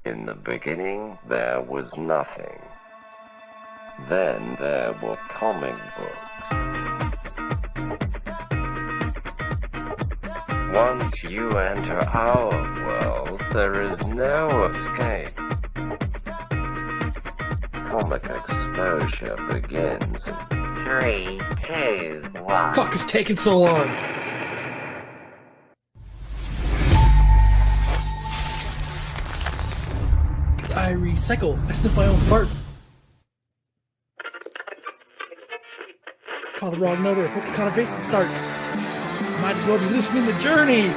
In the beginning, there was nothing. Then there were comic books. Once you enter our world, there is no escape. Comic exposure begins in 3, 2, 1. Fuck is taking so long? I recycle. I sniff my own farts. Call the wrong number. Hope the conversation starts. Might as well be listening to Journey.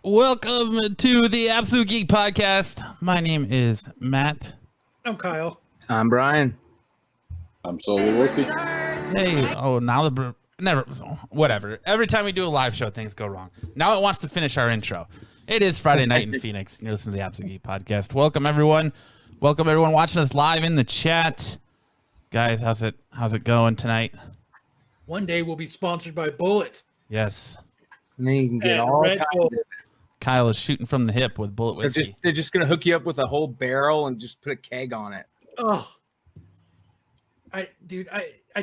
Welcome to the Absolute Geek Podcast. My name is Matt. I'm Kyle. I'm Brian. I'm Solo Rookie. Hey, whatever. Every time we do a live show, things go wrong. Now it wants to finish our intro. It is Friday night in Phoenix, and you're listening to the Absolute Geek Podcast. Welcome, everyone. Welcome, everyone watching us live in the chat. Guys, how's it going tonight? One day we'll be sponsored by Bullet. Yes. And then you can get And all Red kinds Bull. of... Kyle is shooting from the hip with Bullet whiskey. They're just going to hook you up with a whole barrel and just put a keg on it. Oh, I'd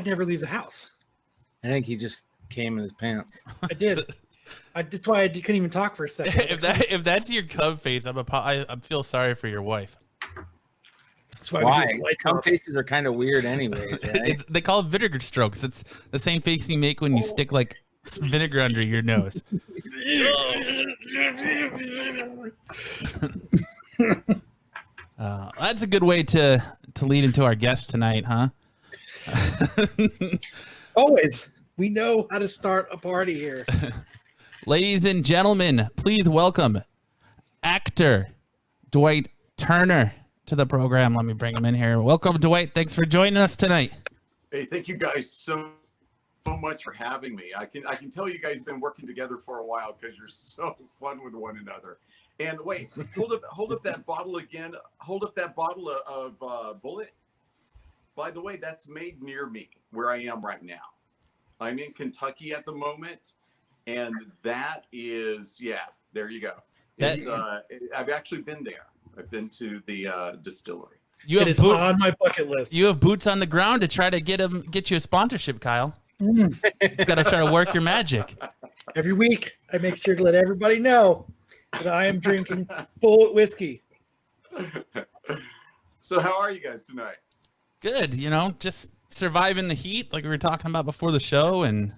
never leave the house. I think he just came in his pants. I did. That's why I couldn't even talk for a second. if that's your cub face, I feel sorry for your wife. That's why? Why? We do light Some off. faces are kind of weird anyways, right? They call it vinegar strokes. It's the same face you make when you stick like vinegar under your nose. That's a good way to lead into our guest tonight, huh? Always. We know how to start a party here. Ladies and gentlemen, please welcome actor Dwight Turner to the program. Let me bring him in here. Welcome, Dwight. Thanks for joining us tonight. Hey, thank you guys so much for having me. I can tell you guys have been working together for a while because you're so fun with one another. And wait, hold up that bottle again. Hold up that bottle of Bullet. By the way, that's made near me where I am right now. I'm in Kentucky at the moment, and that is, yeah, there you go. I've actually been there. I've been to the distillery. It is on my bucket list. You have boots on the ground to try to get you a sponsorship, Kyle. It's got to try to work your magic. Every week, I make sure to let everybody know that I am drinking Bullet whiskey. So how are you guys tonight? Good, just surviving the heat like we were talking about before the show, and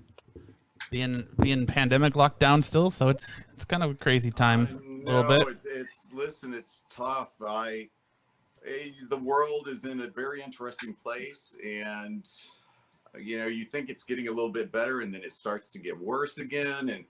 being pandemic locked down still, so it's kind of a crazy time a little bit. It's tough. The world is in a very interesting place, and you think it's getting a little bit better, and then it starts to get worse again. And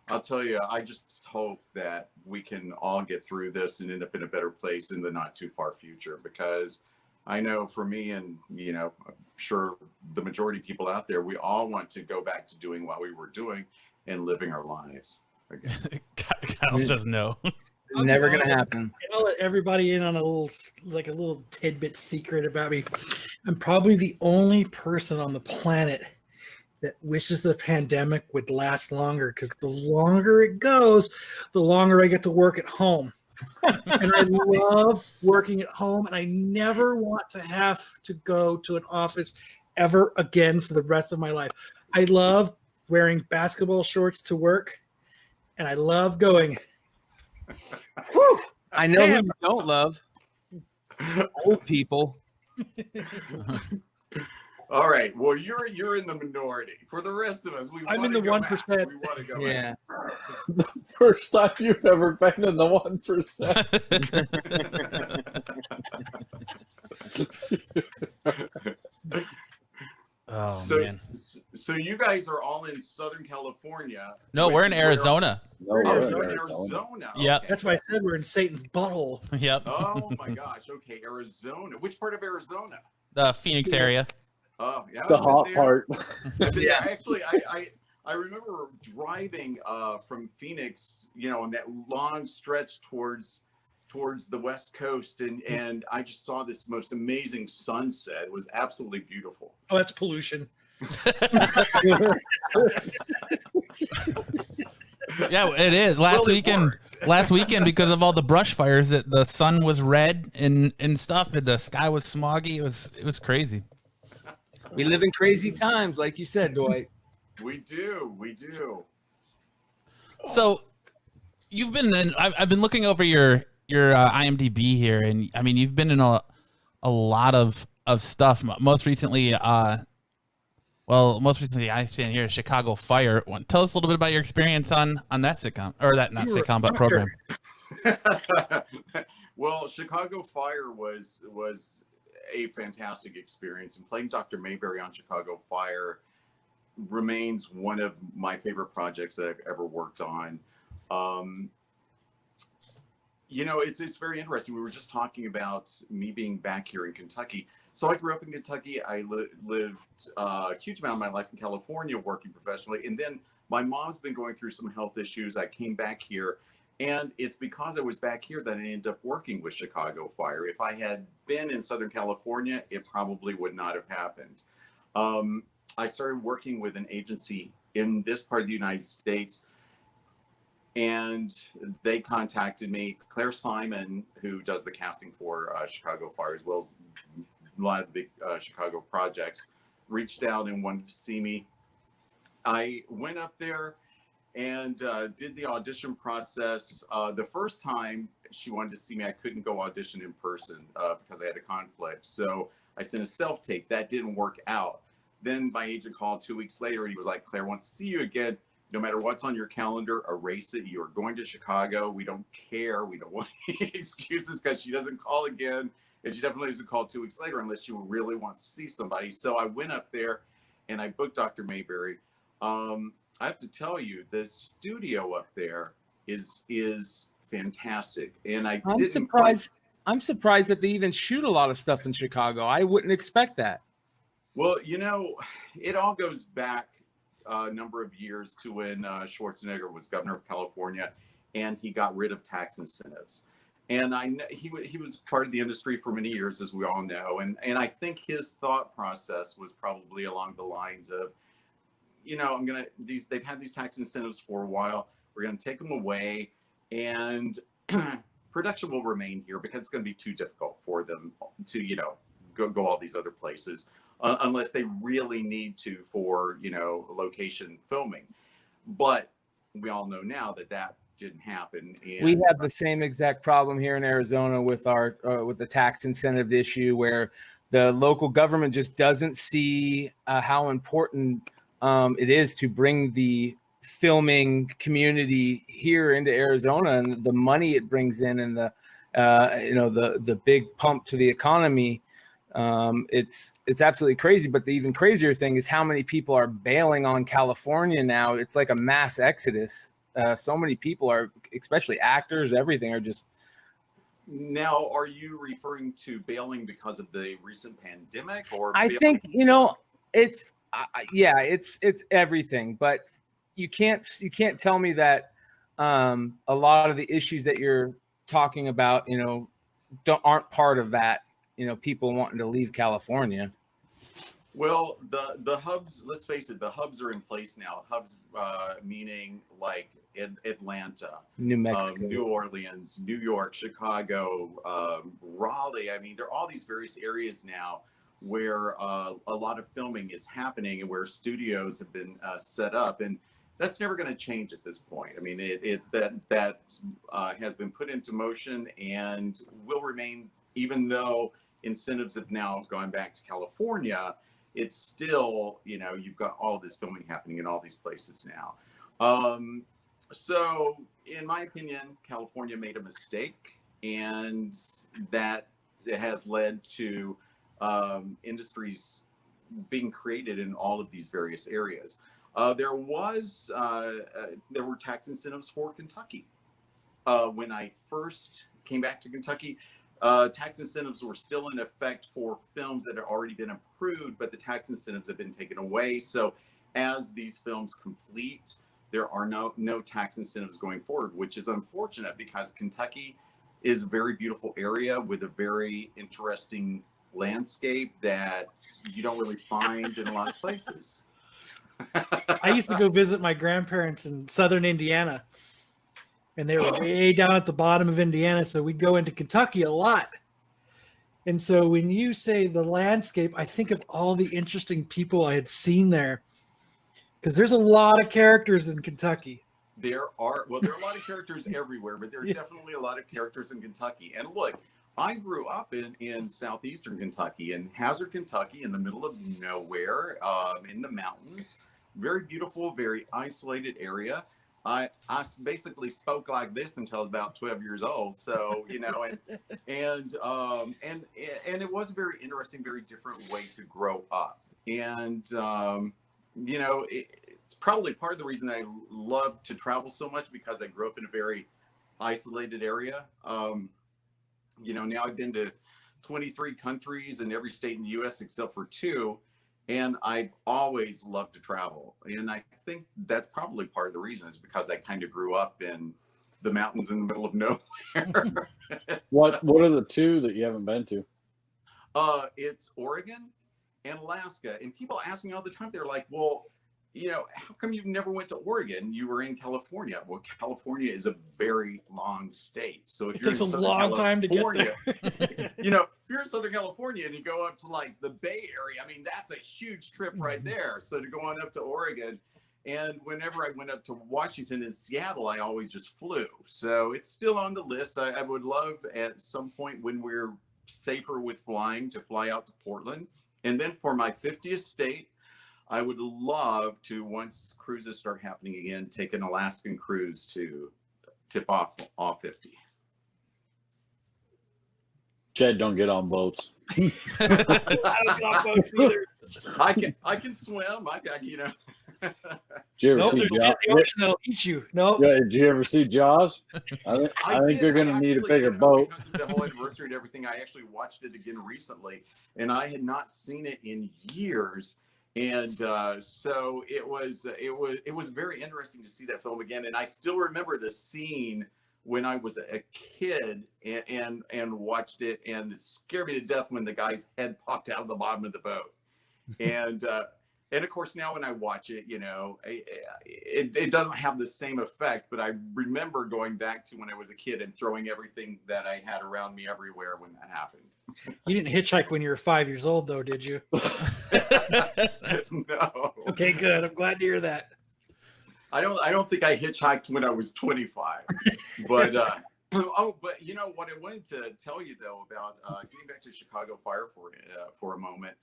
I'll tell you, I just hope that we can all get through this and end up in a better place in the not too far future, because I know for me, and I'm sure the majority of people out there, we all want to go back to doing what we were doing and living our lives again. Kyle says no. Never going to happen. I'll let everybody in on a little tidbit secret about me. I'm probably the only person on the planet that wishes the pandemic would last longer, because the longer it goes, the longer I get to work at home. And I love working at home, and I never want to have to go to an office ever again for the rest of my life. I love wearing basketball shorts to work, and I love going. Whew, I know who you don't love. Old people. All right. Well, you're in the minority. For the rest of us, I'm in the 1%. We want to go. Yeah. Back. The first time you've ever been in the 1%. Oh, man. So you guys are all in Southern California. No, we're in Arizona. No, we're in Arizona. Yeah. Okay. That's why I said we're in Satan's butthole. Yep. Oh my gosh. Okay, Arizona. Which part of Arizona? The Phoenix area. Oh, yeah. the hot part. Yeah, actually, I remember driving from Phoenix, on that long stretch towards the West Coast, and I just saw this most amazing sunset. It was absolutely beautiful. Oh, that's pollution. Yeah, it is. Last weekend, because of all the brush fires, that the sun was red and stuff, and the sky was smoggy. It was crazy. We live in crazy times, like you said, Dwight. We do. So you've been in. I've been looking over your IMDb here, and I mean, you've been in a lot of stuff. Most recently, I stand here, Chicago Fire. Tell us a little bit about your experience on that sitcom, or that not sitcom, but program. Well, Chicago Fire was a fantastic experience, and playing Dr. Mayberry on Chicago Fire remains one of my favorite projects that I've ever worked on. It's very interesting. We were just talking about me being back here in Kentucky. So I grew up in Kentucky. I lived a huge amount of my life in California working professionally. And then my mom's been going through some health issues. I came back here. And it's because I was back here that I ended up working with Chicago Fire. If I had been in Southern California, it probably would not have happened. I started working with an agency in this part of the United States, and they contacted me. Claire Simon, who does the casting for Chicago Fire, as well as a lot of the big Chicago projects, reached out and wanted to see me. I went up there and did the audition process. The first time she wanted to see me, I couldn't go audition in person because I had a conflict. So I sent a self-tape. That didn't work out. Then my agent called 2 weeks later, and he was like, Claire wants to see you again. No matter what's on your calendar, erase it. You're going to Chicago. We don't care. We don't want any excuses, because she doesn't call again. And she definitely doesn't call 2 weeks later unless she really wants to see somebody. So I went up there and I booked Dr. Mayberry. I have to tell you, the studio up there is fantastic. And I'm surprised that they even shoot a lot of stuff in Chicago. I wouldn't expect that. Well, it all goes back a number of years to when Schwarzenegger was governor of California, and he got rid of tax incentives. And he was part of the industry for many years, as we all know. And I think his thought process was probably along the lines of, they've had these tax incentives for a while. We're going to take them away, and production will remain here because it's going to be too difficult for them to, go all these other places unless they really need to for, location filming. But we all know now that didn't happen. And we have the same exact problem here in Arizona with our with the tax incentive issue, where the local government just doesn't see how important it is to bring the filming community here into Arizona, and the money it brings in, and the big pump to the economy. It's absolutely crazy. But the even crazier thing is how many people are bailing on California now. It's like a mass exodus. So many people are, especially actors, everything, are just. Now, are you referring to bailing because of the recent pandemic, or? I think it's it's everything, but you can't tell me that a lot of the issues that you're talking about, aren't part of that. People wanting to leave California. Well, the hubs, let's face it, the hubs are in place now. Hubs meaning like Atlanta, New Mexico, New Orleans, New York, Chicago, Raleigh. I mean, there are all these various areas now where a lot of filming is happening, and where studios have been set up, and that's never going to change at this point. I mean, that has been put into motion and will remain, even though incentives have now gone back to California. It's still, you've got all this filming happening in all these places now. So in my opinion, California made a mistake, and that has led to industries being created in all of these various areas. There were tax incentives for Kentucky. When I first came back to Kentucky, tax incentives were still in effect for films that had already been approved, but the tax incentives have been taken away. So as these films complete, there are no tax incentives going forward, which is unfortunate because Kentucky is a very beautiful area with a very interesting landscape that you don't really find in a lot of places. I used to go visit my grandparents in southern Indiana, and they were way down at the bottom of Indiana, so we'd go into Kentucky a lot. And so when you say the landscape, I think of all the interesting people I had seen there, because there's a lot of characters in Kentucky. There are a lot of characters everywhere, but there's definitely a lot of characters in Kentucky. And look, I grew up in southeastern Kentucky, in Hazard, Kentucky, in the middle of nowhere, in the mountains. Very beautiful, very isolated area. I basically spoke like this until I was about 12 years old. So, you know, and it was a very interesting, very different way to grow up. And, you know, it's probably part of the reason I love to travel so much, because I grew up in a very isolated area. You know, now I've been to 23 countries in every state in the U.S. except for 2. And I've always loved to travel. And I think that's probably part of the reason, is because I kind of grew up in the mountains in the middle of nowhere. What are the 2 that you haven't been to? It's Oregon and Alaska. And people ask me all the time, they're like, well, you know, how come you never went to Oregon? You were in California. Well, California is a very long state. So if It you're takes in a Southern long time to get California, there. you know, if you're in Southern California and you go up to like the Bay Area, I mean, that's a huge trip right there. So to go on up to Oregon, and whenever I went up to Washington and Seattle, I always just flew. So it's still on the list. I would love at some point, when we're safer with flying, to fly out to Portland. And then for my 50th state, I would love to, once cruises start happening again, take an Alaskan cruise to tip off 50. Chad don't get on boats. I don't get on boats either. I can swim. You know. Did you ever Nope, see there's shit in Jaws? the ocean that'll eat you. Nope. Yeah, did you ever see Jaws? I think you're going to need a bigger boat. The whole anniversary and everything, I actually watched it again recently, and I had not seen it in years. And so it was very interesting to see that film again. And I still remember the scene when I was a kid and watched it, and it scared me to death when the guy's head popped out of the bottom of the boat. And of course, now when I watch it, you know, it doesn't have the same effect, but I remember going back to when I was a kid and throwing everything that I had around me everywhere when that happened. You didn't hitchhike when you were 5 years old, though, did you? No. Okay, good. I'm glad to hear that. I don't think I hitchhiked when I was 25, but but you know what I wanted to tell you though about getting back to Chicago Fire for a moment.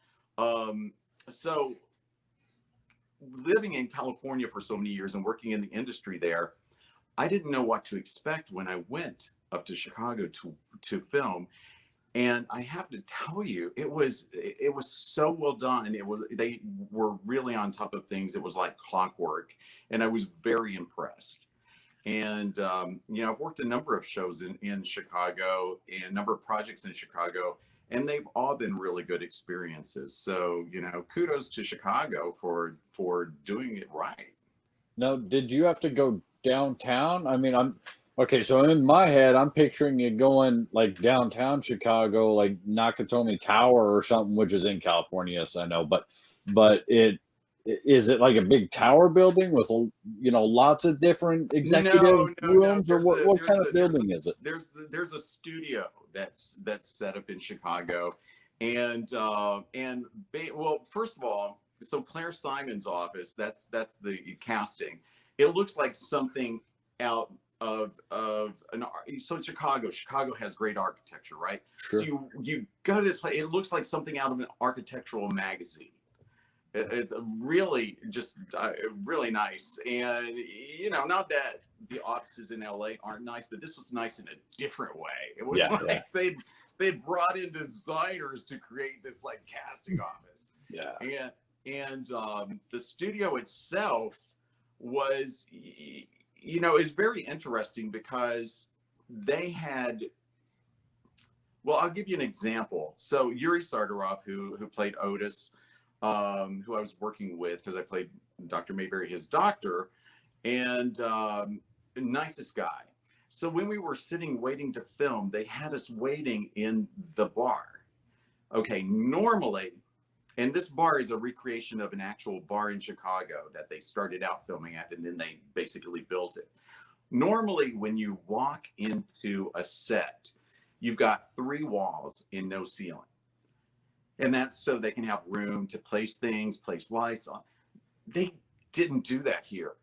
So living in California for so many years and working in the industry there, I didn't know what to expect when I went up to Chicago to film. And I have to tell you, it was so well done. They were really on top of things. It was like clockwork, and I was very impressed. And you know, I've worked a number of shows in Chicago and a number of projects in Chicago, and they've all been really good experiences. So you know, kudos to Chicago for doing it right. Now, did you have to go downtown? I mean, okay, so in my head, I'm picturing you going like downtown Chicago, like Nakatomi Tower or something, which is in California, yes, I know. But is it like a big tower building with, you know, lots of different executive rooms, or what kind of building is it? There's a studio that's set up in Chicago, and well, first of all, so Claire Simon's office, that's the casting. It looks like something out of an, so in Chicago has great architecture, right? Sure. So you go to this place, it looks like something out of an architectural magazine. It's really just really nice. And you know, not that the offices in LA aren't nice, but this was nice in a different way. It was they brought in designers to create this like casting office. Yeah. And the studio itself was, you know, is very interesting because they had, well, I'll give you an example. So Yuri Sardarov, who played Otis, who I was working with because I played Dr. Mayberry, his doctor, and nicest guy. So when we were sitting waiting to film, they had us waiting in the bar. Okay, normally, and this bar is a recreation of an actual bar in Chicago that they started out filming at, and then they basically built it. Normally, when you walk into a set, you've got 3 walls and no ceiling. And that's so they can have room to place things, place lights on. They didn't do that here.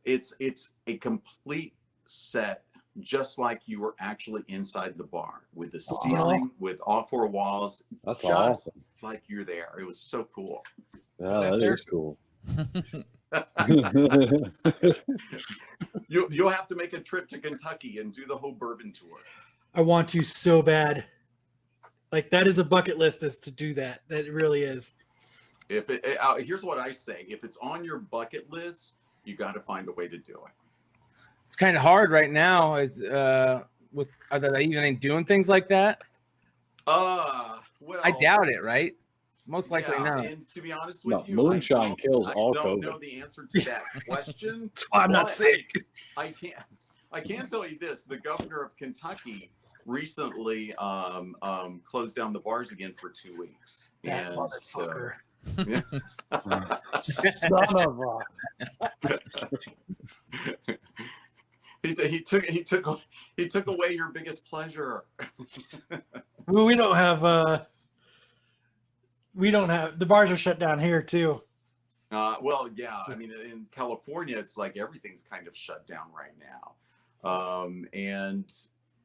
It's a complete set, just like you were actually inside the bar with the ceiling, with all 4 walls. That's just awesome. like you're there. It was so cool. Yeah, that is cool. You'll have to make a trip to Kentucky and do the whole bourbon tour. I want to so bad. Like, that is a bucket list, is to do that. That really is. If here's what I say: if it's on your bucket list, you got to find a way to do it. It's kind of hard right now. Is with are they even doing things like that? Well, I doubt it. Right? Most likely yeah, not. And to be honest with you, moonshine kills all I don't COVID. know the answer to that question. That's why I'm not sick. I can tell you this: the governor of Kentucky recently closed down the bars again for 2 weeks. That And motherfucker. yeah. Son of a. He took away your biggest pleasure. Well, we don't have the bars are shut down here too. Well, yeah. I mean, in California, it's like everything's kind of shut down right now. And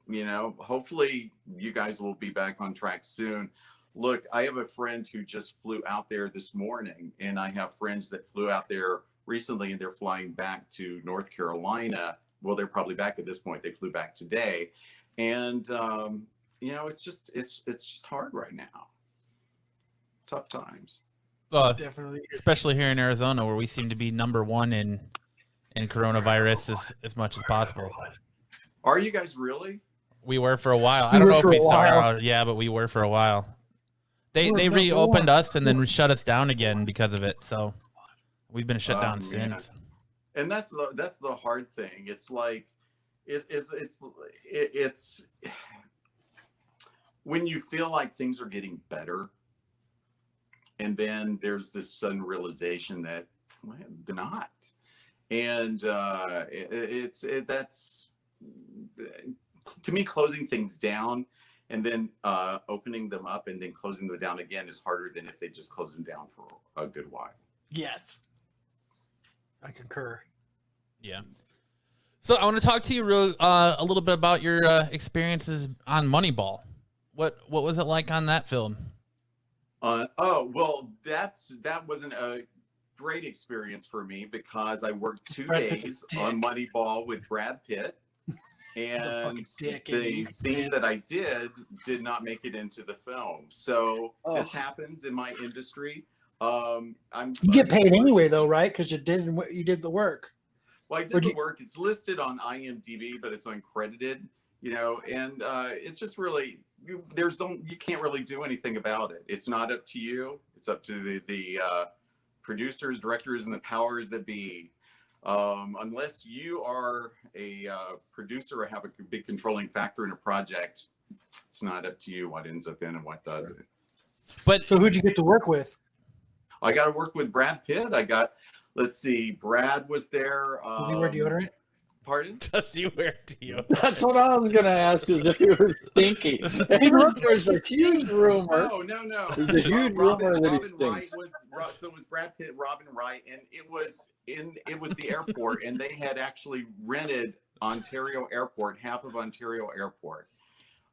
you know, hopefully you guys will be back on track soon. Look, I have a friend who just flew out there this morning, and I have friends that flew out there recently, and they're flying back to North Carolina. Well, they're probably back at this point. They flew back today, and you know, it's just hard right now. Tough times. Definitely. Especially here in Arizona, where we seem to be number 1 in coronavirus as much as possible. Are you guys really? We were for a while. I don't know if we started out. Yeah, but we were for a while. They reopened us and then shut us down again because of it. So we've been shut down since. And that's the hard thing. It's like it's when you feel like things are getting better, and then there's this sudden realization that they're not. And that's, to me, closing things down and then opening them up and then closing them down again is harder than if they just close them down for a good while. Yes, I concur. Yeah. So I want to talk to you a little bit about your experiences on Moneyball. What was it like on that film? Well, that wasn't a great experience for me because I worked 2 days on Moneyball with Brad Pitt, and the scenes that I did not make it into the film. So this happens in my industry. You get paid anyway, though, right? Because you did the work. Well, I did the work. It's listed on IMDb, but it's uncredited. You know, and it's just really you can't really do anything about it. It's not up to you. It's up to the producers, directors, and the powers that be. Unless you are a producer or have a big controlling factor in a project, it's not up to you what ends up in and what doesn't. But so who'd you get to work with? I got to work with Brad Pitt. Let's see, Brad was there. Does he wear deodorant? Pardon? Does he wear deodorant? That's what I was going to ask, is if he was stinky. Hey, look, there's a huge rumor. No. There's a huge rumor that he stinks. So it was Brad Pitt, Robin Wright, and it was the airport, and they had actually rented Ontario Airport, half of Ontario Airport,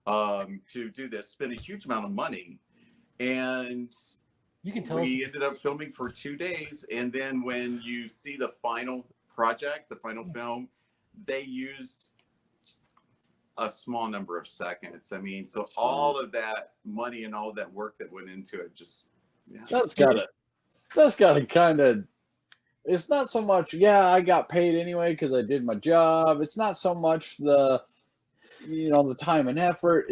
to do this, spend a huge amount of money, and you can tell we ended up filming for 2 days, and then when you see the final project, the final film, they used a small number of seconds. I mean, so all of that money and all of that work that went into it, just that's gotta kind of. It's not so much. Yeah, I got paid anyway because I did my job. It's not so much the time and effort.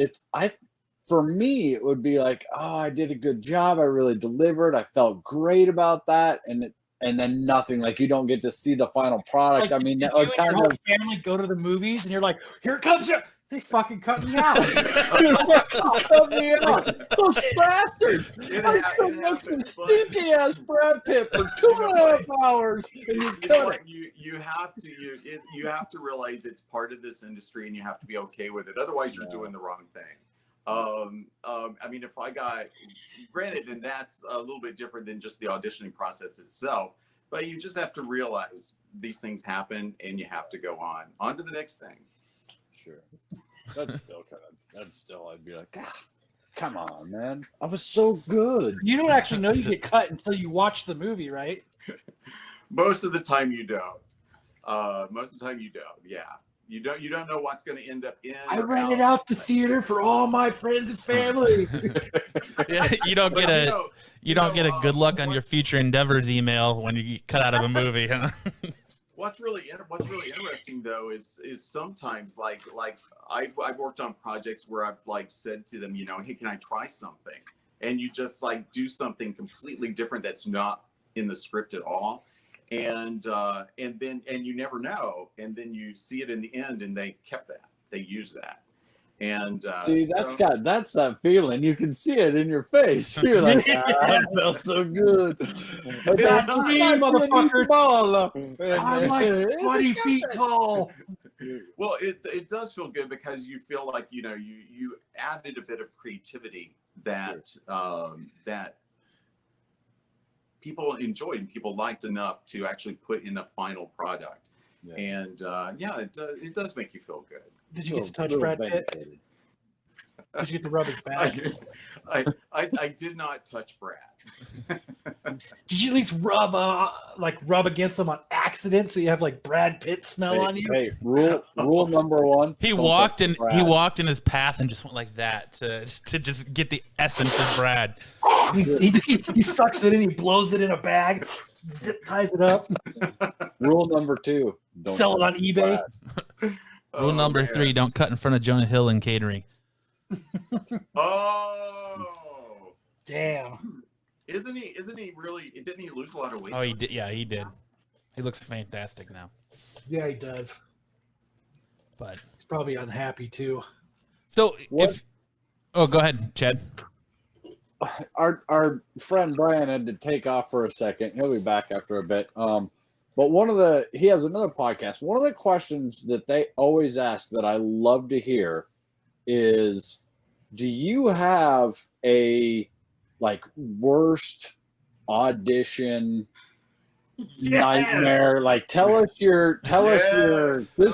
For me, it would be like, oh, I did a good job. I really delivered. I felt great about that, and and then nothing. Like you don't get to see the final product. Like, I mean, did that you and your whole family go to the movies and you're like, here comes your... They fucking cut me out. cut me out. Those bastards. It I ha- still it make some happens, but- stinky ass Brad Pitt for 2.5 hours, and you You know cut what? it. You have to realize it's part of this industry, and you have to be okay with it. Otherwise, you're doing the wrong thing. I mean, if I got granted, and that's a little bit different than just the auditioning process itself, but you just have to realize these things happen, and you have to go on to the next thing. Sure. That's still I'd be like, come on, man. I was so good. You don't actually know you get cut until you watch the movie, right? Most of the time you don't. Yeah. You don't know what's going to end up in. I rented out the theater for all my friends and family. Yeah, you don't get a good luck on your future endeavors email when you get cut out of a movie. Huh? What's really interesting though is sometimes like I've worked on projects where I've like said to them, hey, can I try something? And you just like do something completely different that's not in the script at all, and you never know, and then you see it in the end, and they kept that, they used that. And see, that's that feeling. You can see it in your face. You're like, that felt so good. That's me, motherfucker. I'm like 20 feet tall. Well, it does feel good because you feel like you added a bit of creativity that that people enjoyed and people liked enough to actually put in a final product. Yeah. And it does make you feel good. Did you get to touch Brad Pitt? Did you get to rub his back? I did not touch Brad. Did you at least rub against him on accident so you have like Brad Pitt smell on you? Hey, rule number one. He walked in his path and just went like that to just get the essence of Brad. He sucks it in, he blows it in a bag, zip ties it up. Rule number 2. Don't sell it on eBay. Rule number 3, don't cut in front of Jonah Hill in catering. Oh, damn! Isn't he really? Didn't he lose a lot of weight? Oh, he did. Yeah, he did. He looks fantastic now. Yeah, he does. But he's probably unhappy too. So go ahead, Chad. Our friend Brian had to take off for a second. He'll be back after a bit. But he has another podcast. One of the questions that they always ask that I love to hear is, do you have a worst audition nightmare? Like tell us your this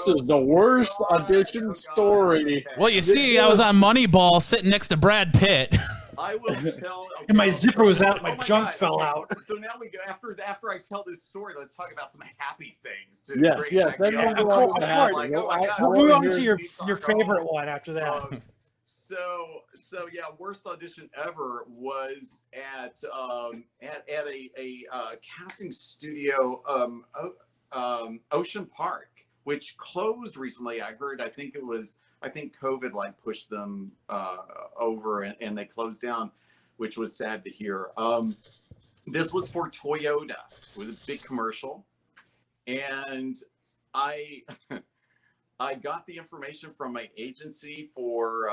is the worst audition story. Well, you see, I was on Moneyball sitting next to Brad Pitt. I will tell. Okay, and my zipper was out, my junk fell out. So now we go after I tell this story. Let's talk about some happy things. Yes. Then we'll go on to happy. We'll move on to your favorite one after that. So yeah, worst audition ever was at a casting studio, Ocean Park, which closed recently. I heard. I think COVID pushed them over and they closed down, which was sad to hear. This was for Toyota. It was a big commercial, and I got the information from my agency for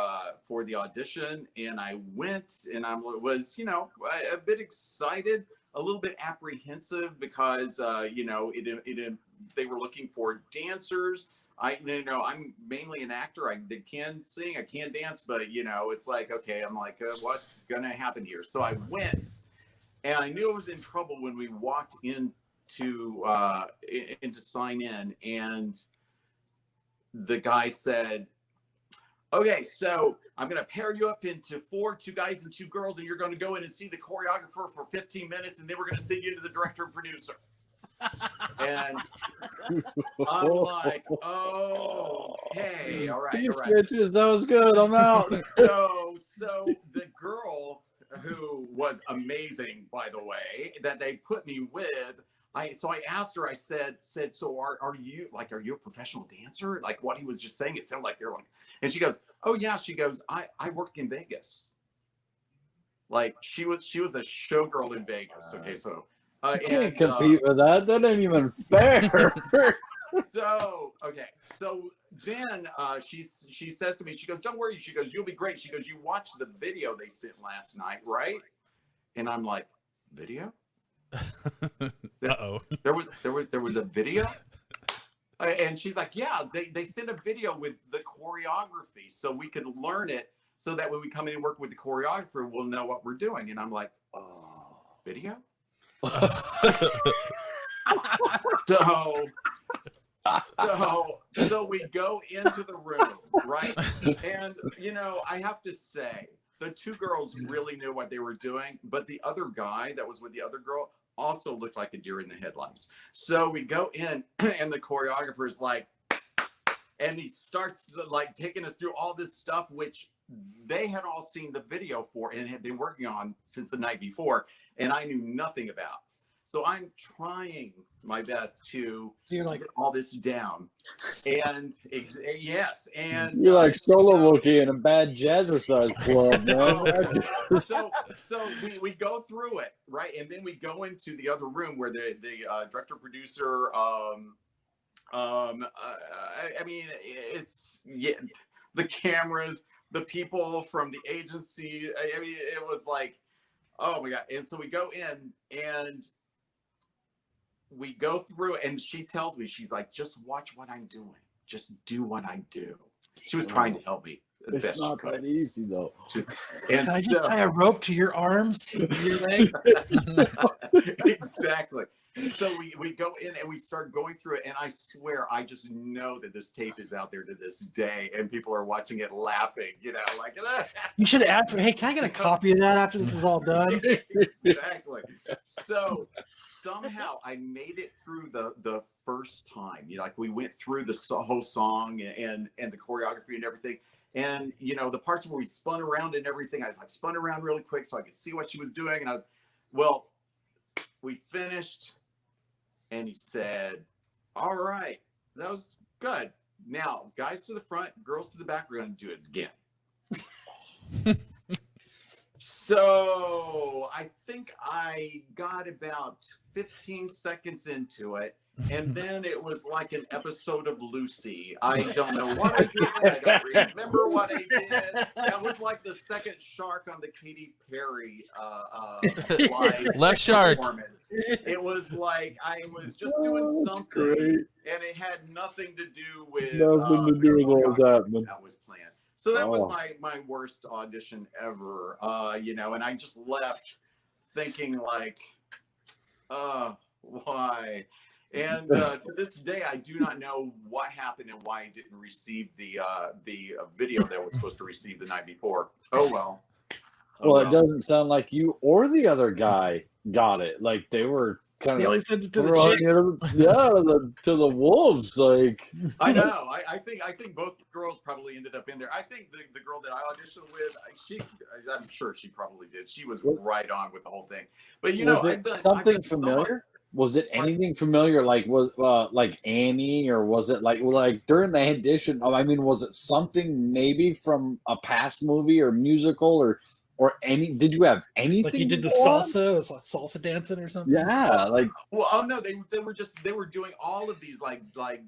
the audition, and I went, and I was a bit excited, a little bit apprehensive because they were looking for dancers. I'm mainly an actor. I can sing, I can dance, but it's like, okay, I'm like, what's gonna happen here? So I went, and I knew I was in trouble when we walked in to sign in, and the guy said, okay, so I'm going to pair you up into 2 guys and 2 girls, and you're going to go in and see the choreographer for 15 minutes, and then we're going to send you to the director and producer. And I'm like, okay, all right. Bitches, that was good. I'm out. So the girl, who was amazing, by the way, that they put me with, I asked her, I said, so are you a professional dancer? Like what he was just saying, it sounded like they're like, and she goes, oh yeah, she goes, I work in Vegas. Like she was a showgirl in Vegas. Okay, so You can't compete with that. That ain't even fair. So then she says to me, she goes, "Don't worry." She goes, "You'll be great." She goes, "You watched the video they sent last night, right?" And I'm like, "Video? Uh-oh. There was a video?" And she's like, "Yeah, they sent a video with the choreography so we could learn it, so that when we come in and work with the choreographer, we'll know what we're doing." And I'm like, "Oh, video?" So we go into the room, right? And I have to say, the two girls really knew what they were doing, but the other guy that was with the other girl also looked like a deer in the headlights. So we go in, and the choreographer is like, and he starts like taking us through all this stuff, which they had all seen the video for and had been working on since the night before, and I knew nothing about. So I'm trying my best to get all this down. And yes, and you're like Solo Wookie in a bad jazzercise club, man. So we go through it, right? And then we go into the other room where the director producer, I mean, it's the cameras, the people from the agency. I mean, it was like, oh my God. And so we go in and we go through, and she tells me, she's like, "Just watch what I'm doing. Just do what I do." She was trying to help me. It's not that easy, though. Can I just tie a rope to your arms, your legs? Exactly. So we go in and we start going through it, and I swear I just know that this tape is out there to this day, and people are watching it laughing, like you should ask for, "Hey, can I get a copy of that after this is all done?" Exactly. So somehow I made it through the first time. Like we went through the whole song and the choreography and everything. And the parts where we spun around and everything, I like spun around really quick so I could see what she was doing. And we finished. And he said, "All right, that was good. Now, guys to the front, girls to the back, we're going to do it again." So I think I got about 15 seconds into it. And then it was like an episode of Lucy. I don't know what I did. I don't remember what I did. That was like the second shark on the Katy Perry live left shark. It was like I was just doing something, and it had nothing to do with what was happening. That was planned. So that was my worst audition ever. And I just left thinking like, why? And to this day, I do not know what happened and why I didn't receive the video that I was supposed to receive the night before. Oh well. Well, it doesn't sound like you or the other guy got it. Like they were kind of sent it to to the wolves. Like I know. I think both girls probably ended up in there. I think the girl that I auditioned with, I'm sure she probably did. She was right on with the whole thing. But something familiar. Was it anything familiar? Like was like Annie, or was it like during the audition? I mean, was it something maybe from a past movie or musical or any? Did you have anything? Like you did the salsa? It was like salsa dancing or something. Yeah, like no, they were doing all of these like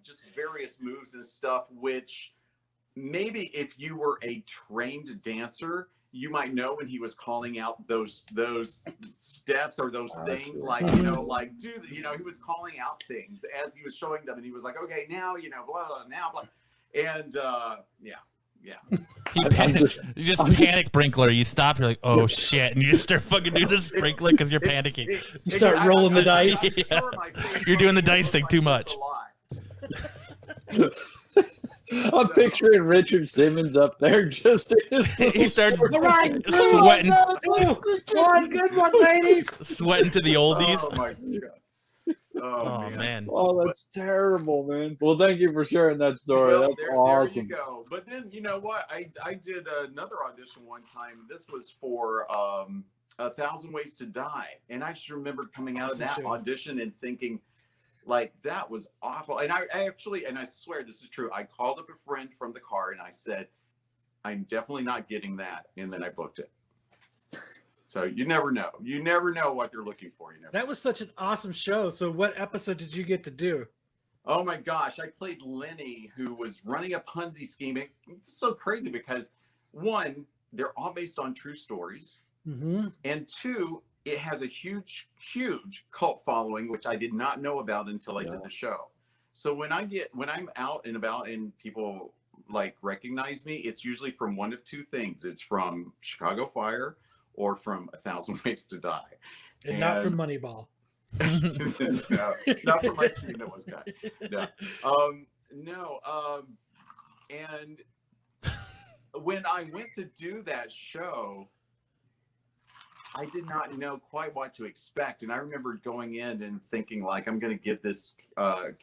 just various moves and stuff. Which maybe if you were a trained dancer, you might know when he was calling out those steps or those things, like like he was calling out things as he was showing them, and he was like, "Okay, now blah blah now blah," and yeah. You just panic sprinkler. You stop. You're like, "Oh shit!" And you just start fucking doing the sprinkler because you're panicking. You start rolling the dice. Yeah. You're doing the dice thing too much. I'm picturing Richard Simmons up there just he starts sweating. Good one, ladies. Sweating to the oldies. Oh my God. Oh man. Oh, that's terrible, man. Well, thank you for sharing that story. Well, that's awesome. There you go. But then you know what? I did another audition one time. This was for 1,000 Ways to Die, and I just remember coming out of that audition and thinking, like, that was awful. And I actually, and I swear this is true, I called up a friend from the car and I said, "I'm definitely not getting that." And then I booked it. So you never know. You never know what they're looking for. That was such an awesome show. So what episode did you get to do? Oh my gosh, I played Lenny, who was running a Ponzi scheme. It's so crazy because, one, they're all based on true stories. Mm-hmm. And two, it has a huge, huge cult following, which I did not know about until I did the show. So when I'm out and about and people like recognize me, it's usually from one of two things. It's from Chicago Fire or from 1,000 Ways to Die. And not from Moneyball. No, not from my scene that was cut. No. And when I went to do that show, I did not know quite what to expect. And I remember going in and thinking, like, I'm going to give this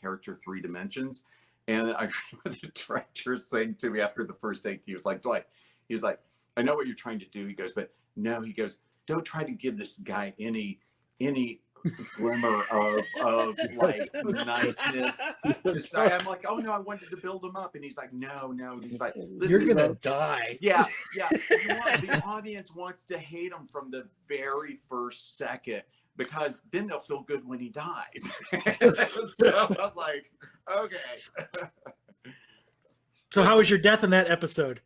character 3 dimensions. And I remember the director saying to me after the first take, he was like, Dwight, he was like, I know what you're trying to do. He goes, but no, he goes, don't try to give this guy any glimmer of like niceness. I'm like, oh no, I wanted to build him up. And he's like, no. He's like, listen, you're going to die. Yeah. The audience wants to hate him from the very first second, because then they'll feel good when he dies. So I was like, okay. So how was your death in that episode?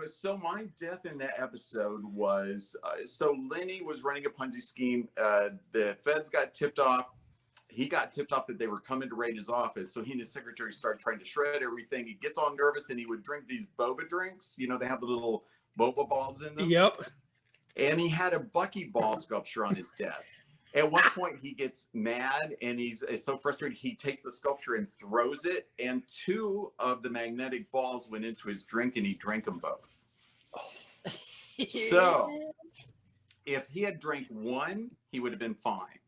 So my death in that episode was, so Lenny was running a Ponzi scheme. The feds got tipped off. He got tipped off that they were coming to raid his office. So he and his secretary started trying to shred everything. He gets all nervous and he would drink these boba drinks. You know, they have the little boba balls in them. Yep. And he had a buckyball sculpture on his desk. At one point, he gets mad and he's so frustrated, he takes the sculpture and throws it. And 2 of the magnetic balls went into his drink and he drank them both. So if he had drank 1, he would have been fine.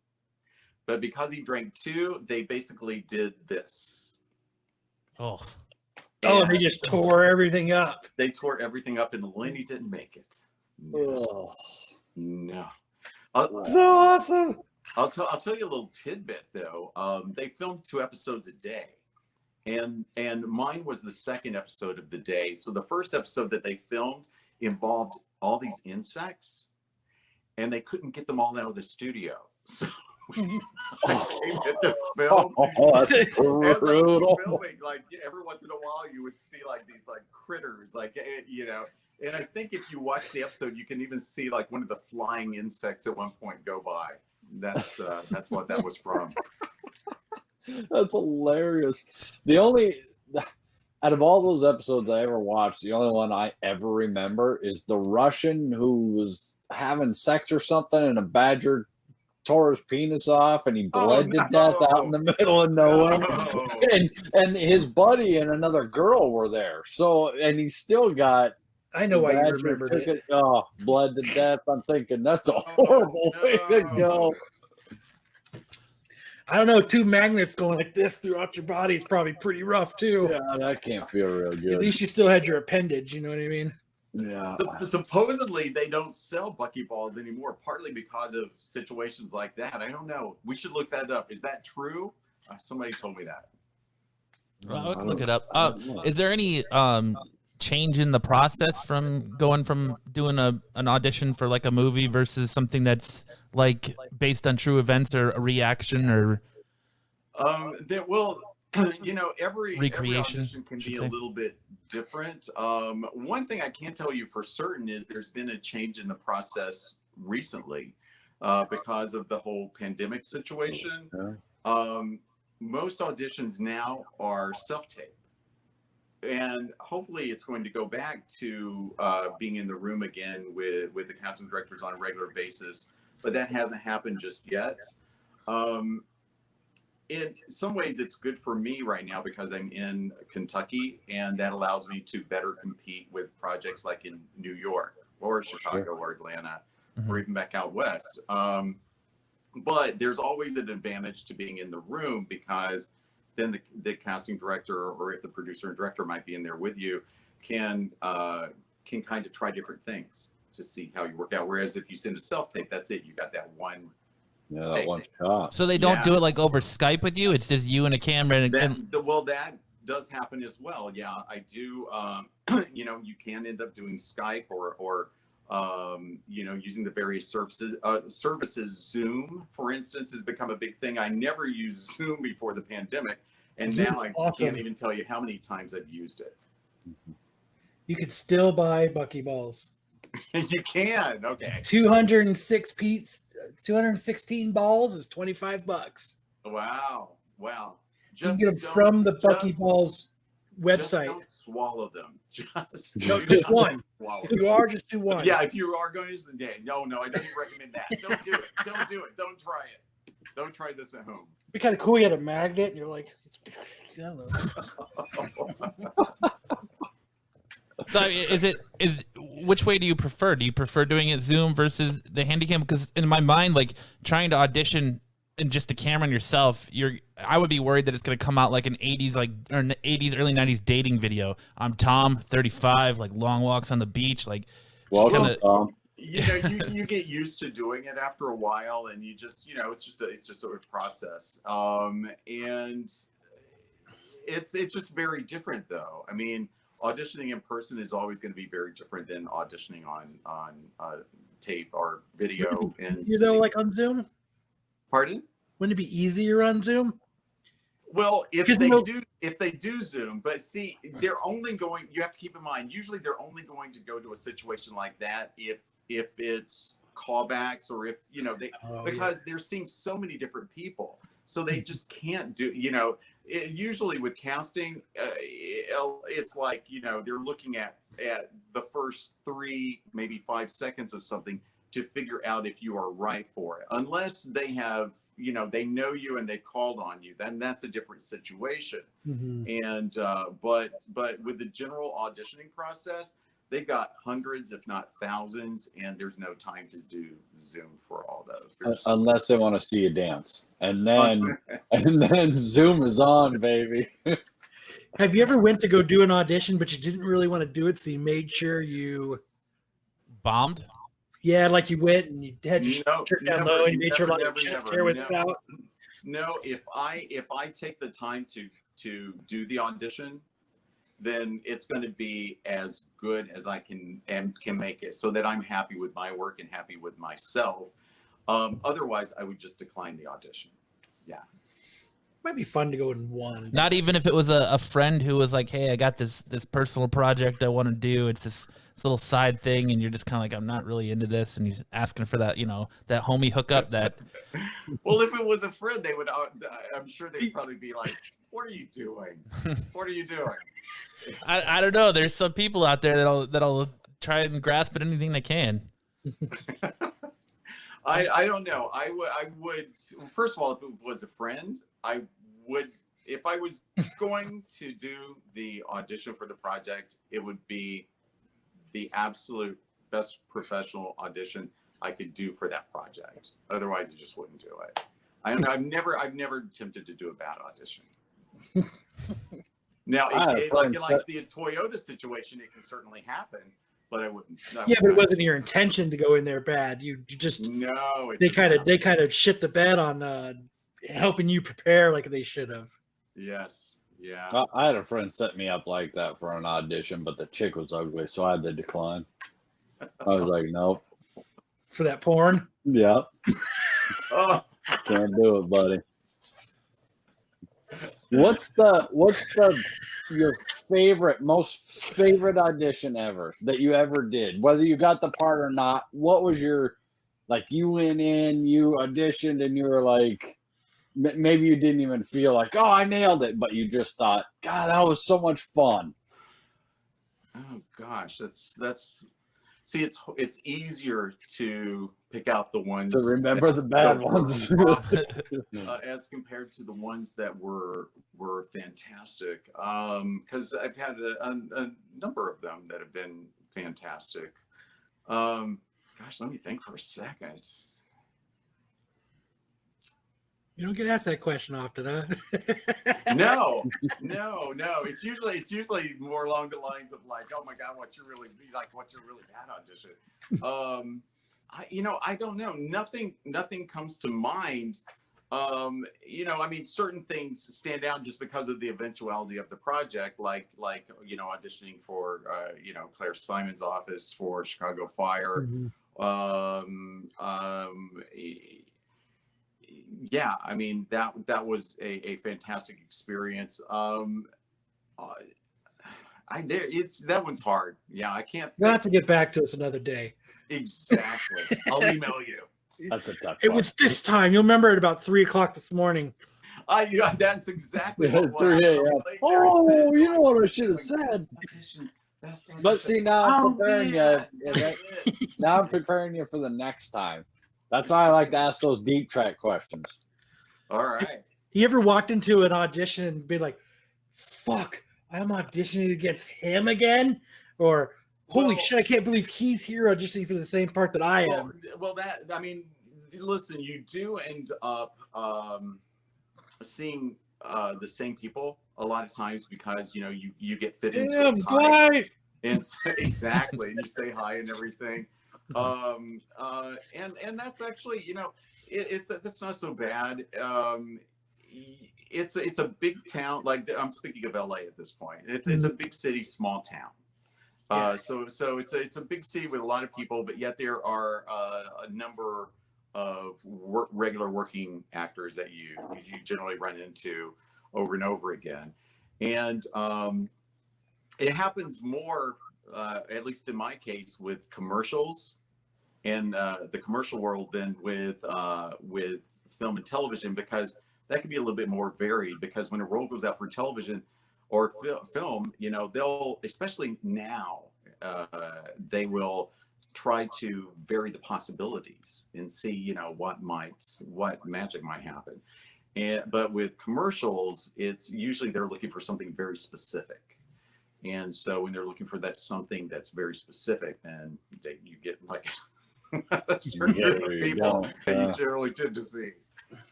But because he drank 2, they basically did this. Oh, and they just tore everything up. They tore everything up and Lenny didn't make it. No. So awesome. I'll tell you a little tidbit though. They filmed 2 episodes a day, and mine was the second episode of the day. So the first episode that they filmed involved all these insects, and they couldn't get them all out of the studio. So we came in to film. That's brutal. Filming, like every once in a while, you would see like these like critters, like you know. And I think if you watch the episode, you can even see like one of the flying insects at one point go by. That's what that was from. That's hilarious. Out of all those episodes I ever watched, the only one I ever remember is the Russian who was having sex or something and a badger tore his penis off and he bled to death out in the middle of nowhere. And his buddy and another girl were there. So, and he still got... I know why you remembered it. Oh, bled to death. I'm thinking that's a horrible way to go. I don't know. 2 magnets going like this throughout your body is probably pretty rough too. Yeah, that can't feel real good. At least you still had your appendage. You know what I mean? Yeah. Supposedly they don't sell buckyballs anymore, partly because of situations like that. I don't know. We should look that up. Is that true? Somebody told me that. Well, I can look it up. Is there any change in the process from going from doing an audition for like a movie versus something that's like based on true events or a reaction or you know, every audition can be a little bit different. One thing I can tell you for certain is there's been a change in the process recently because of the whole pandemic situation. Most auditions now are self-tape. And hopefully it's going to go back to being in the room again with the casting directors on a regular basis, but that hasn't happened just yet. In some ways, it's good for me right now because I'm in Kentucky, and that allows me to better compete with projects like in New York or Chicago or Atlanta or even back out west. But there's always an advantage to being in the room because then the casting director, or if the producer and director might be in there with you, can kind of try different things to see how you work out. Whereas if you send a self-tape, that's it. You got that one. Yeah, that one shot. So they don't do it like over Skype with you? It's just you and a camera? Well, that does happen as well. Yeah, I do. You know, you can end up doing Skype or Using the various services. Zoom, for instance, has become a big thing. I never used Zoom before the pandemic, and Zoom's now I awesome. can't even tell you how many times I've used it. You could still buy buckyballs. You can, okay. 216 balls is $25. Wow. You can get them from the Buckyballs website. Just don't swallow them. Just one. If you are, just do one. Yeah, if you are going to use the day. No, I don't even recommend that. Don't do it. Don't do it. Don't try it. Don't try this at home. It'd be kind of cool. You had a magnet, and you're like, I don't know. So which way do you prefer? Do you prefer doing it Zoom versus the Handycam? Because in my mind, like trying to audition in just the camera and yourself, I would be worried that it's going to come out like an 80s, early 90s dating video. I'm Tom, 35, like long walks on the beach, like. Welcome, Tom. You get used to doing it after a while, and you just, it's just sort of process. And it's just very different, though. I mean, auditioning in person is always going to be very different than auditioning on tape or video. And like on Zoom. Pardon? Wouldn't it be easier on Zoom? Well, if they do Zoom, but see, you have to keep in mind, usually they're only going to go to a situation like that if it's callbacks or if, because they're seeing so many different people. So they just can't do, usually with casting, it's like, they're looking at the first 3, maybe 5 seconds of something to figure out if you are right for it. Unless they have, they know you and they've called on you, then that's a different situation. Mm-hmm. And, but with the general auditioning process, they've got hundreds, if not thousands, and there's no time to do Zoom for all those. Unless they want to see you dance. And then Zoom is on, baby. Have you ever went to go do an audition, but you didn't really want to do it, so you made sure you bombed? Yeah, like you went and you had your shirt down low and you made sure your chest hair was out. No, if I take the time to do the audition, then it's going to be as good as I can make it, so that I'm happy with my work and happy with myself. Otherwise, I would just decline the audition. Yeah. Might be fun to go in one. Not even if it was a friend who was like, "Hey, I got this personal project I want to do. It's this little side thing," and you're just kind of like, "I'm not really into this," and he's asking for that, that homie hookup. That. Well, if it was a friend, they would. I'm sure they'd probably be like, "What are you doing? What are you doing?" I don't know. There's some people out there that'll try and grasp at anything they can. I don't know. I would first of all, if it was a friend, I would. If I was going to do the audition for the project, it would be the absolute best professional audition I could do for that project. Otherwise, I just wouldn't do it. I don't know. I've never attempted to do a bad audition. Now, like the Toyota situation, it can certainly happen, but I wouldn't. Yeah, but it wasn't your intention to go in there bad. You just They kind of shit the bed on helping you prepare like they should have. Yes. Yeah. I had a friend set me up like that for an audition, but the chick was ugly, so I had to decline. I was like, nope. For that porn? Yeah. Oh. Can't do it, buddy. What's your most favorite audition ever that you ever did? Whether you got the part or not, what was your, like, you went in, you auditioned, and you were like, maybe you didn't even feel like, oh, I nailed it, but you just thought, God, that was so much fun. Oh gosh, that's see, it's easier to pick out the ones to remember the bad ones as compared to the ones that were fantastic. Because I've had a number of them that have been fantastic. Gosh, let me think for a second. You don't get asked that question often, huh? No. It's usually more along the lines of like, oh my God, what's your really bad audition? I don't know. Nothing comes to mind. you know, I mean, certain things stand out just because of the eventuality of the project, like you know, auditioning for you know, Claire Simon's office for Chicago Fire. Yeah, I mean, that was a fantastic experience. That one's hard. Yeah, I can't. You'll have to get back to us another day. Exactly. I'll email you. That's a tough It part. was this time. You'll remember it about 3:00 this morning. Yeah, that's exactly what 3 happened. a.m. Oh, you know what I should have said. But see, now I'm preparing you. Now I'm preparing you for the next time. That's why I like to ask those deep track questions. All right. You ever walked into an audition and be like, "Fuck, I'm auditioning against him again," or "Holy shit, I can't believe he's here auditioning for the same part that I am." Well, that, I mean, listen, you do end up seeing the same people a lot of times because, you know, you get fit into a time. And exactly, and you say hi and everything. And that's actually, you know, that's not so bad. It's a big town. Like, I'm speaking of LA at this point. It's a big city, small town. So it's a big city with a lot of people, but yet there are a number of regular working actors that you generally run into over and over again. And it happens more, at least in my case, with commercials and the commercial world than with film and television, because that can be a little bit more varied. Because when a role goes out for television or film, you know, they'll, especially now, they will try to vary the possibilities and see, you know, what magic might happen. But with commercials, it's usually they're looking for something very specific. And so when they're looking for that something that's very specific, then you get like a certain group of people that you generally tend to see.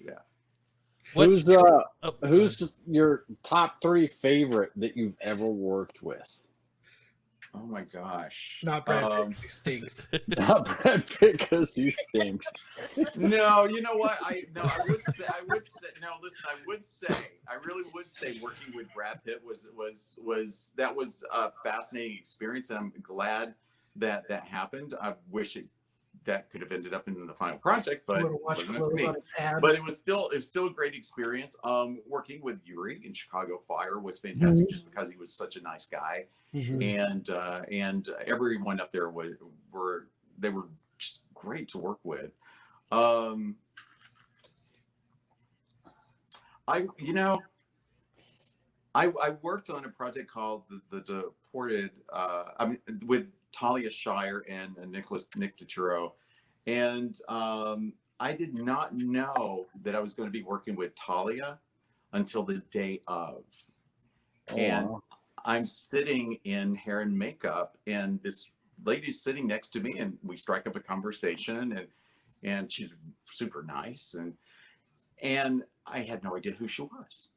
Yeah. Who's your top 3 favorite that you've ever worked with? Oh my gosh. Not Brad Pitt, he stinks. Not Brad Pitt because he stinks. No, you know what? I would say, I really would say working with Brad Pitt was a fascinating experience, and I'm glad that happened. I wish that could have ended up in the final project, but it wasn't for me. But it was still a great experience. Working with Yuri in Chicago Fire was fantastic, just because he was such a nice guy, and everyone up there were just great to work with. I worked on a project called the Deported, with Talia Shire and Nick DiChiro, and I did not know that I was going to be working with Talia until the day of. Wow. I'm sitting in hair and makeup, and this lady's sitting next to me, and we strike up a conversation, and she's super nice, and I had no idea who she was.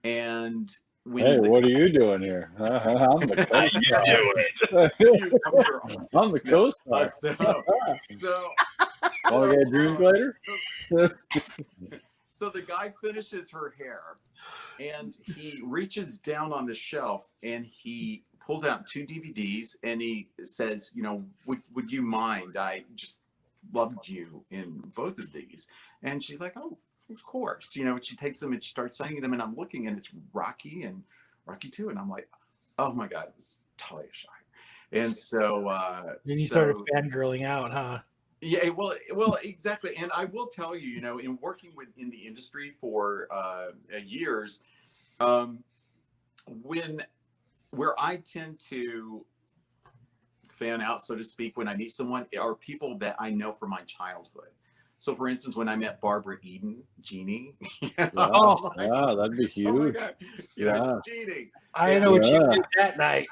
And what are you doing here? I'm the co-star. I'm the co-star. So want to get dreams later? So the guy finishes her hair, and he reaches down on the shelf, and he pulls out 2 DVDs, and he says, you know, would you mind? I just loved you in both of these. And she's like, oh, of course. You know, she takes them and she starts signing them, and I'm looking, and it's Rocky and Rocky 2, and I'm like, oh my God, this is Talia Shire. And so then you started fangirling out, huh? Yeah, well, exactly. And I will tell you, you know, in working in the industry for years, where I tend to fan out, so to speak, when I meet someone, are people that I know from my childhood. So, for instance, when I met Barbara Eden, Jeannie. That'd be huge. Oh yeah, Jeannie. I know what you did that night.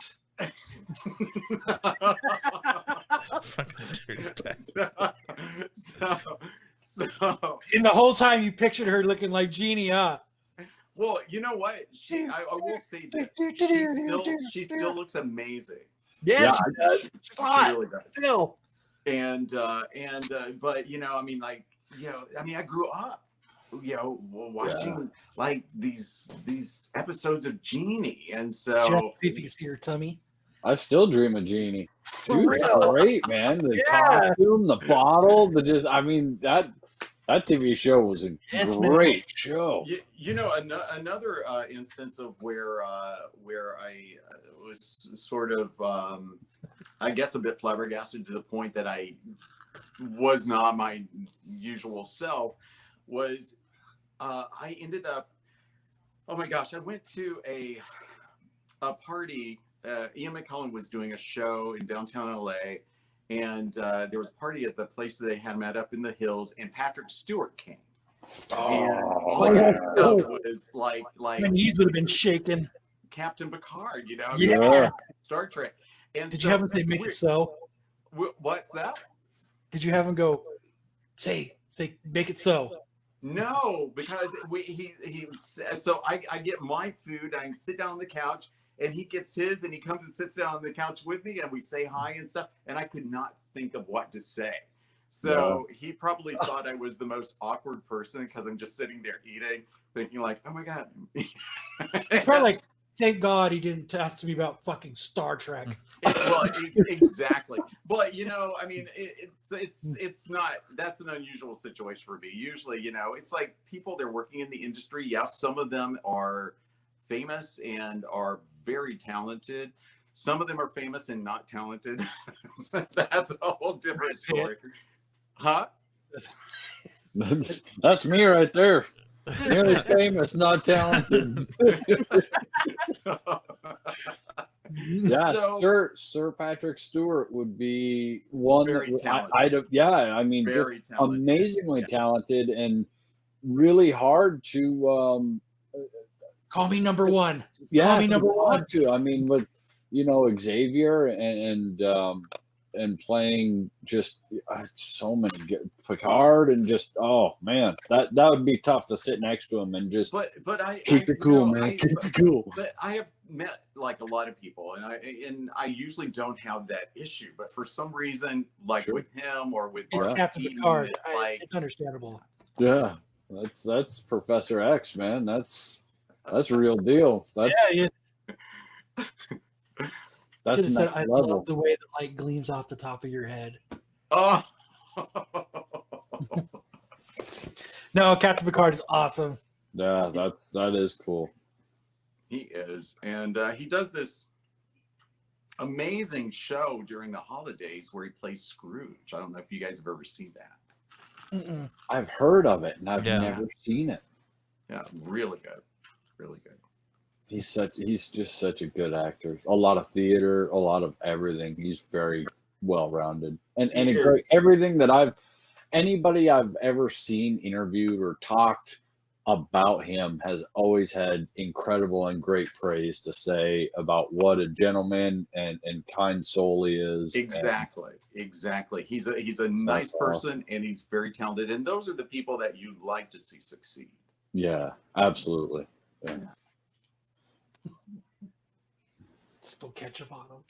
So in the whole time you pictured her looking like Jeannie, huh? Well, you know what? I will say this. She still looks amazing. Yes, she does. She really does. Still. And but you know, I mean, like, you know, I mean, I grew up watching like these episodes of Genie, and Jeff, so see if you see your tummy. I still dream of Genie. For She was real? great, man. The Yeah. costume, the bottle, that TV show was a Yes, man. great show. Another instance of where I was sort of I guess a bit flabbergasted to the point that I was not my usual self was I ended up, oh my gosh, I went to a party. Ian McCullen was doing a show in downtown LA, and there was a party at the place that they had met up in the hills, and Patrick Stewart came. And was like My knees would have been shaking. Captain Picard, Yeah. Star Trek. And Did you have him say "make it so"? What's that? Did you have him go say "make it so"? No, because so I get my food, I sit down on the couch, and he gets his, and he comes and sits down on the couch with me, and we say hi and stuff, and I could not think of what to say. So he probably thought I was the most awkward person because I'm just sitting there eating, thinking like, oh my God. It's probably like, thank God he didn't ask me about fucking Star Trek. Exactly. But I mean, it's not. That's an unusual situation for me. Usually, it's like people, they're working in the industry. Yeah, some of them are famous and are very talented. Some of them are famous and not talented. That's a whole different story. Huh? That's me right there. Nearly famous, not talented. Yeah, Sir Patrick Stewart would be one very that talented. I mean, Very just talented. amazingly talented and really hard to Call me number one. yeah, Call me number one. to. I mean, with Xavier and playing just so many Picard and just, oh man, that would be tough to sit next to him and just but I keep it cool, man. Keep it cool. But I have met like a lot of people, and I usually don't have that issue, but for some reason, like with him or with It's Mark Captain Keaton, Picard. it's It's understandable. Yeah, that's Professor X, man. That's a real deal. That's that's Could've next said, I level. love the way the light gleams off the top of your head. Oh. No, Captain Picard is awesome. Yeah, that is cool. He is, and he does this amazing show during the holidays where he plays Scrooge. I don't know if you guys have ever seen that. Mm-mm. I've heard of it and I've Yeah. never seen it. Yeah, really good, really good. He's just such a good actor. A lot of theater, a lot of everything. He's very well rounded, and He great, is. everything that anybody I've ever seen interviewed or talked about him has always had incredible and great praise to say about what a gentleman and kind soul he is. Exactly. He's a nice person, and he's very talented, and those are the people that you like to see succeed. Yeah, absolutely. Yeah. Spill ketchup on him.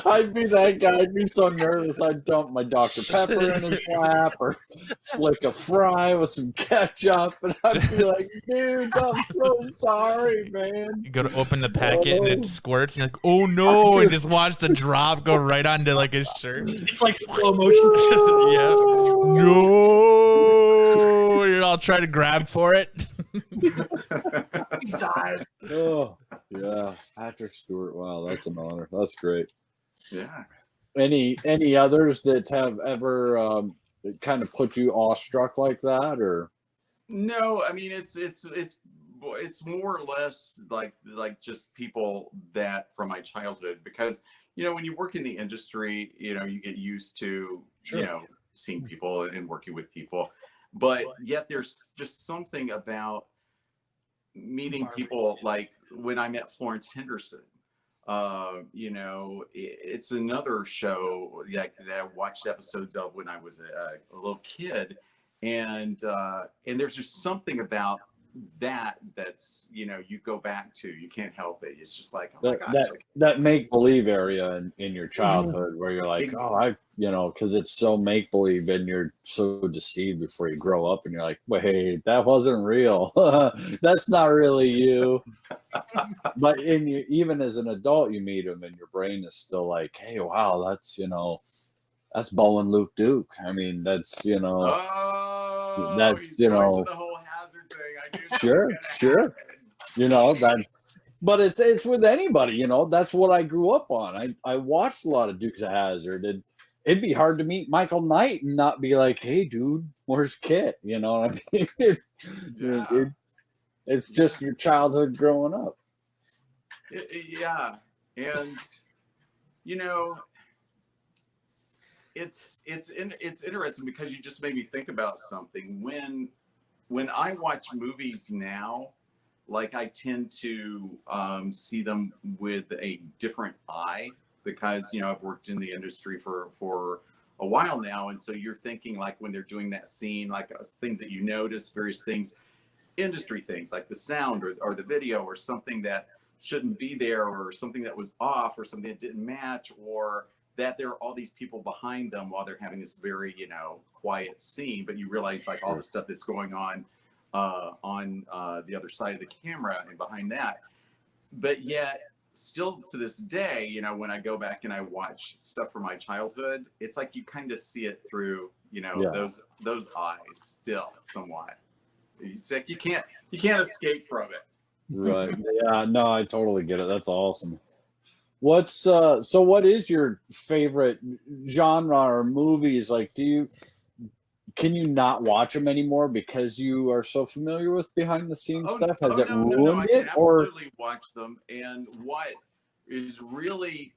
I'd be that guy. I'd be so nervous. I'd dump my Dr. Pepper in his lap or flick a fry with some ketchup. And I'd be like, dude, I'm so sorry, man. You go to open the packet and it squirts. And you're like, oh no. And just watch the drop go right onto like his shirt. It's like slow motion. Yeah. No. You're all trying to grab for it. He died. Oh, yeah. Patrick Stewart. Wow, that's an honor. That's great. Yeah. Any others that have ever kind of put you awestruck like that, or? No, I mean it's more or less like just people that from my childhood, because when you work in the industry, you get used to seeing people and working with people, but yet there's just something about meeting people, like when I met Florence Henderson. It's another show that I watched episodes of when I was a little kid, and there's just something about that's you go back to. You can't help it. It's just like, oh my gosh, that make believe area in your childhood where you're like, Exactly. because it's so make believe and you're so deceived before you grow up and you're like, wait, that wasn't real. That's not really you. But even as an adult, you meet them and your brain is still like, hey, wow, that's Bo and Luke Duke. I mean, that's Oh, that's he's going for the whole hazard thing. I knew sure. That's but it's with anybody, that's what I grew up on. I watched a lot of Dukes of Hazzard, and it'd be hard to meet Michael Knight and not be like, hey dude, where's Kit? You know what I mean? Yeah. It's just your childhood growing up. Yeah, and it's interesting because you just made me think about something. When I watch movies now, like I tend to see them with a different eye because I've worked in the industry for a while now, and so you're thinking like when they're doing that scene, like things that you notice, various things, industry things like the sound or the video or something that shouldn't be there or something that was off or something that didn't match or that there are all these people behind them while they're having this very quiet scene, but you realize like all the stuff that's going on the other side of the camera and behind that. But yet still to this day, when I go back and I watch stuff from my childhood, it's like you kind of see it through those eyes still somewhat. It's like you can't escape from it. Right. Yeah, no, I totally get it. That's awesome. What's so what is your favorite genre or movies? Like, can you not watch them anymore because you are so familiar with behind the scenes stuff? Has it ruined I it? can absolutely watch them. And what is really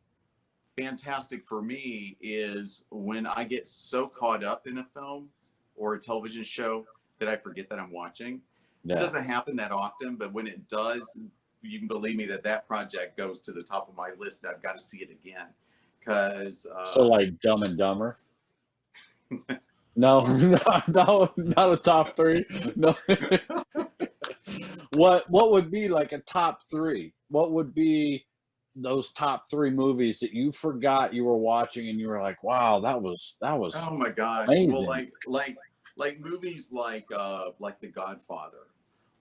fantastic for me is when I get so caught up in a film or a television show that I forget that I'm watching. Yeah. It doesn't happen that often, but when it does, you can believe me that project goes to the top of my list. I've got to see it again. Because so like Dumb and Dumber. No, not a top three. No. What would be like a top three? What would be those top three movies that you forgot you were watching and you were like, wow, that was oh my gosh. amazing. Well, like movies like The Godfather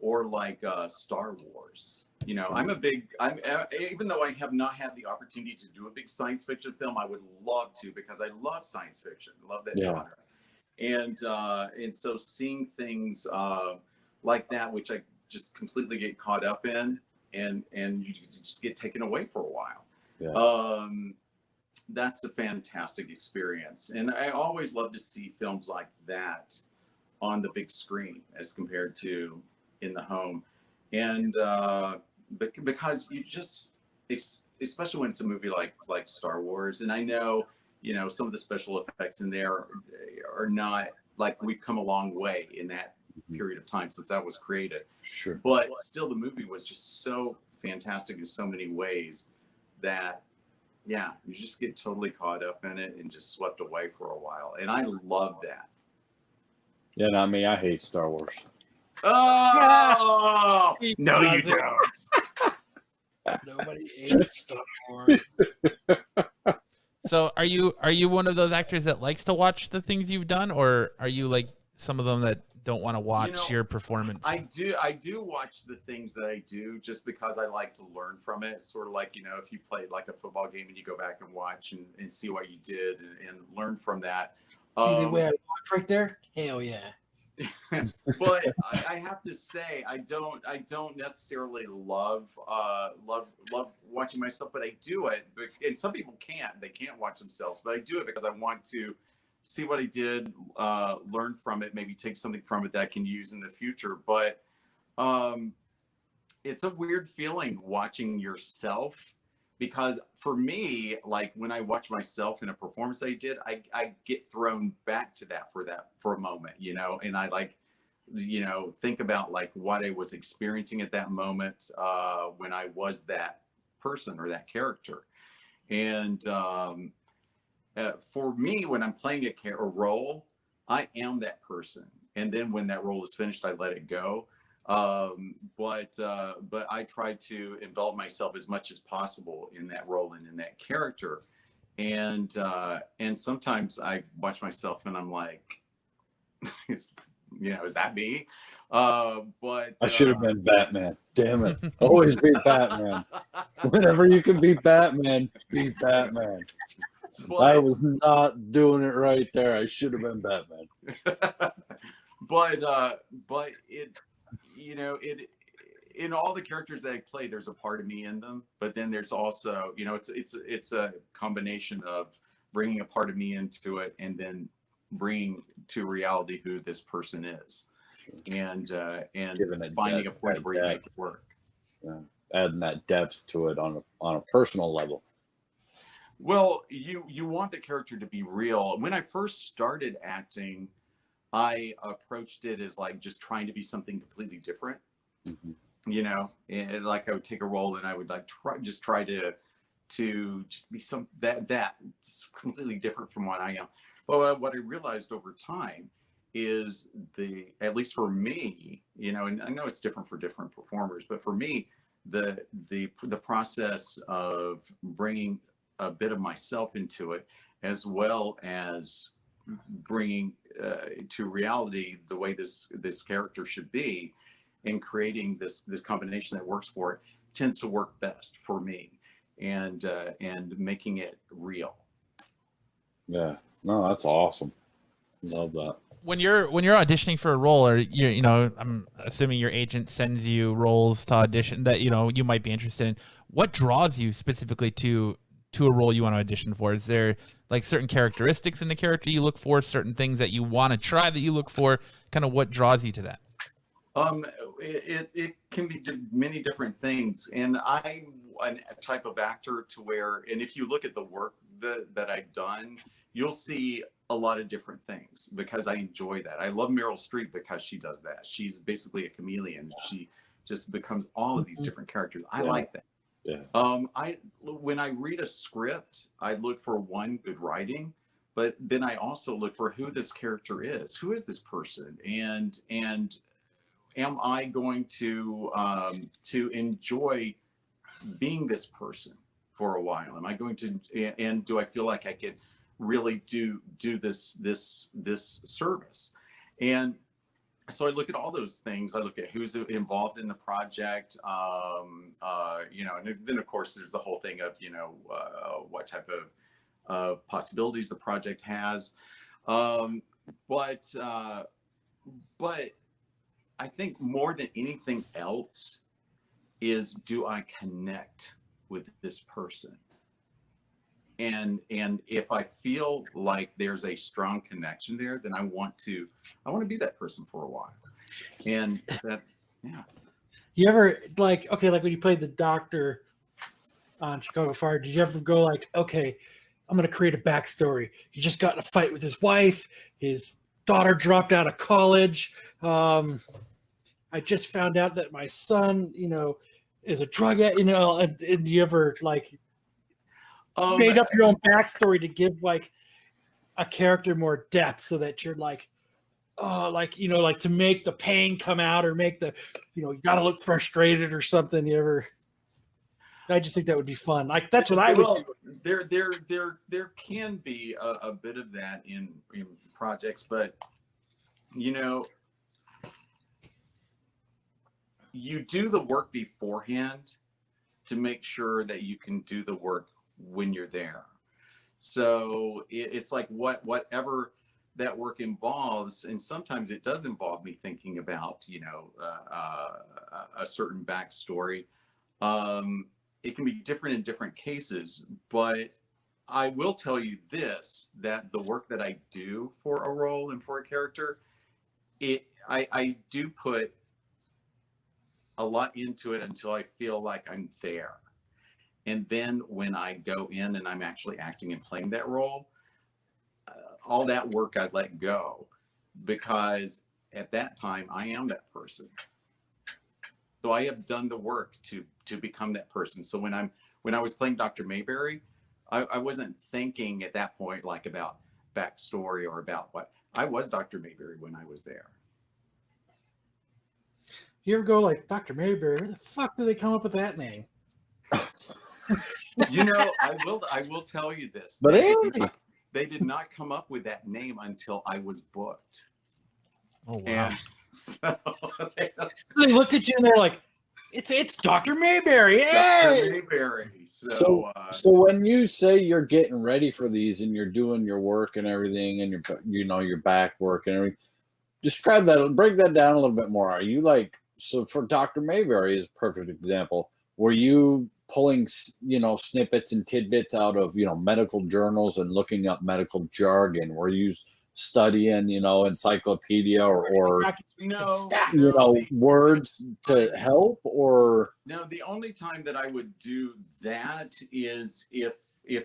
or like Star Wars. I'm even though I have not had the opportunity to do a big science fiction film, I would love to because I love science fiction. I love that genre. And so seeing things like that, which I just completely get caught up in, and you just get taken away for a while. Yeah. That's a fantastic experience, and I always love to see films like that on the big screen as compared to in the home, and because you just, especially when it's a movie like Star Wars, and I know some of the special effects in there are not like, we've come a long way in that period of time since that was created. Sure. But still, the movie was just so fantastic in so many ways that, you just get totally caught up in it and just swept away for a while. And I love that. Yeah, not me. I hate Star Wars. Oh, no, you don't. Nobody hates Star Wars. So are you one of those actors that likes to watch the things you've done, or are you like some of them that don't want to watch your performance? I do watch the things that I do just because I like to learn from it. Sort of like, if you played like a football game and you go back and watch and see what you did and learn from that. See the way I walked right there? Hell yeah. But I have to say, I don't necessarily love watching myself, but I do it. And some people can't. They can't watch themselves, but I do it because I want to see what I did, learn from it, maybe take something from it that I can use in the future. But it's a weird feeling watching yourself, because for me, like when I watch myself in a performance I did, I get thrown back to that for a moment, and I like, think about like what I was experiencing at that moment when I was that person or that character. And for me, when I'm playing a role, I am that person. And then when that role is finished, I let it go. But I try to envelop myself as much as possible in that role and in that character. And sometimes I watch myself and I'm like, is that me? But I should have been Batman. Damn it. Always be Batman. Whenever you can be Batman, be Batman. I was not doing it right there. I should have been Batman. but it, in all the characters that I play, there's a part of me in them. But then there's also, it's a combination of bringing a part of me into it and then bringing to reality who this person is, and finding a point where you make it work. Yeah. Adding that depth to it on a personal level. Well, you want the character to be real. When I first started acting, I approached it as like just trying to be something completely different. And like I would take a role and I would like try to just be that's completely different from what I am. But what I realized over time is at least for me, and I know it's different for different performers, but for me, the process of bringing a bit of myself into it, as well as bringing to reality the way this character should be, and creating this combination that works for it, tends to work best for me, and making it real. Yeah, no, that's awesome. Love that. When you're auditioning for a role, or I'm assuming your agent sends you roles to audition that you might be interested in. What draws you specifically to a role you want to audition for? Is there like certain characteristics in the character you look for, certain things that you want to try that you look for? Kind of what draws you to that? It can be many different things, and I'm a type of actor to where, and if you look at the work that I've done, you'll see a lot of different things because I enjoy that. I love Meryl Streep because she does that. She's basically a chameleon. She just becomes all of these different characters. I like that. Yeah. When I read a script, I look for one, good writing, but then I also look for who this character is. Who is this person? And am I going to enjoy being this person for a while? Am I going to, and do I feel like I could really do this service? And so I look at all those things. I look at who's involved in the project, and then of course there's the whole thing of what type of possibilities the project has, but I think more than anything else is, do I connect with this person? And if I feel like there's a strong connection there, then I want to be that person for a while. And that, yeah. You ever like when you played the doctor on Chicago Fire, did you ever go like, okay, I'm going to create a backstory. He just got in a fight with his wife. His daughter dropped out of college. I just found out that my son, is a drug addict, and you ever like made up your own backstory to give like a character more depth so that you're like, like to make the pain come out or make the, you got to look frustrated or something. I just think that would be fun. Like that's what I would do. There can be a bit of that in projects, but you do the work beforehand to make sure that you can do the work when you're there. So it's like whatever that work involves, and sometimes it does involve me thinking about a certain backstory. It can be different in different cases, but I will tell you this, that the work that I do for a role and for a character, I do put a lot into it until I feel like I'm there. And then when I go in and I'm actually acting and playing that role, all that work I let go, because at that time I am that person. So I have done the work to become that person. So when I was playing Dr. Mayberry, I wasn't thinking at that point like about backstory or about what. I was Dr. Mayberry when I was there. You ever go like Dr. Mayberry? Where the fuck did they come up with that name? You know, I will tell you this. But They did not come up with that name until I was booked. Oh wow. And so They looked at you and they're like, "It's Dr. Mayberry." Hey! Dr. Mayberry. So when you say you're getting ready for these and you're doing your work and everything, and your back work and everything, describe that. Break that down a little bit more. Are you like, so for Dr. Mayberry is a perfect example. Were you pulling snippets and tidbits out of medical journals and looking up medical jargon? Were you studying encyclopedia or words to help? Or no, the only time that I would do that is if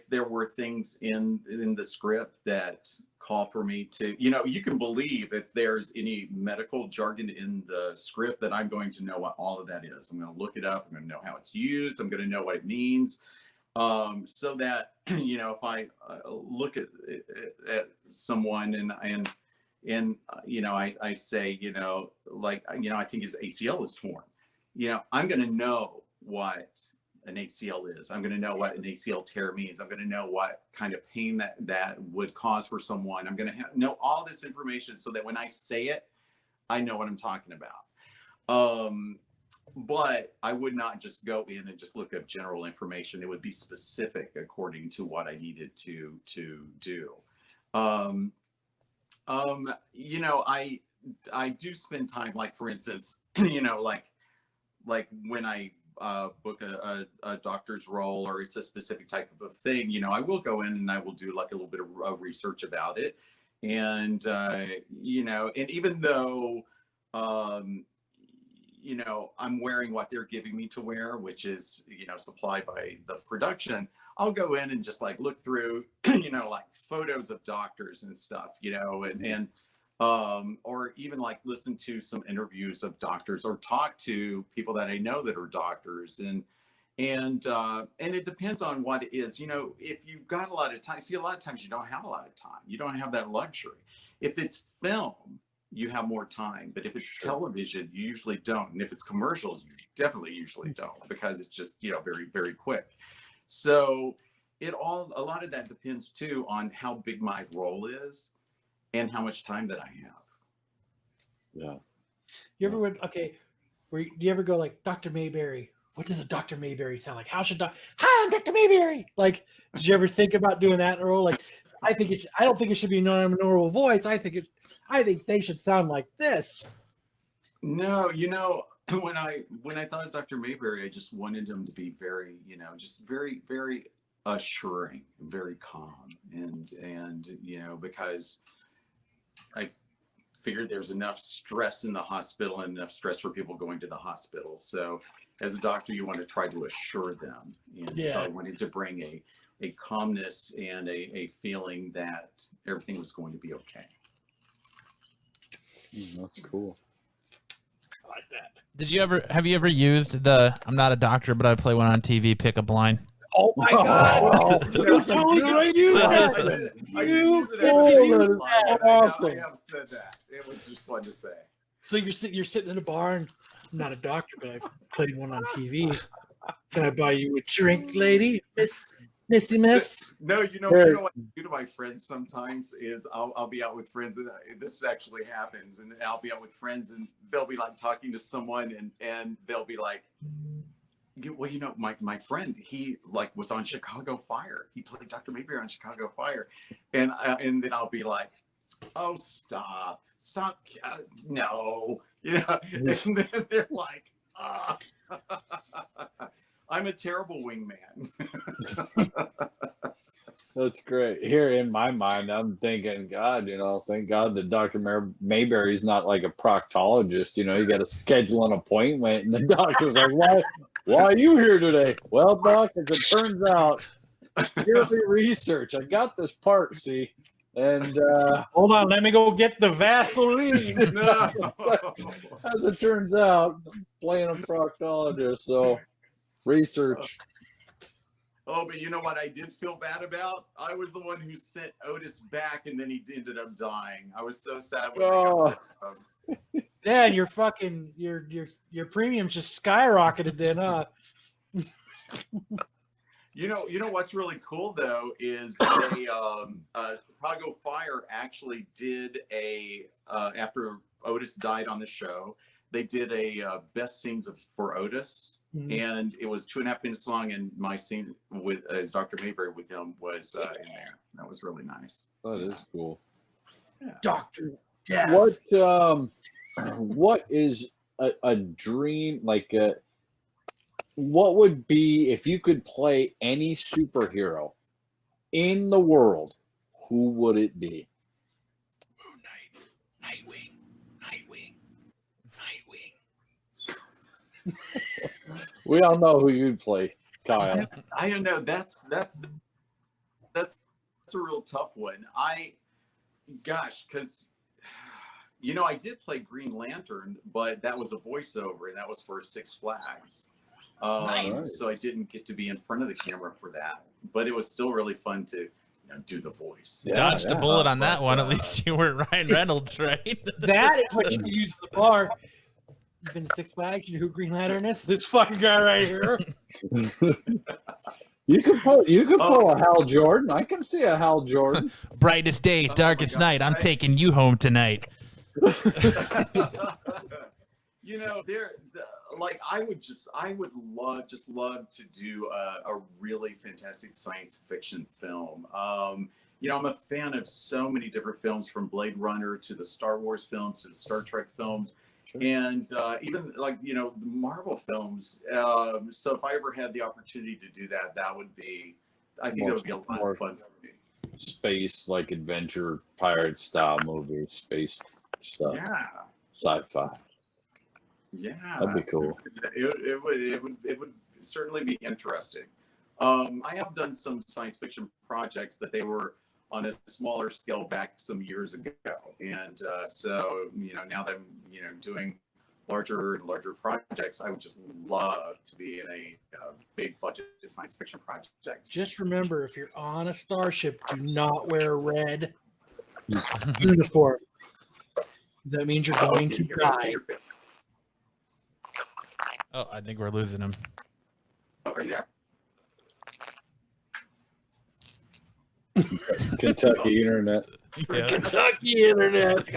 there were things in the script that call for me to, you can believe if there's any medical jargon in the script that I'm going to know what all of that is. I'm going to look it up. I'm going to know how it's used. I'm going to know what it means. So that, if I look at someone and I say, I think his ACL is torn, I'm going to know what an ACL is. I'm going to know what an ACL tear means. I'm going to know what kind of pain that would cause for someone. I'm going to know all this information so that when I say it, I know what I'm talking about. But I would not just go in and just look up general information. It would be specific according to what I needed to do. I do spend time, like, for instance, like when I book a doctor's role, or it's a specific type of thing, I will go in and I will do like a little bit of research about it. And, and even though, I'm wearing what they're giving me to wear, which is, supplied by the production, I'll go in and just like look through, like photos of doctors and stuff, and or even like listen to some interviews of doctors, or talk to people that I know that are doctors, and it depends on what it is. If you've got a lot of time, see, a lot of times you don't have a lot of time. You don't have that luxury. If it's film, you have more time, but if it's television, you usually don't. And if it's commercials, you definitely usually don't, because it's just, very, very quick. So a lot of that depends too on how big my role is and how much time that I have. Yeah. You ever went, do you ever go like, Dr. Mayberry? What does a Dr. Mayberry sound like? Hi, I'm Dr. Mayberry. Like, did you ever think about doing that in a role? Like, I don't think it should be a normal voice. I think they should sound like this. No, when I thought of Dr. Mayberry, I just wanted him to be very, just very, very assuring, very calm, and because I figured there's enough stress in the hospital and enough stress for people going to the hospital. So as a doctor, you want to try to assure them, and so I wanted to bring a calmness and a feeling that everything was going to be okay. That's cool. I like that. Have you ever used the I'm not a doctor, but I play one on TV pickup line? Oh my God! You totally gonna use that. Awesome. I have said that. It was just fun to say. So you're sitting in a bar, and I'm not a doctor, but I've played one on TV. Can I buy you a drink, lady, Missy Miss? No, what I do to my friends sometimes is I'll be out with friends, and this actually happens, and I'll be out with friends, and they'll be like talking to someone, and they'll be like, well, my friend, he like was on Chicago Fire. He played Dr. Mayberry on Chicago Fire, and then I'll be like, oh, stop, no, and then they're like, I'm a terrible wingman. That's great. Here in my mind, I'm thinking, God, thank God that Dr. Mayberry's not like a proctologist. You got to schedule an appointment, and the doctor's like, why are you here today? Well, doc, as it turns out, purely research. I got this part, see? And hold on, let me go get the Vaseline. No. As it turns out, I'm playing a proctologist, so research. Oh, but you know what I did feel bad about? I was the one who sent Otis back, and then he ended up dying. I was so sad when they got rid of him. Dan, your fucking your premiums just skyrocketed then, huh? You know what's really cool though is they Chicago Fire actually did a after Otis died on the show, they did a best scenes for Otis. And it was 2.5 minutes long, and my scene with as Dr. Mayberry with him was in there. That was really nice. That is cool. Yeah. Dr. Death. What is a dream, like what would be if you could play any superhero in the world, who would it be? Moon Knight, Nightwing. We all know who you'd play, Kyle. I don't know. That's a real tough one. Because I did play Green Lantern, but that was a voiceover, and that was for Six Flags. Nice. So I didn't get to be in front of the camera for that, but it was still really fun to do the voice. Dodged a bullet on that one. At least you weren't Ryan Reynolds, right? That is what you use at the bar. You've been to Six Flags. You know who Green Lantern is? This fucking guy right here. You could pull a Hal Jordan. I can see a Hal Jordan. Brightest day, darkest night. I'm taking you home tonight. I would love to do a really fantastic science fiction film. I'm a fan of so many different films, from Blade Runner to the Star Wars films to the Star Trek films. Sure. And even the Marvel films. So if I ever had the opportunity to do that, that would be a lot of fun for me. Space, like adventure, pirate style movies, space stuff. Yeah. Sci-fi. Yeah. That'd be cool. It would certainly be interesting. I have done some science fiction projects, but they were on a smaller scale back some years ago. And so now that I'm, doing larger and larger projects, I would just love to be in a big budget science fiction project. Just remember, if you're on a starship, do not wear a red uniform. That means you're going to die. Oh, I think we're losing him. Over there. Kentucky internet. Yeah. Kentucky internet.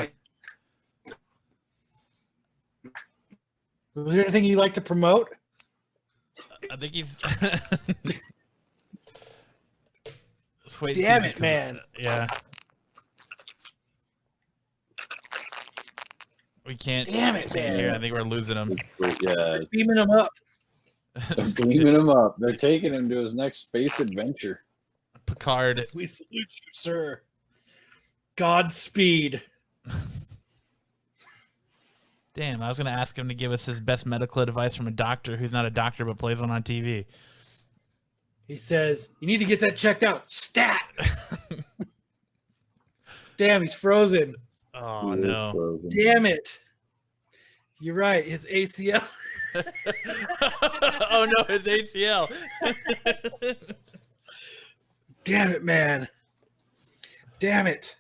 Is there anything you'd like to promote? I think he's. Damn it, man. Yeah. We can't. Damn it, man. Here, I think we're losing him. Yeah. Beaming him up. Beaming him up. They're taking him to his next space adventure. Picard. We salute you, sir. Godspeed. Damn, I was going to ask him to give us his best medical advice from a doctor who's not a doctor but plays one on TV. He says, you need to get that checked out. Stat. Damn, he's frozen. Oh, no. Frozen. Damn it. You're right. His ACL. Oh, no, his ACL. Damn it, man. Damn it.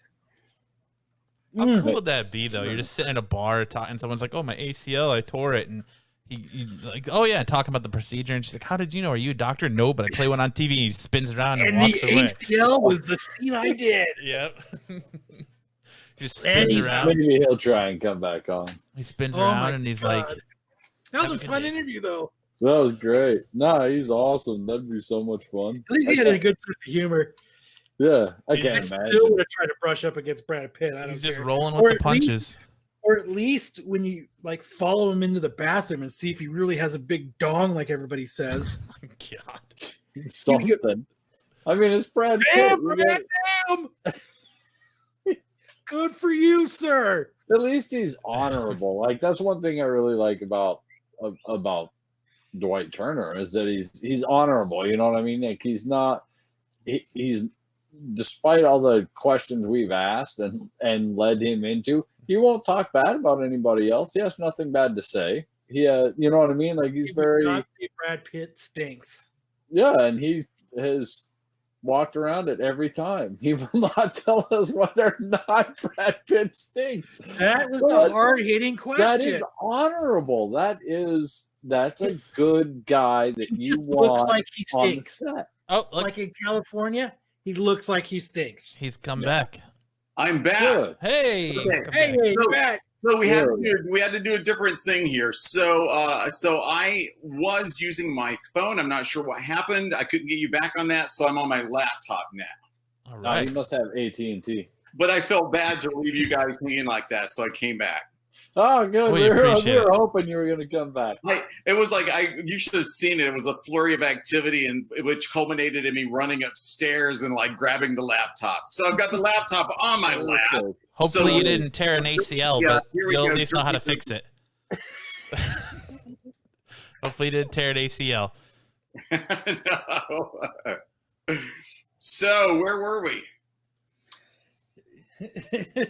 How cool would that be, though? You're just sitting at a bar talking, and someone's like, oh, my ACL, I tore it. And he like, oh, yeah, talking about the procedure. And she's like, how did you know? Are you a doctor? No, but I play one on TV. And he spins around and walks away. And the ACL was the scene I did. Yep. He just spins around. Maybe he'll try and come back on. He spins around and he's like, that was a fun interview, though. That was great. Nah, he's awesome. That'd be so much fun. At least he had a good sense of humor. Yeah, I I can't still imagine. would have tried to brush up against Brad Pitt. I don't he's just care. rolling Or with the at least- punches. Or at least when you follow him into the bathroom and see if he really has a big dong like everybody says. God. Something. I mean, it's Brad Pitt. Damn, Brad, damn! Good for you, sir. At least he's honorable. Like, that's one thing I really like about Dwight Turner, is that he's honorable. You know what I mean? Like, he's not. He's despite all the questions we've asked and led him into, he won't talk bad about anybody else. He has nothing bad to say. You know what I mean? Like, he's very. Brad Pitt stinks. Yeah, and he has walked around it every time. He will not tell us whether or not Brad Pitt stinks. That was Well, a hard-hitting question. That is honorable. That's a good guy that He you just want looks like he on the stinks. set. Oh, look, Like in California, he looks like he stinks. he's come back. I'm back. Good. Hey, Okay. come Hey, back. So- Matt. So we had to do a different thing here. So I was using my phone. I'm not sure what happened. I couldn't get you back on that, so I'm on my laptop now. All No, right. he must have AT&T. But I felt bad to leave you guys hanging like that, so I came back. Oh, good. We We were appreciate it. hoping you were going to come back. It was like you should have seen it. It was a flurry of activity, and which culminated in me running upstairs and like grabbing the laptop. So I've got the laptop on my lap. Okay. Hopefully So- you didn't tear an ACL, Yeah, but here we you'll go. at least know how to fix it. Hopefully you didn't tear an ACL. No. So where were we?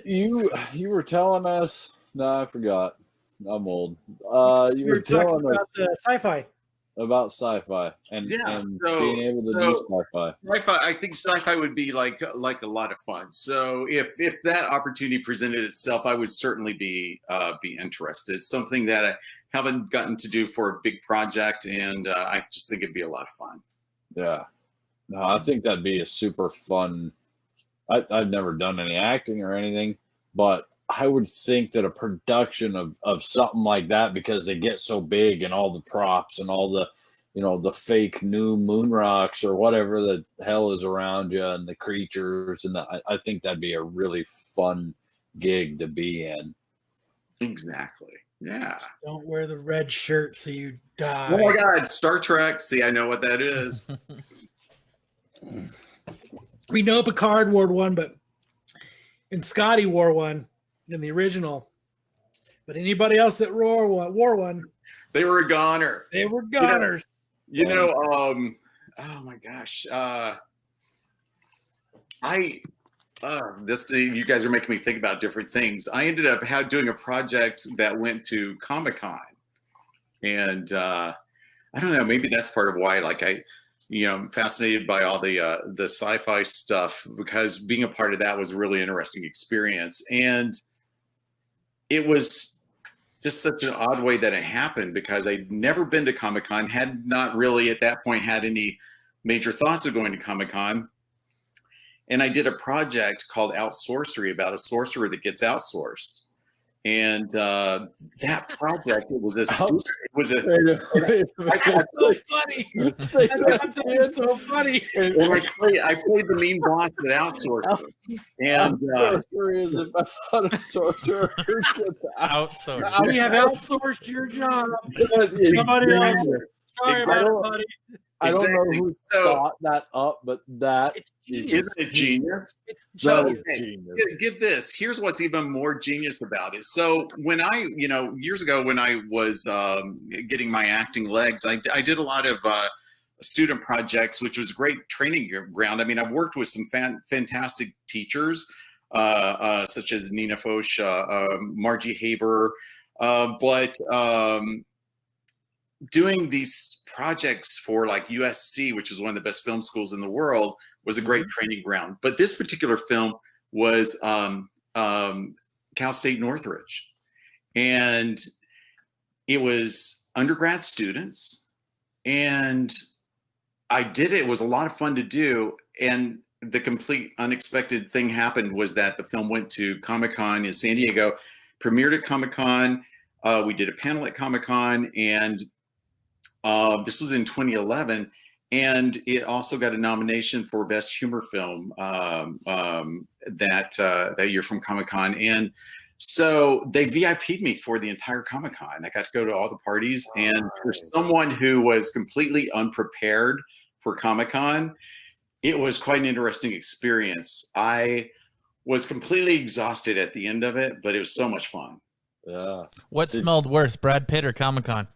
You were telling us. No, I forgot. I'm old. You were talking telling about us sci-fi. about sci-fi and Yeah, so- being able to do sci-fi. Sci-fi, I think sci-fi would be like a lot of fun. So if that opportunity presented itself, I would certainly be interested. It's something that I haven't gotten to do for a big project, and I just think it'd be a lot of fun. Yeah. No, I think that'd be a super fun. I've never done any acting or anything, but I would think that a production of something like that, because they get so big and all the props and all the, the fake new moon rocks or whatever the hell is around you and the creatures. And I think that'd be a really fun gig to be in. Exactly. Yeah. Don't wear the red shirt so you die. Oh my God, Star Trek. See, I know what that is. We know Picard wore one, and Scotty wore one in the original. But anybody else that wore one, They were a goner. they were goners. Oh my gosh. You guys are making me think about different things. I ended up doing a project that went to Comic-Con, and I don't know, maybe that's part of why, I'm fascinated by all the sci-fi stuff, because being a part of that was a really interesting experience. And it was just such an odd way that it happened, because I'd never been to Comic-Con, had not really at that point had any major thoughts of going to Comic-Con. And I did a project called Outsorcery about a sorcerer that gets outsourced. And that project, it was a That's so funny. That's so funny. And I played the mean boss that outsourced him. And Sorcery is about a sorcerer who gets Outsourced. We have outsourced your job. Somebody Somebody else. Sorry I about it, don't- buddy. I don't know Exactly. who So- thought that up, but that It's is isn't it genius? It's that So, is genius. Get this. Here's what's even more genius about it. So when I, years ago when I was getting my acting legs, I did a lot of student projects, which was a great training ground. I mean, I've worked with some fantastic teachers, such as Nina Foch, Margie Haber, but doing these projects for like USC, which is one of the best film schools in the world, was a great training ground. But this particular film was Cal State Northridge. And it was undergrad students. And I did it. It was a lot of fun to do. And the complete unexpected thing happened was that the film went to Comic-Con in San Diego, premiered at Comic-Con. We did a panel at Comic-Con, and this was in 2011. And it also got a nomination for Best Humor Film that year from Comic-Con. And so they VIP'd me for the entire Comic-Con. I got to go to all the parties. And for someone who was completely unprepared for Comic-Con, it was quite an interesting experience. I was completely exhausted at the end of it, but it was so much fun. Yeah. What smelled worse, Brad Pitt or Comic-Con?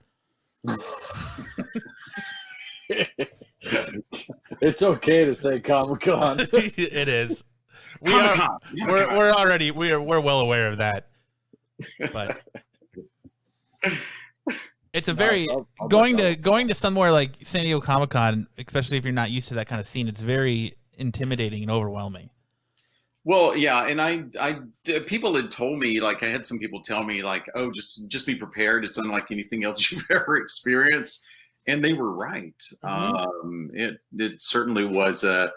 It's okay to say Comic-Con. It is. Comic-Con. We're well aware of that. But It's a very I'll going bet to somewhere like San Diego Comic-Con, especially if you're not used to that kind of scene. It's very intimidating and overwhelming. Well, yeah, and people had told me, like, I had some people tell me, like, oh, just be prepared. It's unlike anything else you've ever experienced, and they were right. It certainly was a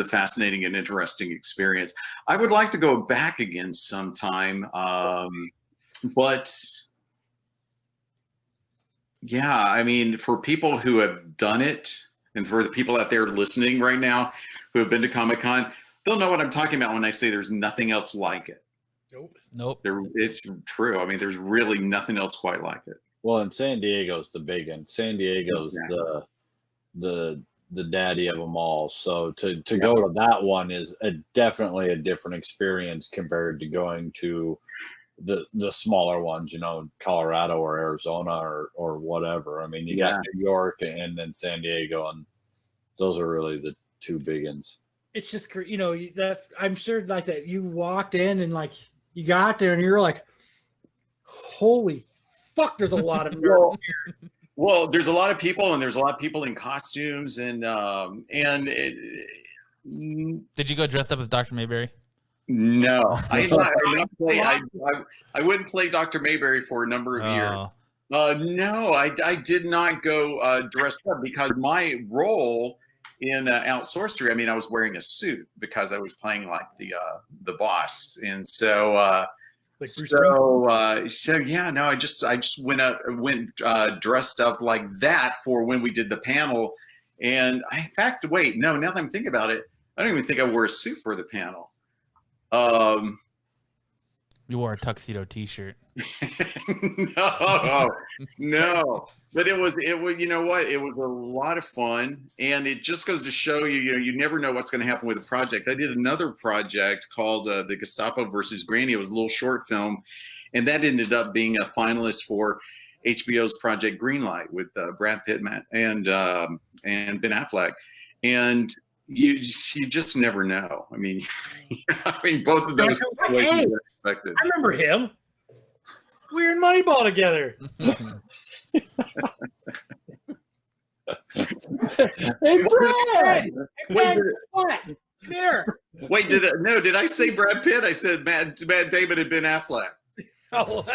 fascinating and interesting experience. I would like to go back again sometime, but yeah, I mean, for people who have done it, and for the people out there listening right now who have been to Comic-Con, they'll know what I'm talking about when I say there's nothing else like it. Nope. It's true. I mean, there's really nothing else quite like it. Well, and San Diego's the big one. San Diego's the daddy of them all. So to go to that one is definitely a different experience compared to going to the smaller ones, you know, Colorado or Arizona or whatever. I mean, you got New York and then San Diego, and those are really the two big ones. It's just, you know, that I'm sure like that you walked in and like you got there and you're like, holy fuck, there's a lot of nerds here. Well, there's a lot of people, and there's a lot of people in costumes, and Did you go dressed up as Dr. Mayberry? No, I wouldn't play Dr. Mayberry for a number of years. No, I did not go dressed up because my role in Outsourcery, I mean, I was wearing a suit because I was playing like the boss, and so yeah, no, I just went dressed up like that for when we did the panel, and in fact, wait, no, now that I'm thinking about it, I don't even think I wore a suit for the panel. You wore a tuxedo T-shirt. No, but it was, you know what? It was a lot of fun, and it just goes to show you, you know, you never know what's going to happen with a project. I did another project called The Gestapo versus Granny. It was a little short film, and that ended up being a finalist for HBO's Project Greenlight with Brad Pitt and Ben Affleck, and you just never know. I mean, both of those situations were expected. I remember him. We were in Moneyball together. Hey, Brad! What? Here. Wait, did I say Brad Pitt? I said Matt Damon and Ben Affleck. Oh,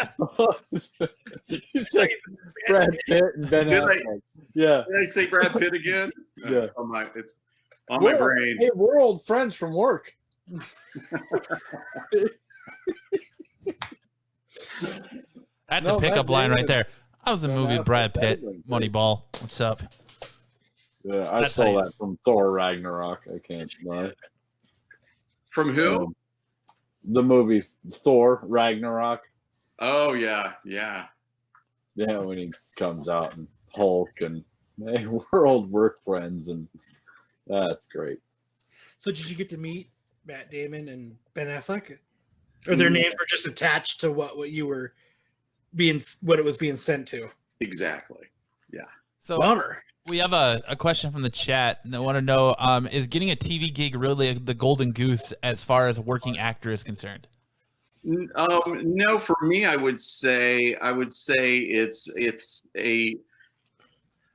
You said Brad Pitt and Ben Affleck. Yeah. Did I say Brad Pitt again? Yeah. It's on my brain. Hey, we're old friends from work. That's a pickup line right there. I was in the movie Brad Pitt, Moneyball. What's up? Yeah, I stole that from Thor Ragnarok. I can't lie. From who? The movie Thor Ragnarok. Oh yeah. Yeah, when he comes out and Hulk and hey, we're old work friends, and that's great. So did you get to meet Matt Damon and Ben Affleck? Or their names were just attached to what you were what it was being sent to? Exactly. Yeah. So Bummer. we have a question from the chat. And I want to know, is getting a TV gig really the golden goose as far as a working actor is concerned? No, for me, I would say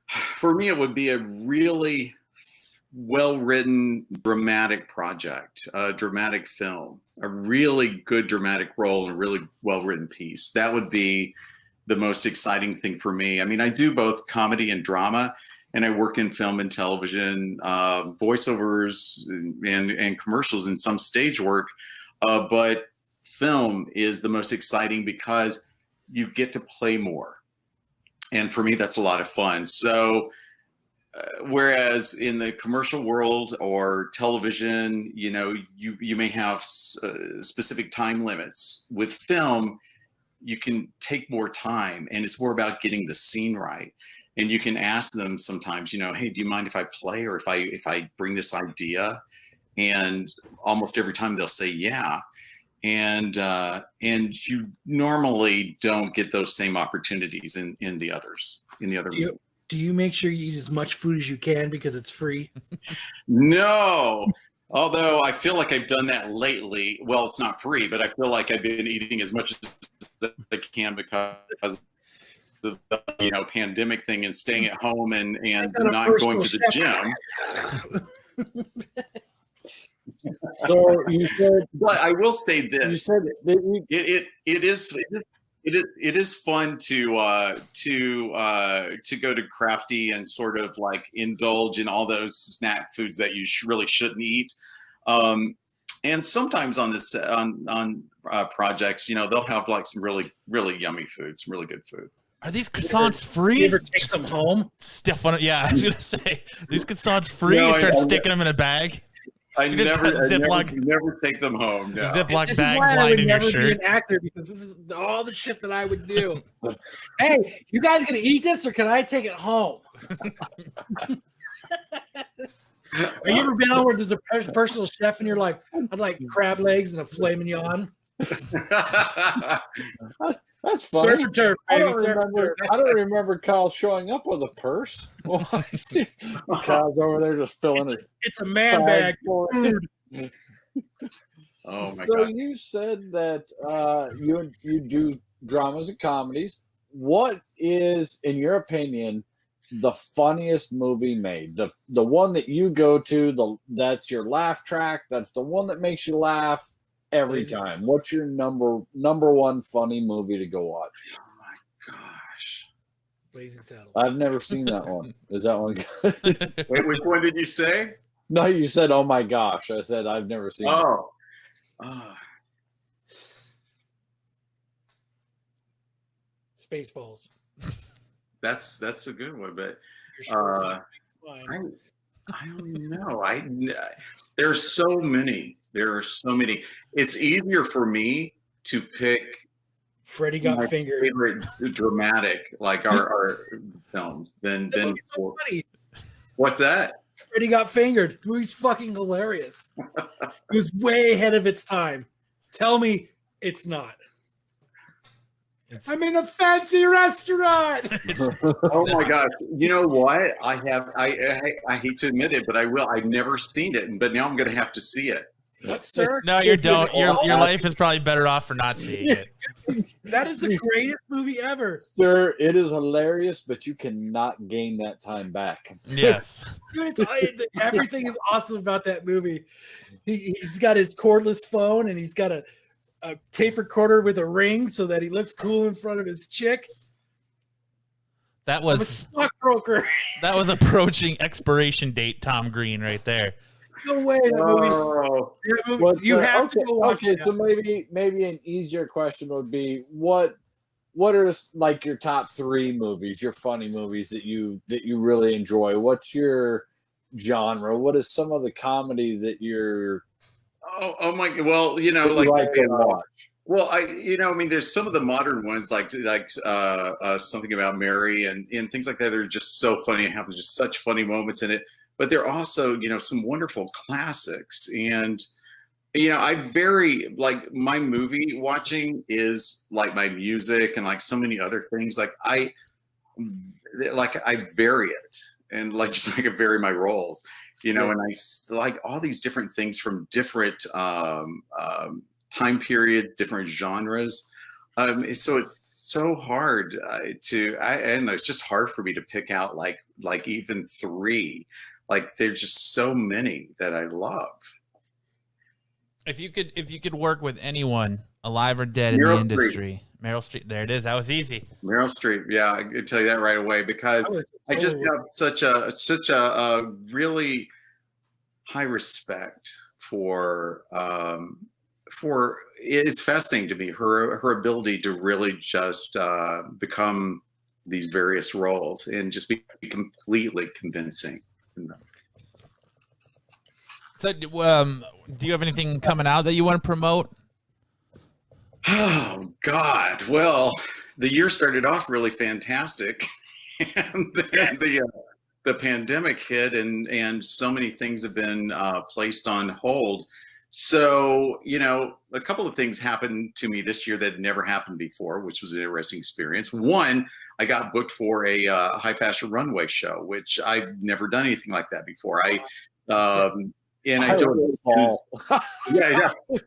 for me, it would be a really well-written dramatic project, a dramatic film, a really good dramatic role, and a really well-written piece. That would be the most exciting thing for me. I mean, I do both comedy and drama, and I work in film and television, voiceovers and commercials, and some stage work, but film is the most exciting because you get to play more. And for me, that's a lot of fun. So whereas in the commercial world or television, you know, you may have specific time limits. With film, you can take more time, and it's more about getting the scene right. And you can ask them sometimes, you know, hey, do you mind if I play, or if I bring this idea? And almost every time they'll say yeah. And you normally don't get those same opportunities in the other movies. Do you make sure you eat as much food as you can because it's free? No, although I feel like I've done that lately. Well, it's not free, but I feel like I've been eating as much as I can because of the pandemic thing and staying at home and got a not going to the personal gym. So you said, But I will say you this: said that it is fun to go to Crafty and sort of like indulge in all those snack foods that you really shouldn't eat. And sometimes on this on projects, they'll have like some really yummy food, some really good food. Are these croissants free? You ever take them home? Stuff on it. Yeah, I was gonna say these croissants free. No, You start I- sticking them in a bag. I You just never, got Ziploc- never take them home. No. Ziploc This is bags why I lined would in your never be shirt. an actor, because this is all the shit that I would do. Hey, you guys gonna eat this, or can I take it home? Have you ever been on where there's a personal chef and you're like, I'd like crab legs and a filet mignon? that's funny. Surf and turf, I baby. don't Surf and remember. turf. I don't remember Kyle showing up with a purse. Kyle's over there just filling it. It's a man bag full of food. Oh my So god! you said that you do dramas and comedies. What is, in your opinion, the funniest movie made? The one that you go to, that's your laugh track. That's the one that makes you laugh every time. What's your number one funny movie to go watch? Oh my gosh! Blazing Saddles. I've never seen that one. Is that one good? Wait, which one did you say? No, you said, "Oh my gosh!" I said, "I've never seen." It. Oh. Spaceballs. That's a good one, but You're sure I don't know. There's so many. There are so many. It's easier for me to pick Freddie got my fingered. favorite dramatic, like our films, than That movie's so funny. what's that? Freddie got fingered. The movie's fucking hilarious. It was way ahead of its time. Tell me it's not. I'm in a fancy restaurant. Oh my gosh! You know what? I hate to admit it, but I will. I've never seen it, but now I'm going to have to see it. What, sir? No, you It's don't. an Your all- life is probably better off for not seeing it. That is the greatest movie ever. Sir, it is hilarious, but you cannot gain that time back. Yes. Dude, everything is awesome about that movie. He's got his cordless phone and he's got a tape recorder with a ring so that he looks cool in front of his chick. That I'm a was stockbroker. that was approaching expiration date Tom Green right there. No way. That movie. Oh, That movie What, you have okay, to go watch okay, it. so maybe an easier question would be what are like your top 3 movies, your funny movies that you really enjoy? What's your genre? What is some of the comedy that you're oh my! Well, that you like to watch? well, I mean, there's some of the modern ones like Something About Mary and things like that. They're just so funny and have just such funny moments in it. But they're also, some wonderful classics. And, I very like my movie watching is like my music and like so many other things. Like I vary it and like just like I vary my roles, and I like all these different things from different time periods, different genres. So it's so hard I don't know. It's just hard for me to pick out like even 3. Like there's just so many that I love. If you could work with anyone, alive or dead, Meryl in the industry, Meryl Streep. There it is. That was easy. Meryl Streep, yeah, I can tell you that right away because I just have such a really high respect for it's fascinating to me her ability to really just become these various roles and just be completely convincing. So, do you have anything coming out that you want to promote? Oh God! Well, the year started off really fantastic, and then the pandemic hit, and so many things have been placed on hold. So, a couple of things happened to me this year that had never happened before, which was an interesting experience. One, I got booked for a high fashion runway show, which I've never done anything like that before. I don't. Yeah.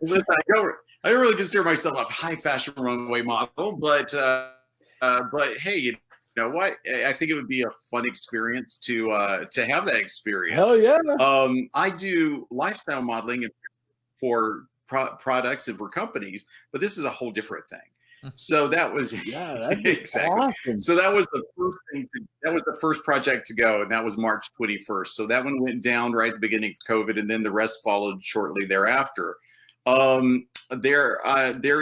Listen, I don't really consider myself a high fashion runway model, but hey, You know what? I think it would be a fun experience to have that experience. Hell yeah. I do lifestyle modeling for products and for companies, but this is a whole different thing. So that was exactly. Awesome. So that was the first thing. That was the first project to go, and that was March 21st. So that one went down right at the beginning of COVID, and then the rest followed shortly thereafter. There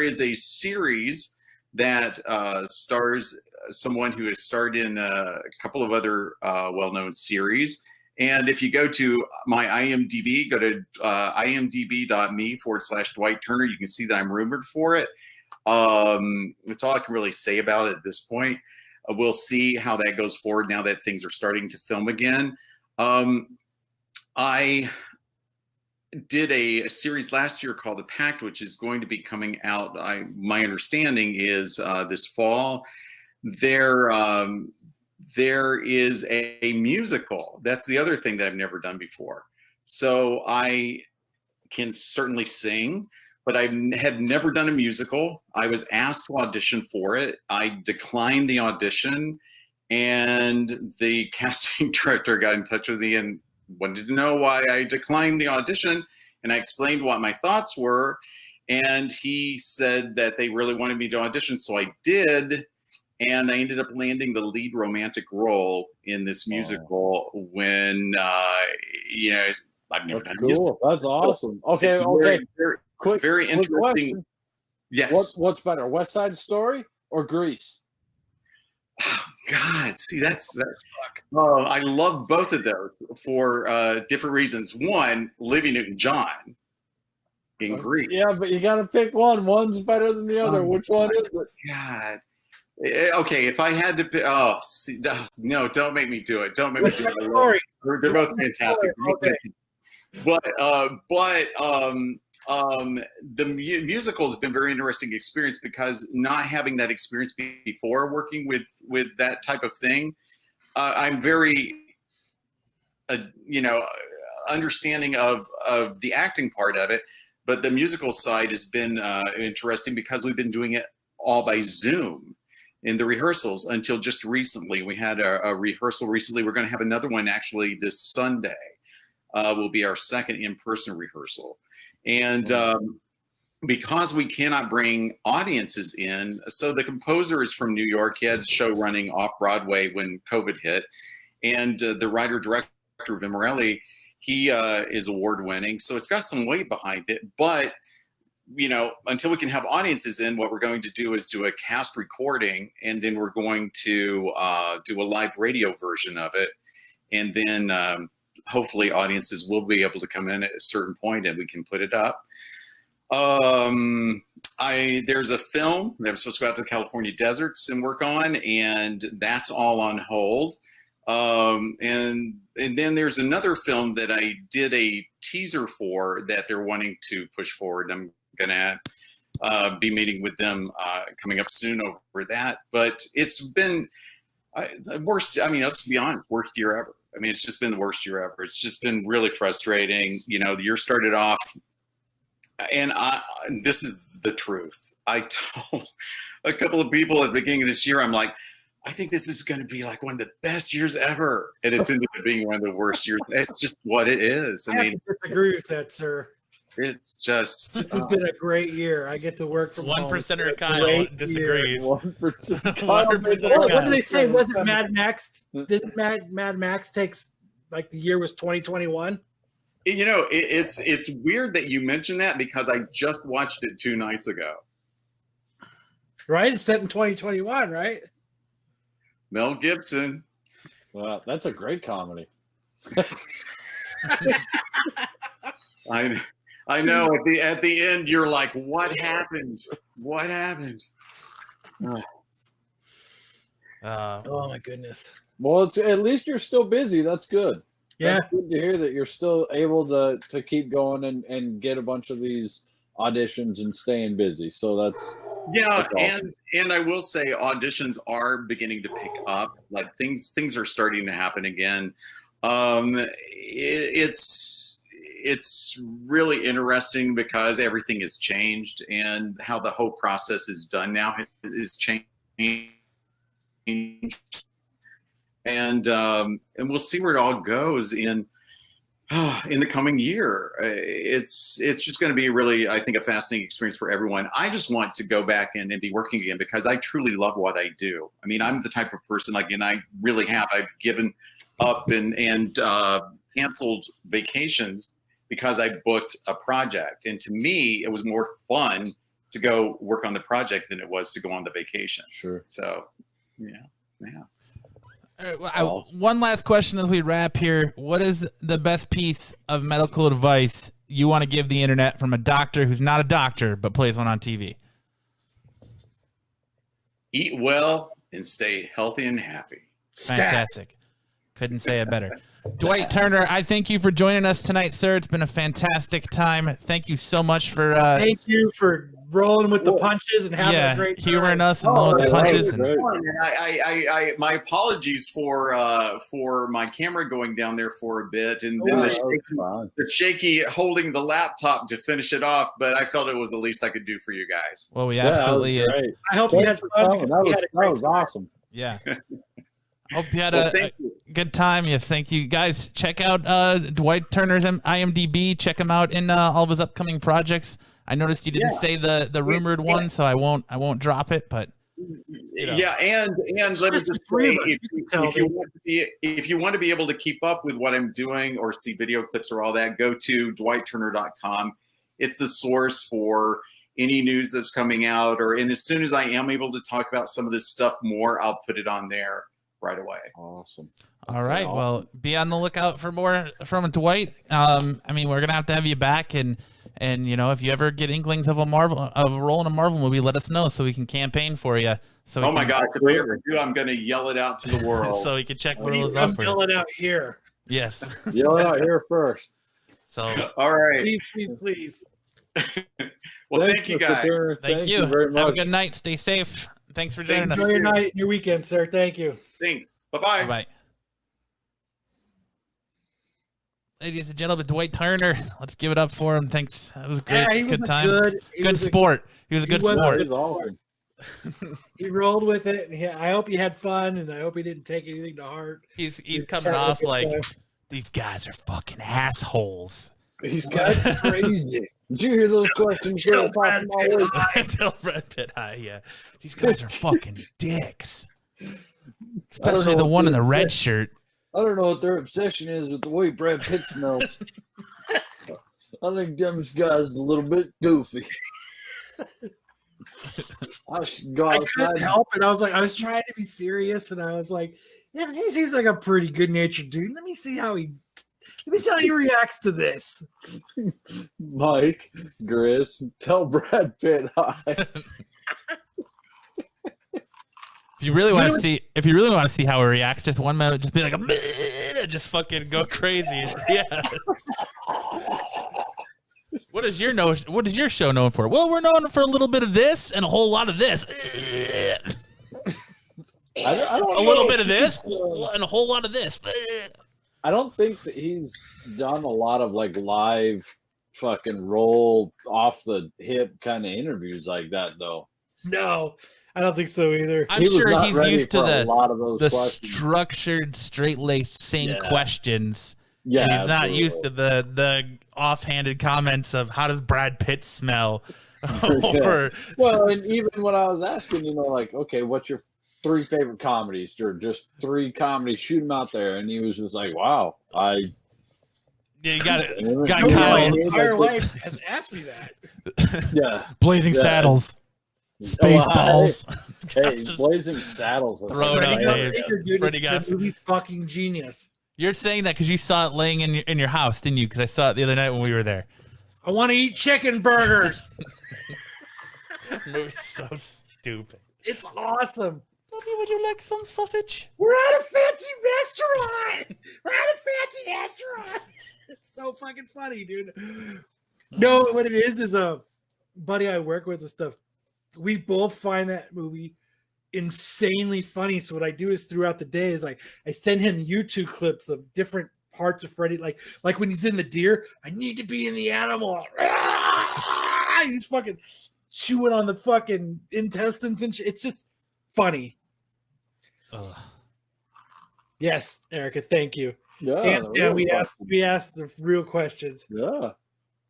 is a series that stars someone who has starred in a couple of other well-known series. And if you go to my IMDb, go to imdb.me/Dwight Turner, you can see that I'm rumored for it. That's all I can really say about it at this point. We'll see how that goes forward now that things are starting to film again. I did a series last year called The Pact, which is going to be coming out. My understanding is this fall. There is a musical. That's the other thing that I've never done before. So I can certainly sing, but I had never done a musical. I was asked to audition for it. I declined the audition, and the casting director got in touch with me and wanted to know why I declined the audition. And I explained what my thoughts were, and he said that they really wanted me to audition, so I did. And I ended up landing the lead romantic role in this musical when, you know, I've never done a musical. That's awesome. Okay, Very interesting. Question. Yes. What's better, West Side Story or Grease? Oh, God, see, that's oh, I love both of those for different reasons. One, Olivia Newton-John in Grease. Yeah, but you got to pick one. One's better than the other. Which one is it? God. Okay, if I had to pick, no, don't make me do it. Don't make me do it. They're both fantastic. Okay. But the musical has been a very interesting experience because not having that experience before working with that type of thing, I'm very, understanding of the acting part of it. But the musical side has been interesting because we've been doing it all by Zoom in the rehearsals until just recently. We had a rehearsal recently. We're going to have another one actually this Sunday. Will be our second in-person rehearsal. And because we cannot bring audiences in, so the composer is from New York. He had a show running off-Broadway when COVID hit. And the writer-director, Vimarelli, he is award-winning. So it's got some weight behind it. But until we can have audiences in, what we're going to do is do a cast recording, and then we're going to do a live radio version of it. And then hopefully audiences will be able to come in at a certain point and we can put it up. There's a film that I'm supposed to go out to the California deserts and work on, and that's all on hold. And then there's another film that I did a teaser for that they're wanting to push forward. I'm gonna be meeting with them coming up soon over that. But it's been worst. I mean, let's be honest, worst year ever. I mean, it's just been the worst year ever. It's just been really frustrating. The year started off, and this is the truth. I told a couple of people at the beginning of this year, I'm like, I think this is going to be like one of the best years ever. And it's ended up being one of the worst years. It's just what it is. I mean, disagree with that, sir. It's just it's been a great year. I get to work from 1%er Kyle disagrees. 1%. 1%er What did they say? Wasn't Mad Max? Didn't Mad Max takes like the year was 2021? It's weird that you mentioned that because I just watched it 2 nights ago. Right, it's set in 2021, right? Mel Gibson. Wow, that's a great comedy. I know. At the end, you're like, "What happened? What happened?" Oh my goodness. Well, it's at least you're still busy. That's good. Yeah, that's good to hear that you're still able to keep going and get a bunch of these auditions and staying busy. So that's awesome. And I will say auditions are beginning to pick up. Like things are starting to happen again. It's really interesting because everything has changed and how the whole process is done now is changed. and we'll see where it all goes in the coming year. It's just going to be really, I think, a fascinating experience for everyone. I just want to go back and be working again because I truly love what I do. I mean, I'm the type of person, like, and I really have. I've given up and canceled vacations because I booked a project. And to me, it was more fun to go work on the project than it was to go on the vacation. Sure. So, yeah. One last question as we wrap here. What is the best piece of medical advice you want to give the internet from a doctor who's not a doctor but plays one on TV? Eat well and stay healthy and happy. Fantastic. Couldn't say it better. Dwight Turner, I thank you for joining us tonight, sir. It's been a fantastic time. Thank you so much for thank you for rolling with the punches and having a great time. Humoring us and rolling with the punches. And I my apologies for my camera going down there for a bit, and then the shaky holding the laptop to finish it off. But I felt it was the least I could do for you guys. Well, we absolutely. I hope you had fun. That was awesome. Yeah. Hope you had a good time. Yes, thank you, guys. Check out Dwight Turner's IMDb. Check him out in all of his upcoming projects. I noticed you didn't say the rumored one, so I won't drop it. But yeah, and let me just say, if you want to be able to keep up with what I'm doing or see video clips or all that, go to dwightturner.com. It's the source for any news that's coming out, and as soon as I am able to talk about some of this stuff more, I'll put it on there right away. Awesome. All right. Awesome. Well, be on the lookout for more from Dwight. I mean, we're gonna have you back, and you know, if you ever get inklings of a role in a Marvel movie, let us know so we can campaign for you. So oh my God, if I ever do, I'm gonna yell it out to the world so we can check what it was up for. Yell it out here. Yes. Yell it out here first. So all right. Please. Well, thank you guys. Thank you very much. Have a good night. Stay safe. Thanks for joining us. Enjoy your night and your weekend, sir. Thank you. Thanks. Bye-bye. Bye-bye. Ladies and gentlemen, Dwight Turner. Let's give it up for him. Thanks. That was great. Yeah, good time. Good sport. He was a good sport. Awesome. He rolled with it. And I hope you had fun, and I hope he didn't take anything to heart. He's coming off like, these guys are fucking assholes. He's got crazy. Did you hear those questions? Tell Brad Pitt, yeah. These guys are fucking dicks. Especially the one in the red shirt. I don't know what their obsession is with the way Brad Pitt smells. I think them guy's a little bit goofy. I couldn't help it. I was trying to be serious, and I was like, yeah, he seems like a pretty good-natured dude. Let me see how he reacts to this. Mike, Gris, tell Brad Pitt hi. If you really want to see how he reacts, just 1 minute, just be like, just fucking go crazy. Yeah. What is your show known for? Well, we're known for a little bit of this and a whole lot of this. I don't a little bit of this and a whole lot of this. I don't think that he's done a lot of like live fucking roll off the hip kind of interviews like that though. No, I don't think so either. I'm sure he's used to the structured, straight-laced, same questions. Yeah, and he's not used to the offhanded comments of how does Brad Pitt smell? Well, and even when I was asking, like, okay, what's your 3 favorite comedies, or just 3 comedies, shoot them out there, and he was just like, wow, yeah, you got it. Got Kyle. Kyle. My entire life has asked me that. Yeah, Blazing Saddles. Spaceballs. Hey, Blazing Saddles. Throw it out there. The movie's fucking genius. You're saying that because you saw it laying in your house, didn't you? Because I saw it the other night when we were there. I want to eat chicken burgers. Movie's so stupid. It's awesome. Mommy, would you like some sausage? We're at a fancy restaurant. It's so fucking funny, dude. No, what it is a buddy I work with and stuff. We both find that movie insanely funny. So what I do is throughout the day is I send him YouTube clips of different parts of Freddy, like when he's in the deer. I need to be in the animal. He's fucking chewing on the fucking intestines and shit. It's just funny. Ugh. Yes, Erica, thank you. Yeah, And we asked the real questions. Yeah.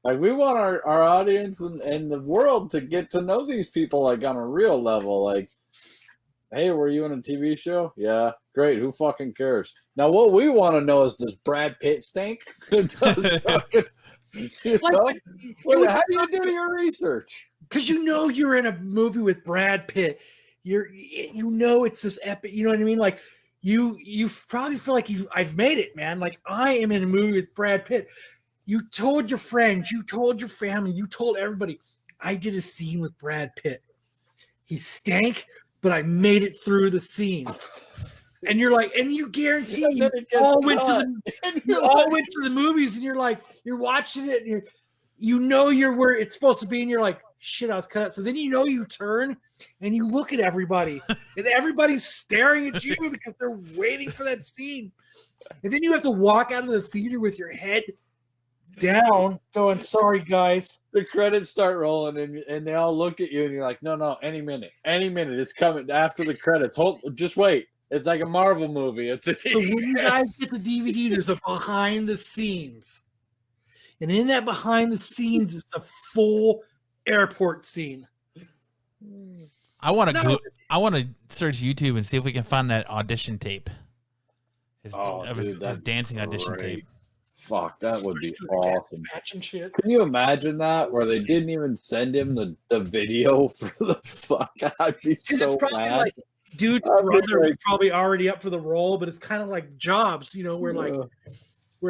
Like we want our audience and the world to get to know these people like on a real level. Like, hey, were you in a TV show? Yeah, great. Who fucking cares? Now, what we want to know is, does Brad Pitt stink? Does fucking, how do you do your research? Because you're in a movie with Brad Pitt. It's this epic. You know what I mean? Like you probably feel like I've made it, man. Like I am in a movie with Brad Pitt. You told your friends, you told your family, you told everybody. I did a scene with Brad Pitt. He stank, but I made it through the scene. And you're like, and you guarantee you all went to the movies, and you're like, you're watching it, and you're where it's supposed to be, and you're like, shit, I was cut out. So then you turn and you look at everybody, and everybody's staring at you because they're waiting for that scene. And then you have to walk out of the theater with your head down, going, sorry, guys. The credits start rolling, and they all look at you, and you're like, no, any minute, it's coming after the credits. Just wait. It's like a Marvel movie. So when you guys get the DVD, there's a behind the scenes. And in that behind the scenes is the full airport scene. I want to search YouTube and see if we can find that audition tape. His dancing audition tape. Fuck, that would be awesome. Shit. Can you imagine that, where they didn't even send him the video for the fuck? I'd be so mad. Like, dude's brother was probably already up for the role, but it's kind of like Jobs, we're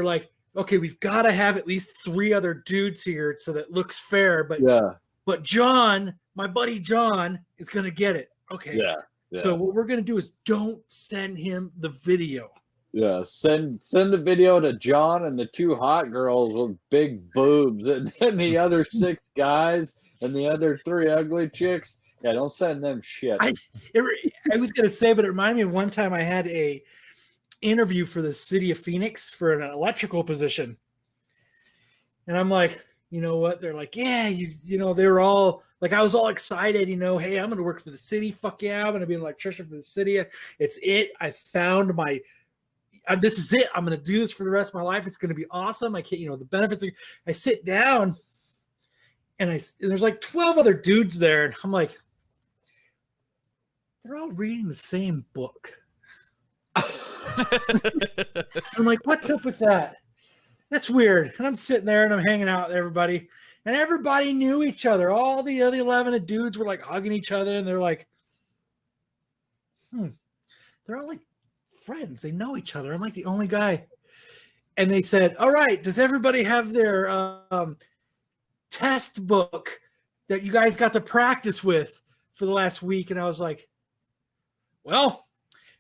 like, okay, we've got to have at least 3 other dudes here so that looks fair. But John, my buddy John, is gonna get it. Okay. Yeah. So what we're gonna do is don't send him the video. Yeah, send the video to John and the 2 hot girls with big boobs, and then the other 6 guys and the other 3 ugly chicks. Yeah, don't send them shit. I was gonna say, but it reminded me of one time I had a interview for the city of Phoenix for an electrical position, and I'm like, you know what? They're like, yeah, they're all like, I was all excited, hey, I'm gonna work for the city. Fuck yeah, I'm gonna be an electrician for the city. It's it. I found my. This is it. I'm going to do this for the rest of my life. It's going to be awesome. I can't, the benefits. I sit down and there's like 12 other dudes there. And I'm like, they're all reading the same book. I'm like, what's up with that? That's weird. And I'm sitting there and I'm hanging out with everybody. And everybody knew each other. All the other 11 dudes were like hugging each other. And they're like, they're all like, friends, they know each other. I'm like the only guy. And they said, all right, does everybody have their test book that you guys got to practice with for the last week? And I was like, well,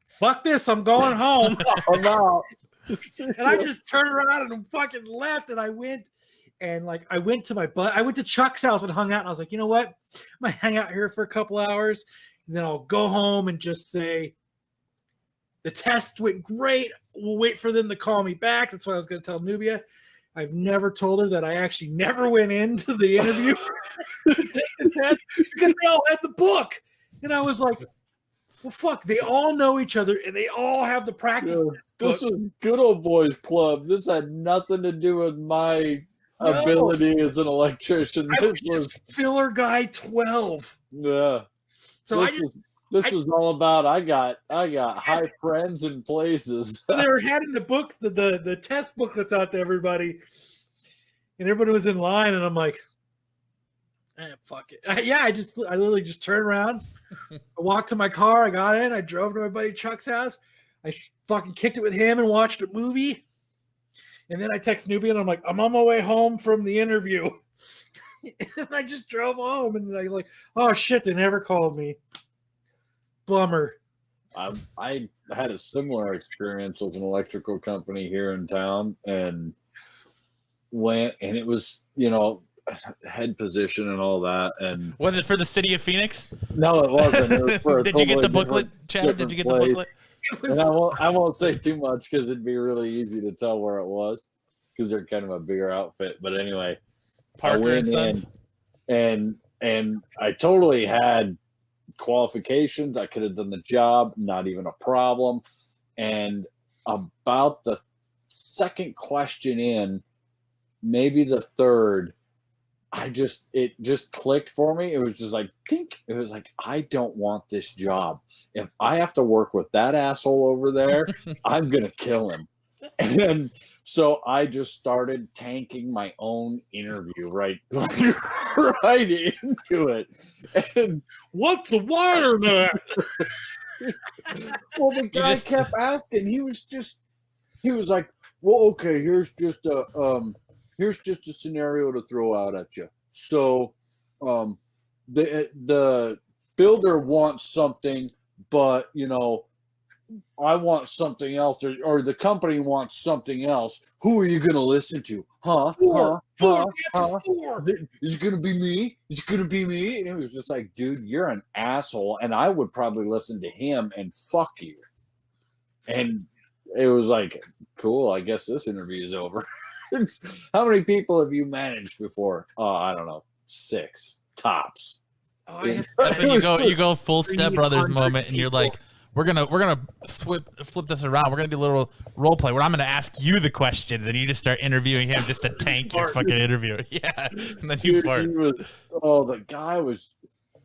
fuck this, I'm going home. I'm out. And I just turned around and fucking left, and I went to Chuck's house and hung out, and I was like, you know what, I'm gonna hang out here for a couple hours, and then I'll go home and just say, the test went great. We'll wait for them to call me back. That's what I was going to tell Nubia. I've never told her that I actually never went into the interview to take the test because they all had the book. And I was like, well, fuck, they all know each other and they all have the practice. Yeah, this was good old boys club. This had nothing to do with my ability as an electrician. This was filler guy 12. Yeah. So This was all about I got high friends in places. They were handing the books, the test booklets out to everybody, and everybody was in line, and I'm like, fuck it. I literally just turned around, I walked to my car, I got in, I drove to my buddy Chuck's house, I fucking kicked it with him and watched a movie, and then I text Nubia and I'm like, I'm on my way home from the interview. And I just drove home, and I was like, oh shit, they never called me. Bummer. I had a similar experience with an electrical company here in town, and it was head position and all that. And was it for the city of Phoenix? No, it wasn't. It was for Did you get the booklet, Chad? Did you get the booklet? And I won't say too much because it'd be really easy to tell where it was because they're kind of a bigger outfit. But anyway, Parker I went in and I totally had qualifications. I could have done the job, not even a problem. And about the second question in, maybe the third, it just clicked for me. It was just like pink. It was like, I don't want this job. If I have to work with that asshole over there, I'm gonna kill him. And so I just started tanking my own interview right into it. And what's a wire nut? well, the guy kept asking. He was like, well, okay, here's just a scenario to throw out at you. So, the builder wants something, but I want something else, or the company wants something else. Who are you going to listen to? Is it going to be me? Is it going to be me? And it was just like, dude, you're an asshole. And I would probably listen to him and fuck you. And it was like, cool, I guess this interview is over. How many people have you managed before? I don't know, 6 tops. That's when you go full Step Brothers moment, and you're like, we're gonna flip this around. We're gonna do a little role play where I'm gonna ask you the questions, and you just start interviewing him just to tank your fucking interview. Yeah, and then you fart.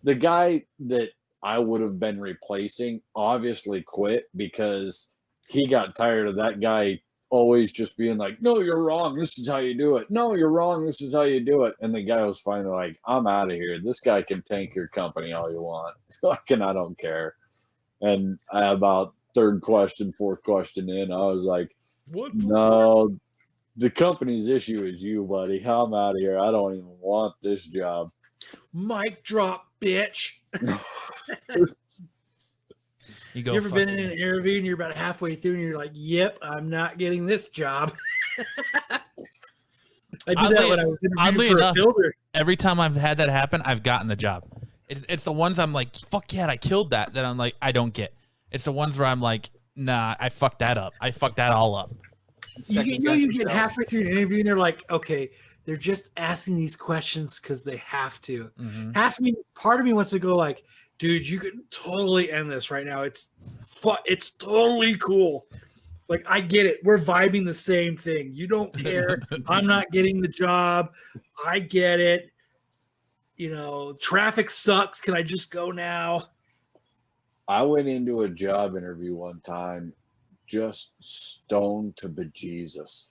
The guy that I would have been replacing obviously quit because he got tired of that guy always just being like, no, you're wrong. This is how you do it. No, you're wrong. This is how you do it. And the guy was finally like, I'm out of here. This guy can tank your company all you want. And I don't care. And about third question, fourth question in, I was like, no, the company's issue is you, buddy. I'm out of here. I don't even want this job. Mic drop, bitch. You ever been in an interview and you're about halfway through and you're like, yep, I'm not getting this job. I did that when I was interviewing for a builder. Every time I've had that happen, I've gotten the job. It's the ones I'm like, fuck yeah, I killed that. Then I'm like, I don't get. It's the ones where I'm like, nah, I fucked that up. I fucked that all up. You get halfway through an interview and they're like, okay, they're just asking these questions because they have to. Mm-hmm. Part of me wants to go like, dude, you could totally end this right now. It's totally cool. Like, I get it. We're vibing the same thing. You don't care. I'm not getting the job. I get it. Traffic sucks. Can I just go now? I went into a job interview one time just stoned to bejesus.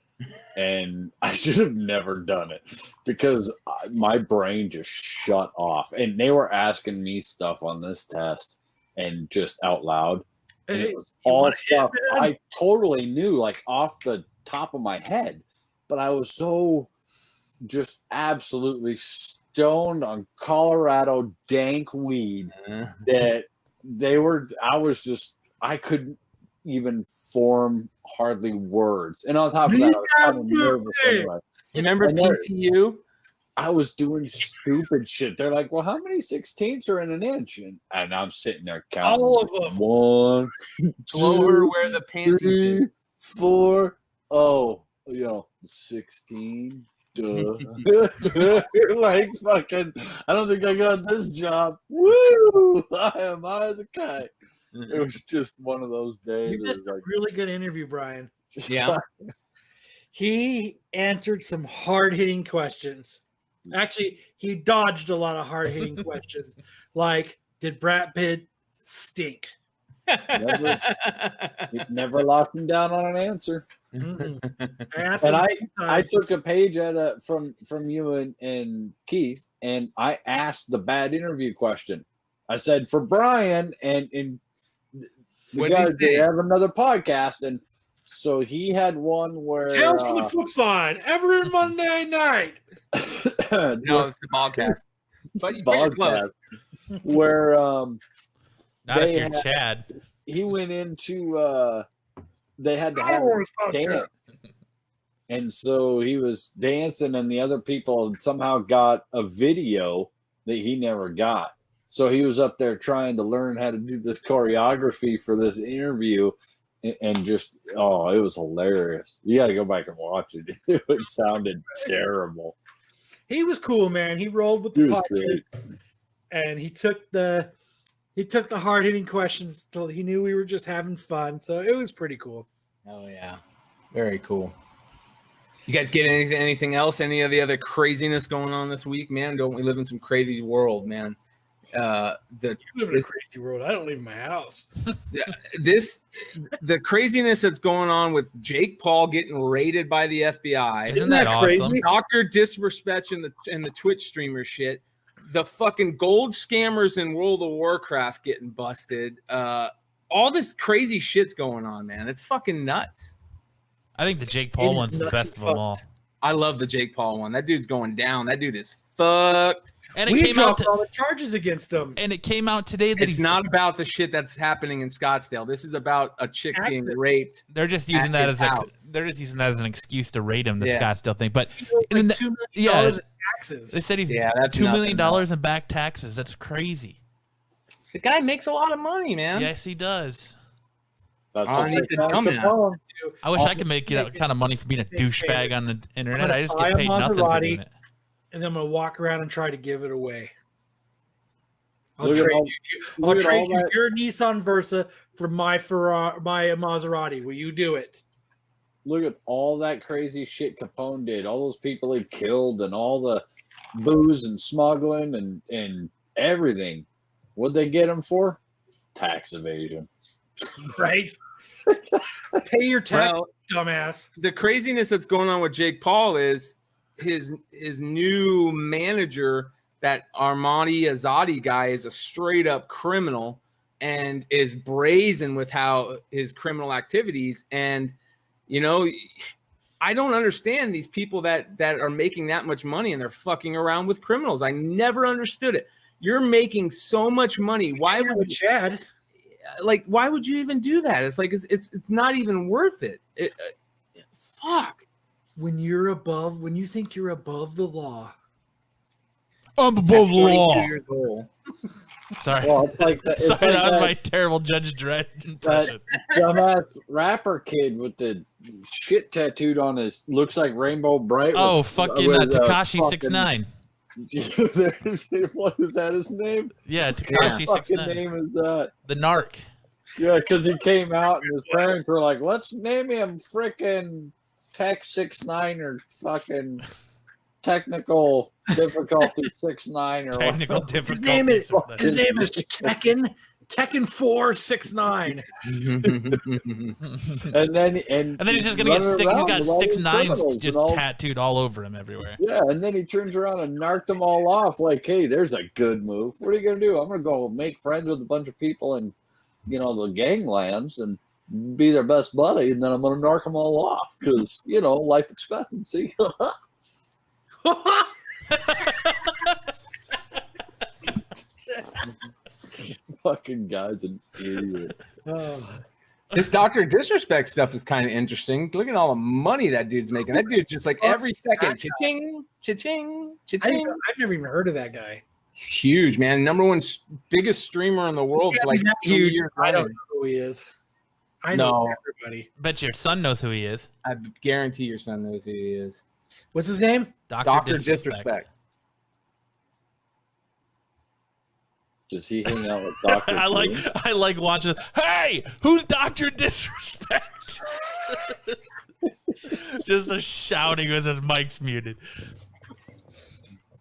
And I should have never done it because my brain just shut off. And they were asking me stuff on this test and just out loud. And it was all stuff I totally knew, like off the top of my head. But I was so just absolutely stoned on Colorado dank weed that I couldn't even form hardly words. And on top of that, I was kind of nervous anyway. Remember PTU? I was doing stupid shit. They're like, well, how many 16ths are in an inch? And I'm sitting there counting. All of them. 1, 2, where the panties 3, 4. Oh, 16. Duh. Like fucking, I don't think I got this job. Woo! I am high as a kite. It was just one of those days. You missed a really good interview, Brian. Yeah. He answered some hard-hitting questions. Actually, he dodged a lot of hard-hitting questions. Like, did Brad Pitt stink? Never locked him down on an answer. And I took a page from you and Keith, and I asked the bad interview question. I said, for Brian, and the guy they have another podcast, and so he had one where Tales from the Flip Side every Monday night. No, it's the podcast. But podcast where not if you're Chad. He went into they had to have dance. And so he was dancing, and the other people somehow got a video that he never got. So he was up there trying to learn how to do this choreography for this interview, and just, it was hilarious. You got to go back and watch it. It sounded terrible. He was cool, man. He rolled with the podcast, and he took the He took the hard-hitting questions till he knew we were just having fun. So it was pretty cool. Oh yeah, very cool. You guys get anything else? Any of the other craziness going on this week, man? Don't we live in some crazy world, man? You live in a crazy world. I don't leave my house. The craziness that's going on with Jake Paul getting raided by the FBI. Isn't that awesome? crazy? Dr. Disrespect and the Twitch streamer shit. The fucking gold scammers in World of Warcraft getting busted. All this crazy shit's going on, man. It's fucking nuts. I think the Jake Paul one's the best of them all. I love the Jake Paul one. That dude's going down. That dude is fucked. And it We came out dropped all the charges against him. and it came out today that It's not about the shit that's happening in Scottsdale. This is about a chick being Access. raped. they're just using that his as house. they're just using that as an excuse to raid him, the Yeah. Scottsdale thing. But Like and $2 million yeah, in taxes. they said he's That's $2 million nothing, in back taxes. That's crazy. The guy makes a lot of money, man. Yes, he does. That's I what need they to call tell him Capone. I wish I could make that kind of money for being a douchebag on the internet. I just get buy a paid nothing for Maserati. doing it. And then I'm gonna walk around and try to give it away. I'll Look at trade all- you. look I'll at trade all you that- your Nissan Versa for my Maserati. Will you do it? Look at all that crazy shit Capone did. All those people he killed and all the booze and smuggling and everything. What'd they get him for? Tax evasion. Right? Pay your tax, Well, dumbass. the craziness that's going on with Jake Paul is his new manager, that Armani Azadi guy, is a straight up criminal and is brazen with how his criminal activities. And you know, I don't understand these people that are making that much money and they're fucking around with criminals. I never understood it. You're making so much money. Why would Chad? why would you even do that? It's like it's not even worth it. Fuck. When you think you're above the law. I'm above the 22 law. years old. Sorry. Well, it's like that. It's Sorry, like that was that my terrible Judge Dredd impression. dumbass rapper kid with the shit tattooed on his, looks like Rainbow Bright. Oh, with- fucking with, Tekashi fucking- 6ix9ine. What is that? His name? Yeah, What Tekashi fucking 6ix9ine. name is that? The narc. Yeah, because he came out and his parents were like, "Let's name him frickin' Tech 6ix9ine or fucking technical difficulty 6ix9ine or Technical whatever." difficulty. His name is Tekken 469. And then he's just gonna get running sick. He's around got with all these 6ix9ines criminals just and all- tattooed all over him everywhere. Yeah, and then he turns around and narked them all off. Like, hey, there's a good move. What are you gonna do? I'm gonna go make friends with a bunch of people in, the ganglands and be their best buddy, and then I'm gonna narc them all off because life expectancy. Fucking guy's an idiot. This Dr. Disrespect stuff is kind of interesting. Look at all the money that dude's making. That dude's just like every second, cha-ching, cha-ching, cha-ching. I've never even heard of that guy. He's huge, man. Number one biggest streamer in the world for like Not 2 huge. years I don't running. know who he is. I know No. everybody. Bet your son knows who he is. I guarantee your son knows who he is. What's his name? Dr. Disrespect. Does he hang out with Dr. I like watching. Hey, who's Dr. Disrespect? Just the shouting as his mic's muted.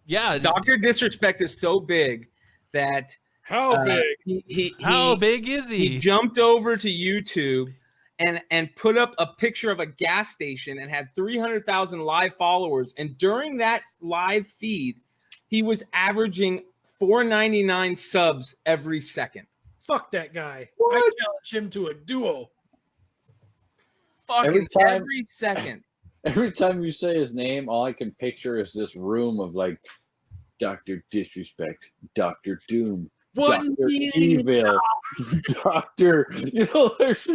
Yeah, Dr. Disrespect is so big that How big? how big is he he? jumped over to YouTube and put up a picture of a gas station and had 300,000 live followers. And during that live feed, he was averaging 499 subs every second. Fuck that guy. What? I challenge him to a duo. Fucking time- every second. Every time you say his name, all I can picture is this room of like Dr. Disrespect, Dr. Doom, One Dr. million Evil, Dr. There's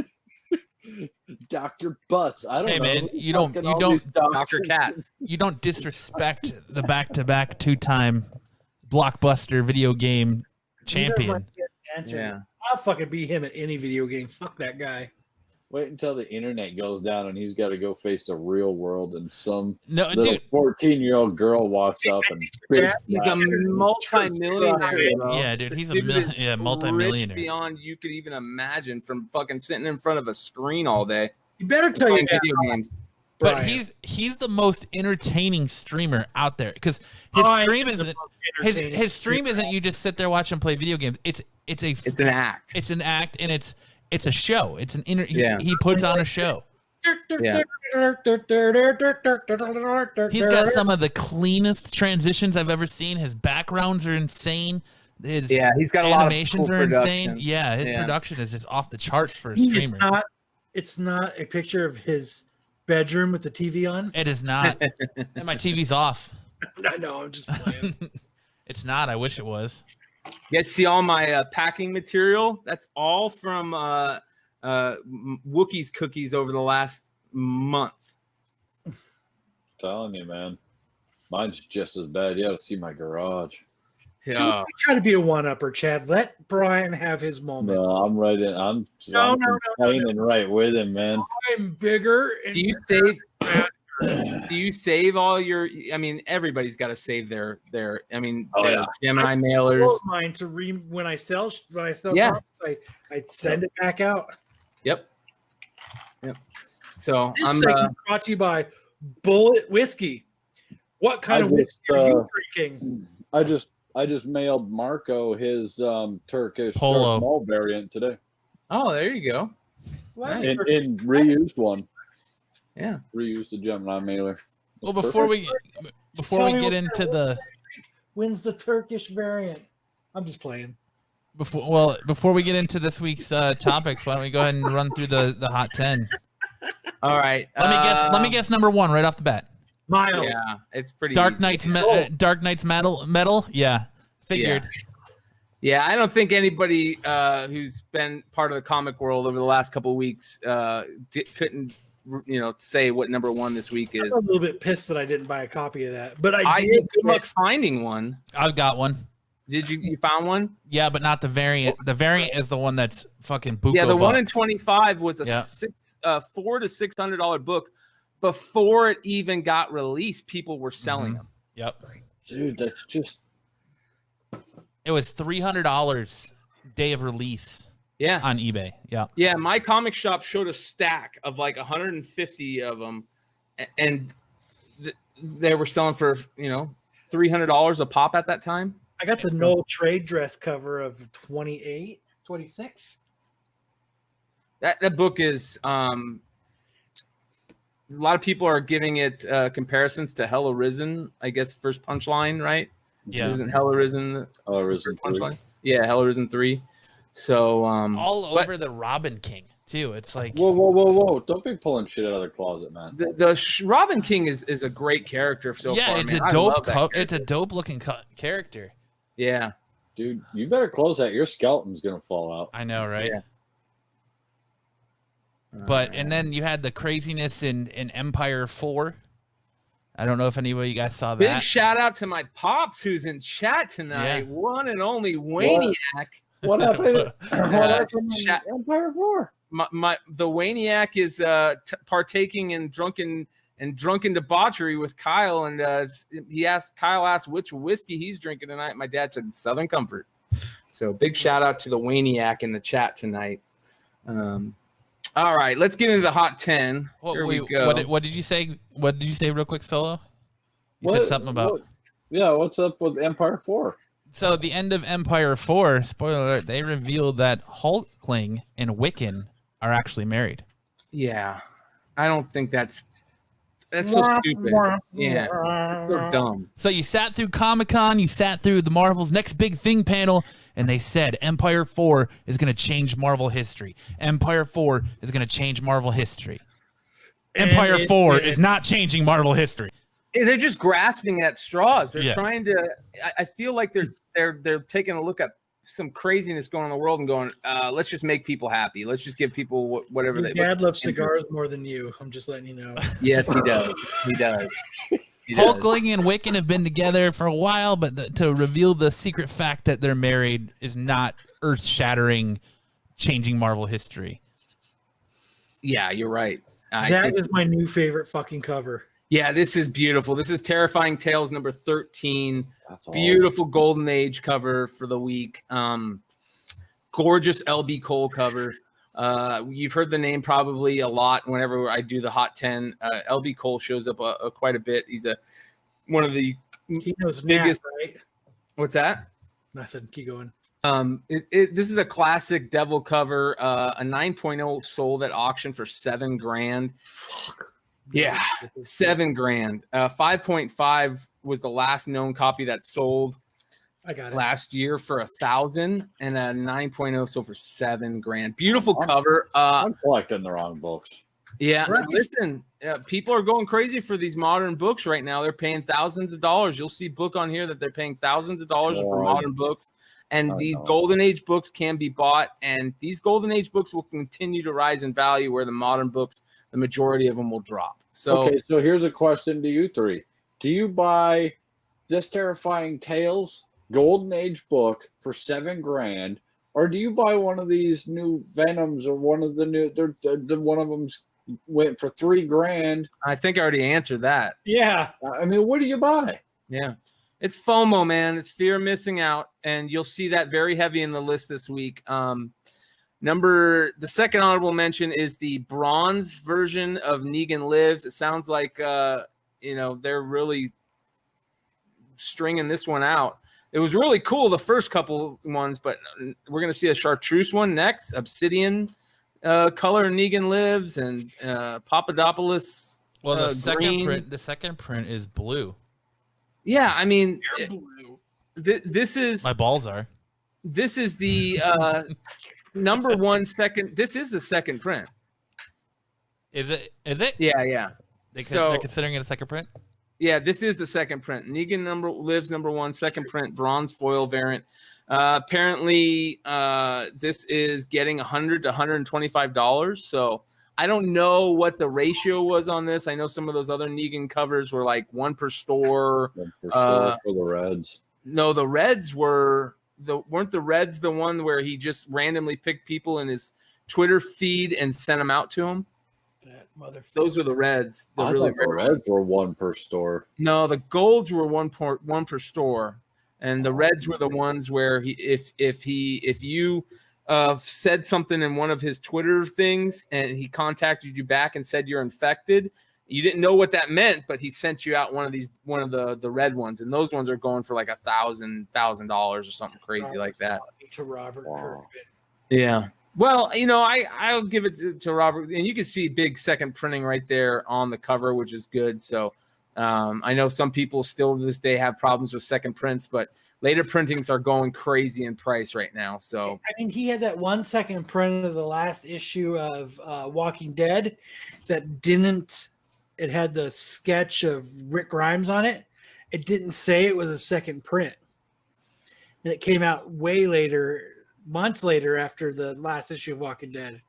Dr. Butts. I don't Hey, know. man, you don't- Fucking you all don't- these Dr. doctors. Cat. You don't disrespect the back-to-back two-time blockbuster video game champion. Answer. Yeah. I'll fucking beat him at any video game. Fuck that guy. Wait until the internet goes down and he's got to go face the real world, and some No, little dude. 14-year-old girl walks up and He's a multi-millionaire, bro. Yeah, dude, he's a Dude is multi-millionaire. rich beyond you could even imagine from fucking sitting in front of a screen all day. You better tell you playing video games. But Brian. he's the most entertaining streamer out there because his stream isn't his stream isn't you just sit there watch him play video games. It's an act. It's an act, and it's a show. It's an he puts on a show. Yeah. He's got some of the cleanest transitions I've ever seen. His backgrounds are insane. He's got a lot of animations cool are insane. insane. Yeah, his production is just off the charts for a streamer. It's not a picture of his bedroom with the TV on. It is not. And my TV's off. I know, I'm just playing. It's not. I wish it was. You guys see all my packing material? That's all from Wookiees cookies over the last month. Telling you, man. Mine's just as bad. You ought to see my garage. Yeah. Don't try to be a one-upper, Chad. Let Brian have his moment. No, I'm right in. I'm complaining right with him, man. I'm bigger. And Do you save? Do you save all your? I mean, everybody's got to save their. I mean, Gemini mailers. Mine to when I sell Yeah. comics, I send it back out. Yep. So This I'm segment brought to you by Bullet Whiskey. What kind of whiskey are you drinking? I just mailed Marco his Turkish Polo. small variant today. Oh, there you go. In reused one. Yeah. Reused the Gemini mailer. Well, before we get into the wins the Turkish variant. I'm just playing. Before we get into this week's topics, why don't we go ahead and run through the hot 10? All right. Let me guess number 1 right off the bat. Miles. Yeah, it's pretty. Dark easy. Knight's metal. Yeah, figured. Yeah, I don't think anybody who's been part of the comic world over the last couple of weeks couldn't, say what number 1 this week is. I'm a little bit pissed that I didn't buy a copy of that, but I did. had good luck finding one. I've got one. Did you found one? Yeah, but not the variant. The variant is the one that's fucking buco. Yeah, the bucks. 1 in 25 was a $400 to $600 book. Before it even got released, people were selling them. Yep. Dude, that's just. It was $300 day of release. Yeah. On eBay. Yeah. Yeah, my comic shop showed a stack of like 150 of them, and they were selling for $300 a pop at that time. I got the no trade dress cover of 26. That book is a lot of people are giving it comparisons to Hell Arisen. I guess first Punchline, right? Yeah. Isn't Hell Arisen? Hell Arisen 3. Yeah, Hell Arisen 3. So all over the Robin King too. It's like whoa! Don't be pulling shit out of the closet, man. The Robin King is a great character so far. it's man. a dope. It's a dope looking character. Yeah, dude, you better close that. Your skeleton's gonna fall out. I know, right? Yeah. But and then you had the craziness in Empire 4. I don't know if any of you guys saw that. Big shout out to my pops who's in chat tonight. Yeah. One and only Waniac. What happened? What happened in Empire 4? The Waniac is partaking in drunken debauchery with Kyle, and Kyle asked which whiskey he's drinking tonight. My dad said Southern Comfort. So big shout out to the Waniac in the chat tonight. All right, let's get into the hot 10. Here we go. What did you say? What did you say real quick, Solo? You said something about. What's up with Empire 4? So the end of Empire 4, spoiler alert, they revealed that Hulkling and Wiccan are actually married. Yeah. I don't think that's so stupid. Yeah. That's so dumb. So you sat through Comic-Con, you sat through the Marvel's Next Big Thing panel, and they said Empire 4 is going to change Marvel history. Empire 4 is going to change Marvel history. Empire 4 is not changing Marvel history. They're just grasping at straws. They're Yeah. trying to. I feel like they're taking a look at some craziness going on in the world and going, let's just make people happy. Let's just give people whatever Your they. dad loves cigars more than you. I'm just letting you know. Yes, he does. He does. Hulkling and Wiccan have been together for a while, but to reveal the secret fact that they're married is not earth-shattering, changing Marvel history. Yeah, you're right. That is my new favorite fucking cover. Yeah, this is beautiful. This is Terrifying Tales number 13. That's all. Beautiful Golden Age cover for the week. Gorgeous LB Cole cover. You've heard the name probably a lot whenever I do the Hot 10. LB Cole shows up quite a bit. He's one of the He knows biggest. Nat, right? What's that? Nothing. Keep going. This is a classic Devil cover. A 9.0 sold at auction for $7,000. Fuck. Yeah, $7,000. 5.5 was the last known copy that sold I got it. last year for $1,000, and a 9.0 sold for $7,000. Beautiful cover. I'm collecting the wrong books. Yeah, Right. listen, people are going crazy for these modern books right now. They're paying thousands of dollars. You'll see book on here that they're paying thousands of dollars for modern books. And these Golden Age books can be bought, and these Golden Age books will continue to rise in value where the modern books, the majority of them will drop. So, Okay, so here's a question to you three. Do you buy this Terrifying Tales Golden Age book for $7,000, or do you buy one of these new Venoms, or one of the new? One of them went for $3,000. I think I already answered that. Yeah. I mean, what do you buy? Yeah. It's FOMO, man. It's fear of missing out, and you'll see that very heavy in the list this week. The second honorable mention is the bronze version of Negan Lives. It sounds like they're really stringing this one out. It was really cool the first couple ones, but we're gonna see a chartreuse one next. Obsidian color Negan Lives, and Papadopoulos. Well, the green. second print is blue. Yeah, I mean, You're blue. this is My balls are. this is the number one second. This is the second print. Is it? Is it? Yeah. They're considering it a second print. Yeah, this is the second print. Negan Lives number one, second print, bronze foil variant. Apparently, this is getting $100 to $125. So I don't know what the ratio was on this. I know some of those other Negan covers were like one per store. One per store for the Reds. No, the Reds weren't the Reds the one where he just randomly picked people in his Twitter feed and sent them out to him? That motherfucker. Those are the Reds. The I really thought the Reds were one per store. No, the Golds were one per store, and the Reds were the ones where if you said something in one of his Twitter things and he contacted you back and said you're infected, you didn't know what that meant, but he sent you out one of the red ones, and those ones are going for like $1,000 or something crazy like that. To Robert Kirkman. Yeah. Well, I'll give it to Robert, and you can see big second printing right there on the cover, which is good. So I know some people still to this day have problems with second prints, but later printings are going crazy in price right now. So I mean, he had that 1 second print of the last issue of Walking Dead that didn't. It had the sketch of Rick Grimes on it. It didn't say it was a second print, and it came out way later. Months later, after the last issue of Walking Dead.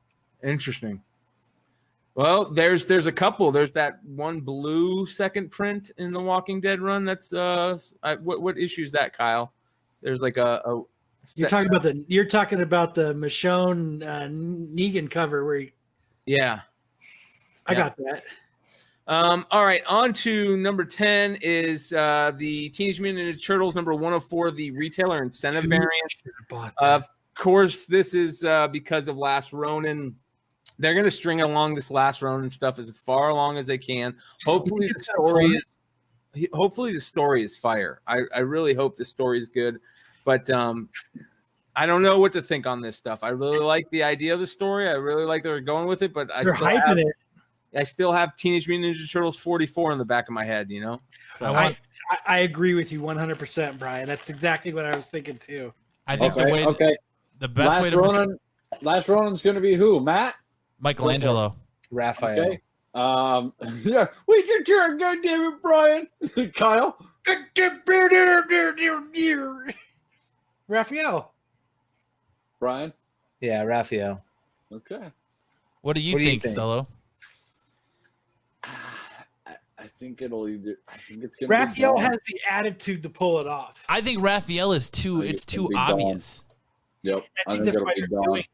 Interesting. Well, there's a couple. There's that one blue second print in the Walking Dead run. That's what issue is that, Kyle? There's like a You're talking about the Michonne Negan cover where I got that. All right, on to number 10 is the Teenage Mutant Ninja Turtles number 104, the retailer incentive variant. Of course, this is because of Last Ronin. They're going to string along this Last Ronin stuff as far along as they can. Hopefully the story is fire. I really hope the story is good, but I don't know what to think on this stuff. I really like the idea of the story. I really like they're going with it, but I still have Teenage Mutant Ninja Turtles 44 in the back of my head, So. I agree with you 100%, Brian. That's exactly what I was thinking too. I think the best Last Ronin's going to be who? Matt? Michelangelo. Raphael. Okay. Yeah. Wait your turn, goddammit, Brian. Kyle. Raphael. Brian. Yeah, Raphael. Okay. What do you think, Solo? I think it'll either. I think it's gonna. Raphael has the attitude to pull it off. I think Raphael is too. It's too obvious. Yep. I think that's why they're doing it.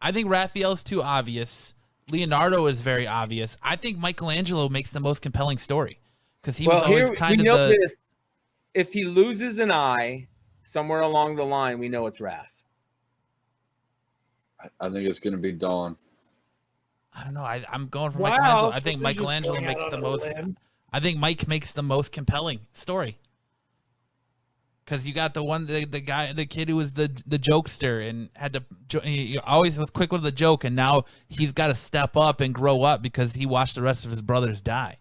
I think Raphael's too obvious. Leonardo is very obvious. I think Michelangelo makes the most compelling story because he was always kind of the. This. If he loses an eye somewhere along the line, we know it's Wrath. I think it's going to be Dawn. I don't know. I'm going for Wow, Michelangelo. I so think they're just Michelangelo going makes out the on a most. limb. I think Mike makes the most compelling story. Because you got the kid who was the jokester and had to he always was quick with the joke, and now he's got to step up and grow up because he watched the rest of his brothers die.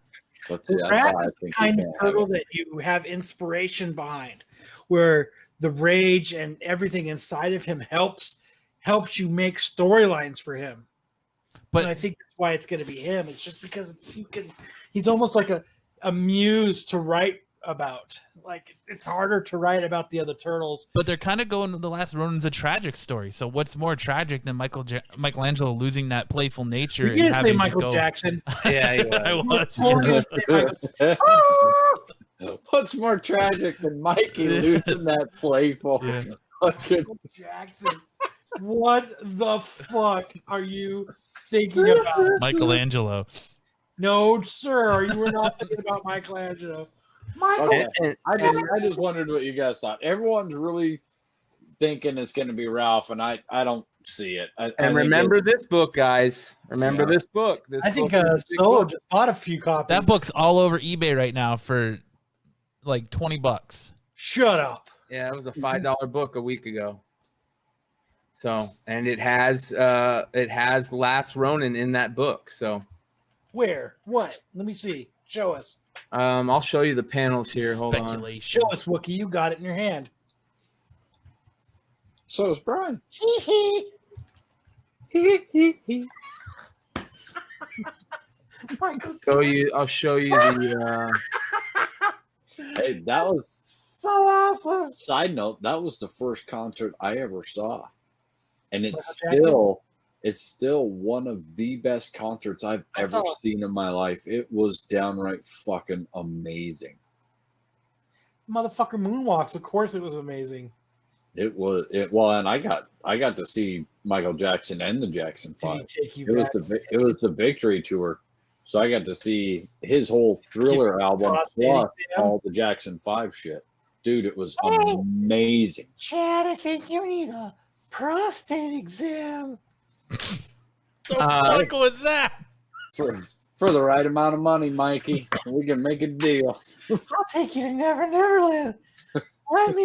That's Wrath why I is the think kind of turtle that you have inspiration behind, where the rage and everything inside of him helps you make storylines for him. But And I think that's why it's going to be him. It's just because he's almost like a muse to write about. Like, it's harder to write about the other turtles. But they're kind of going. The Last Ronin's a tragic story. So what's more tragic than Michelangelo losing that playful nature? You and didn't say having Michael to go, Jackson. Yeah, he was. I was. Before you say Michael What's more tragic than Mikey losing that playful? Yeah. Fucking, Jackson. What the fuck are you thinking about? Michelangelo. No, sir. You were not thinking about Michelangelo. Michael. okay. I just wondered what you guys thought. Everyone's really thinking it's going to be Ralph, and I don't see it. I think remember this book, guys. Remember this book. This I think book is a big Solo book. just bought a few copies. That book's all over eBay right now for like $20. Shut up. Yeah, it was a $5 book a week ago. So, and it has Last Ronin in that book. So, Where? What? Let me see. Show us. I'll show you the panels here. Hold on. Speculation. Show us, Wookie. You got it in your hand. So is Brian. Michael. I'll show you the. Hey, that was So awesome. side note. That was the first concert I ever saw, and it's Michael still one of the best concerts I've I ever saw it. seen in my life. It was downright fucking amazing. Motherfucker moonwalks. Of course, it was amazing. Well, and I got to see Michael Jackson and the Jackson Did Five. he take you It was back? it was the Victory Tour, so I got to see his whole Thriller album prostate plus exam? all the Jackson 5 shit. Dude, it was amazing. Chad, I think you need a prostate exam. The fuck was that? For the right amount of money, Mikey, we can make a deal. I'll take you to Neverland. Let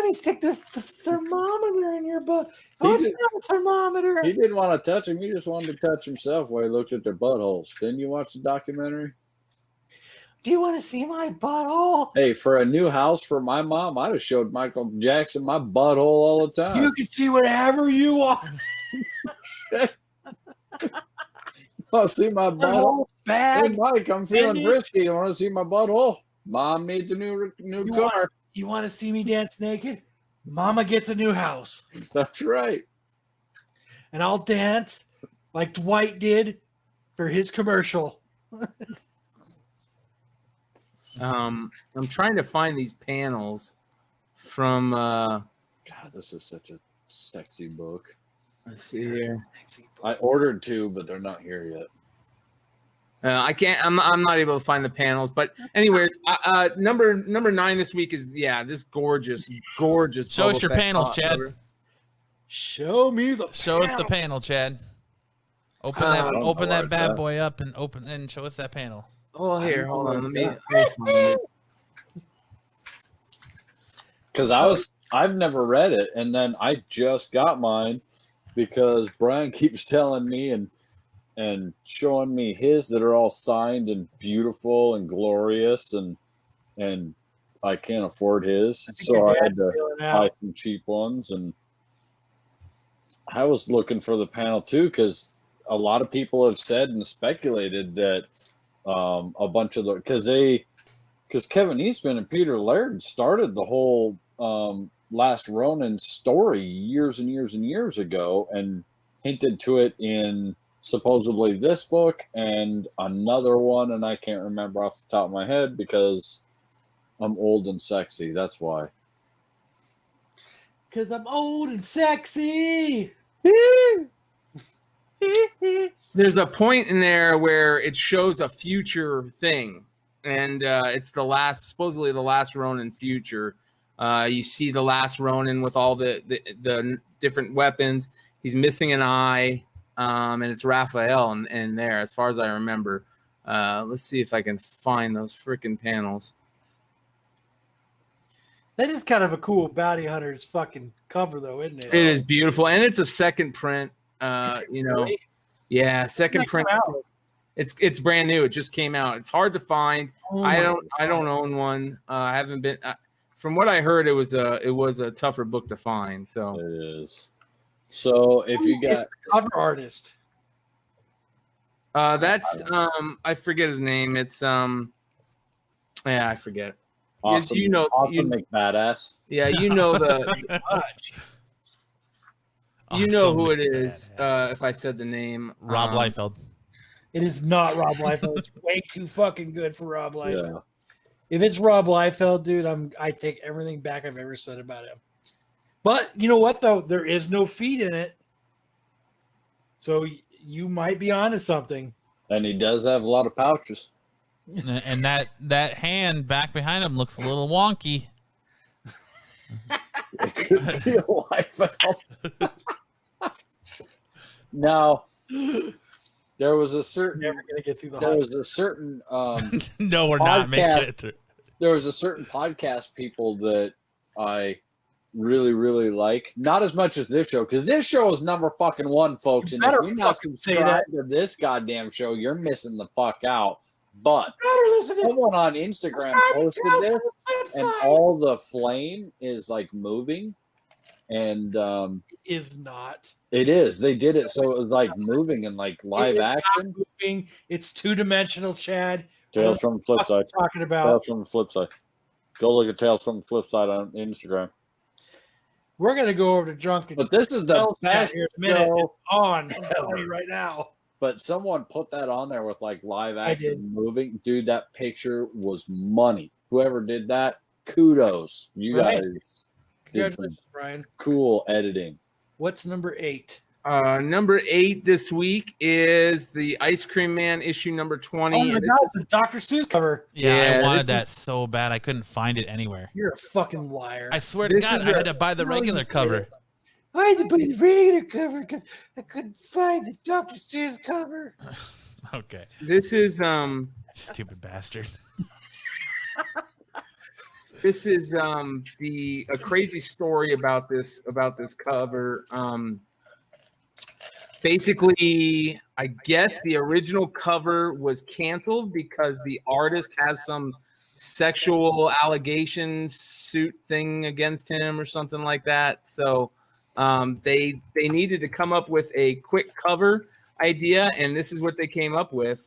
me stick this thermometer in your butt. Oh, it's not a thermometer. He didn't want to touch him. He just wanted to touch himself while he looked at their buttholes. Didn't you watch the documentary? Do you want to see my butthole? Hey, for a new house for my mom, I'd have showed Michael Jackson my butthole all the time. You can see whatever you want. Want to see my butthole? Hey, Bag. Mike, I'm feeling Andy. frisky. You want to see my butthole? Mom needs a new car. You want to see me dance naked? Mama gets a new house. That's right. And I'll dance like Dwight did for his commercial. I'm trying to find these panels from. God, this is such a sexy book. Let's see here. I ordered two, but they're not here yet. I can't. I'm not able to find the panels. But anyways, number 9 this week is this gorgeous. Show us your panels, Chad. Show me the Show us the panel, Chad. Open that bad boy up and show us that panel. Oh, here, hold on. Let me find it. Because I've never read it, and then I just got mine because Brian keeps telling me and showing me his that are all signed and beautiful and glorious, and I can't afford his, so I had to buy some cheap ones. And I was looking for the panel too because a lot of people have said and speculated that a bunch of because Kevin Eastman and Peter Laird started the whole Last Ronin story years and years and years ago and hinted to it in supposedly this book and another one, and I can't remember off the top of my head because I'm old and sexy. That's why. Because I'm old and sexy. There's a point in there where it shows a future thing, and it's supposedly the last Ronin future. You see the last Ronin with all the different weapons. He's missing an eye, and it's Raphael in there, as far as I remember. Let's see if I can find those freaking panels. That is kind of a cool Bounty Hunters fucking cover, though, isn't it? It is beautiful, and it's a second print. Really? Yeah, second print. It's brand new. It just came out. It's hard to find. Oh I my don't own one. I haven't been. From what I heard, it was a tougher book to find. So It is. So if you got cover artist, that's I forget his name. It's I forget. Awesome, Awesome McBadass. Yeah, you know you know who it is. If I said the name, Rob Liefeld. it is not Rob Liefeld. It's way too fucking good for Rob Liefeld. Yeah. If it's Rob Liefeld, dude, I take everything back I've ever said about him. But you know what, though? There is no feet in it. So you might be onto something. And he does have a lot of pouches. And that hand back behind him looks a little wonky. It could be a Liefeld. Now, there was a certain Never gonna get through the there was a certain No, we're not making Podcast. it through. there was a certain podcast people that I really, really like. Not as much as this show, because this show is number fucking one, folks. And if better you're not fucking say subscribed to this goddamn show, you're missing the fuck out. But Better listen to someone on Instagram posted this, and all the flame is like moving, and is not. it is. They did it so it was like moving in like live It is not action. moving. It's 2-dimensional, Chad. Tales from the flip What are you side. talking about? Tales from the flip side. Go look at Tales from the flip side on Instagram. We're gonna go over to Drunken. But this is the Tales chat best here in a minute. show. It's on. I'm telling you right now. But someone put that on there with like live I did. action moving. Dude, that picture was money. Whoever did that, kudos. You Right. guys did some Congratulations, Brian. cool editing. What's number 8? number 8 this week is the Ice Cream Man issue number 20. Oh my and God, it's a Dr. Seuss cover. Yeah, Yeah, I wanted this that so bad I couldn't find it anywhere. You're a fucking liar. I swear to This God, is I a- had to buy the No, regular you cover. I had to buy the regular cover because I couldn't find the Dr. Seuss cover. Okay, This is stupid bastard. this is a crazy story about this cover. Basically, I guess the original cover was canceled because the artist has some sexual allegations suit thing against him or something like that. So they needed to come up with a quick cover idea, and this is what they came up with,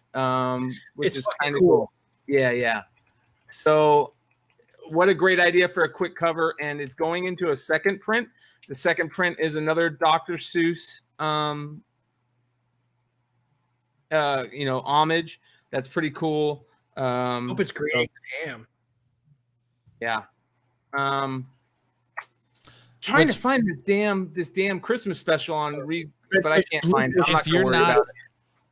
which It's is fucking kind of cool. cool. Yeah. So what a great idea for a quick cover, and it's going into a second print. The second print is another Dr. Seuss homage. That's pretty cool. Hope it's green eggs and ham. Yeah. Trying to find this damn Christmas special on read, but I can't find it. I'm not If gonna you're worry not, about it.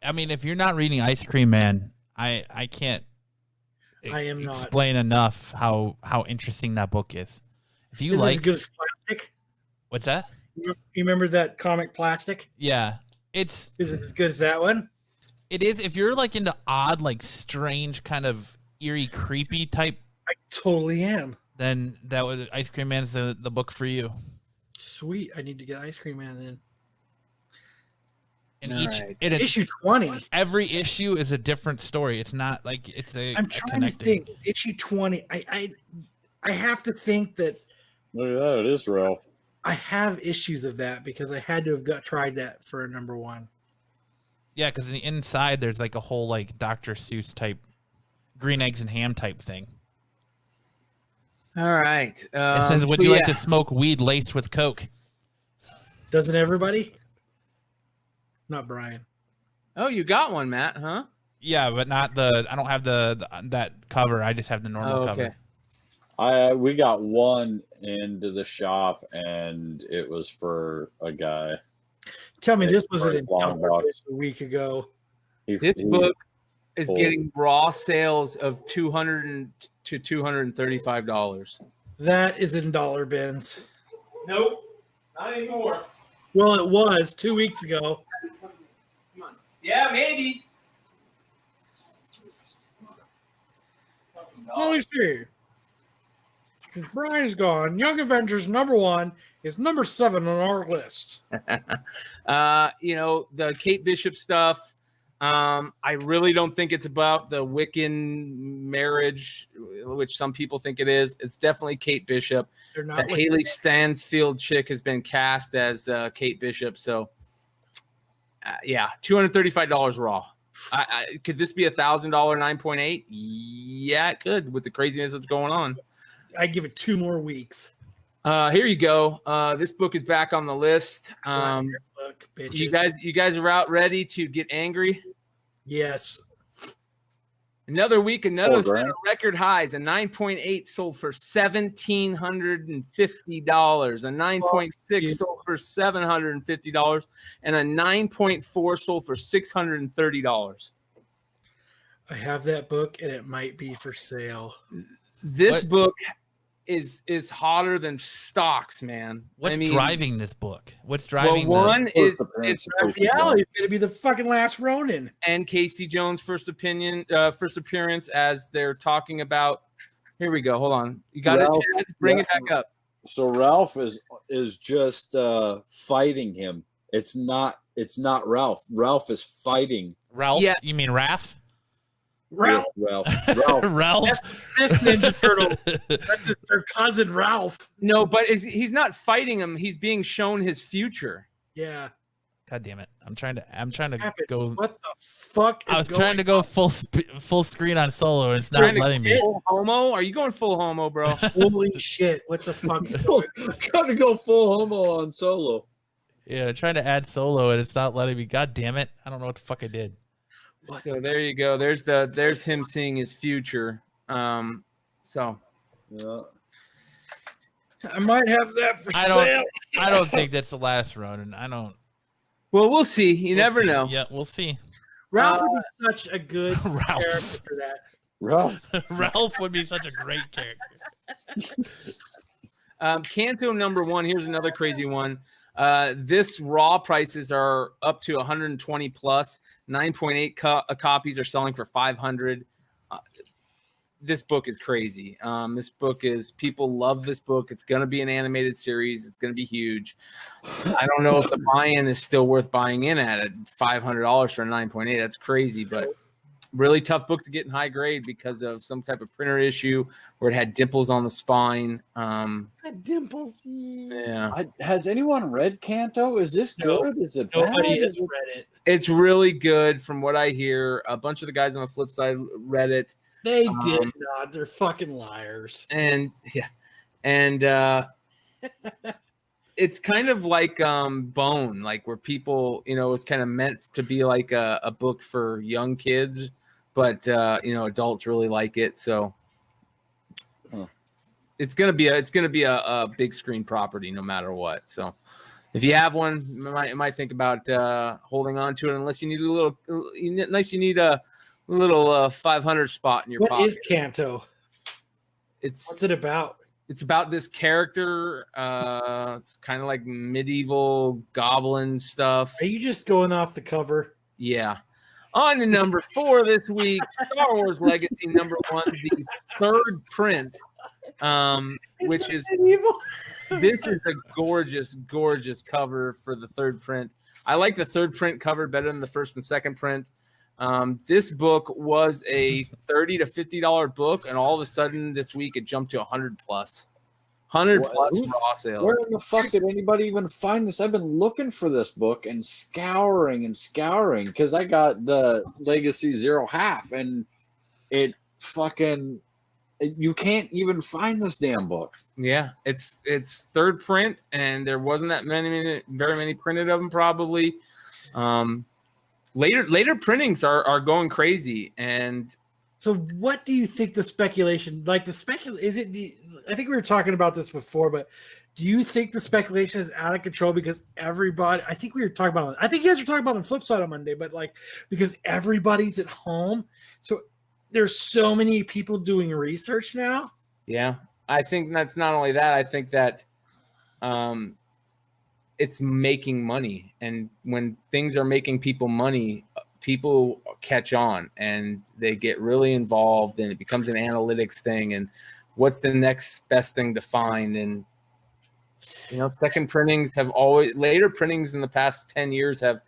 I mean, if you're not reading Ice Cream Man, I can't. I am not. explain enough how interesting that book is. If you Is it as like, good as Plastic? what's that? You remember that comic Plastic? Yeah, it's Is it as good as that one? it is. If you're like into odd, like strange, kind of eerie, creepy type, I totally am. then that was Ice Cream Man's the book for you. Sweet. I need to get Ice Cream Man then. And All each right. and it's, Issue 20. every issue is a different story. It's not like it's I'm trying to think. Issue 20. I have to think that Look at that. It is Ralph. I have issues of that because I had to have tried that for a number 1. Yeah, because in the inside there's like a whole like Dr. Seuss type, green eggs and ham type thing. All right. It says, "Would so you like yeah. to smoke weed laced with coke?" Doesn't everybody? Not Brian. Oh, you got one, Matt, huh? Yeah, but not the. I don't have the that cover. I just have the normal Oh, cover. okay. We got one into the shop, and it was for a guy. Tell me this was Very an long box. a week ago. This book is getting raw sales of $200 to $235. That is in dollar bins. Nope, not anymore. Well, it was 2 weeks ago. Come on. Yeah, maybe. Let me see. Since Brian's gone, Young Avengers #1 is number 7 on our list. The Kate Bishop stuff. I really don't think it's about the Wiccan marriage, which some people think it is. It's definitely Kate Bishop. They're not That Haley Stansfield chick has been cast as Kate Bishop. So, $235 raw. Could this be $1,000 9.8? Yeah, it could with the craziness that's going on. I give it 2 more weeks. Here you go. This book is back on the list. Look, You guys are out ready to get angry? Yes. Another week, another set grand. of record highs. A 9.8 sold for $1,750. A 9.6 sold for $750, and a 9.4 sold for $630. I have that book, and it might be for sale. This book is hotter than stocks, man. What's driving this book? What's driving? One is it's Yeah, he's going to be the fucking last Ronin. and Casey Jones' first appearance as they're talking about. Here we go. Hold on. You got Ralph, it, Chad? Bring it back up. So Ralph is just fighting him. It's not Ralph. Ralph is fighting. Ralph? Yeah. You mean Raph? Ralph. Yes, Ralph. Ralph? Fifth Ninja Turtle. That's their cousin Ralph. No, but he's not fighting him. He's being shown his future. Yeah. God damn it! I'm trying to Happened. go. What the fuck is I was trying to go full screen on Solo, and it's not Trying to letting me. Full homo? Are you going full homo, bro? Holy shit. What the fuck? Trying to go full homo on Solo. Yeah, trying to add Solo, and it's not letting me. God damn it! I don't know what the fuck I did. So there you go. There's him seeing his future. Yeah. I might have that for sale. I don't think that's the last Ronin. I don't. Well, we'll see. You never know. Yeah, we'll see. Ralph would be such a good Ralph. character for that. Ralph. Ralph would be such a great character. Canto #1. Here's another crazy one. This raw prices are up to 120 plus. 9.8 copies are selling for 500. This book is crazy. People love this book. It's going to be an animated series. It's going to be huge. I don't know if the buy-in is still worth buying in at $500 for a 9.8. That's crazy, but really tough book to get in high grade because of some type of printer issue where it had dimples on the spine. Dimples. Yeah. Has anyone read Canto? Is this good? Is it Nobody bad? has read it. It's really good from what I hear. A bunch of the guys on the flip side read it. They did not. They're fucking liars. And it's kind of like Bone, like where people, it's kind of meant to be like a book for young kids, but adults really like it. So it's gonna be a big screen property no matter what. So if you have one, you might think about holding on to it, unless you need a little 500 spot in your pocket. What is Canto? What's it about? It's about this character. It's kind of like medieval goblin stuff. Are you just going off the cover? Yeah. On to number 4 this week, Star Wars Legacy #1, the third print, which is this is a gorgeous, gorgeous cover for the third print. I like the third print cover better than the first and second print. This book was a $30 to $50 book, and all of a sudden this week it jumped to 100 plus. 100 plus raw sales. Where in the fuck did anybody even find this? I've been looking for this book and scouring because I got the Legacy 0.5 and it fucking you can't even find this damn book. Yeah, it's third print, and there wasn't that very many printed of them probably. Later printings are going crazy, and So what do you think the speculation, like I think we were talking about this before, but do you think the speculation is out of control because everybody, I think you guys were talking about on the flip side on Monday, but like, because everybody's at home. So there's so many people doing research now. Yeah. I think that's not only that. I think that it's making money. And when things are making people money, people catch on and they get really involved and it becomes an analytics thing. And what's the next best thing to find? And, second printings later printings in the past 10 years have,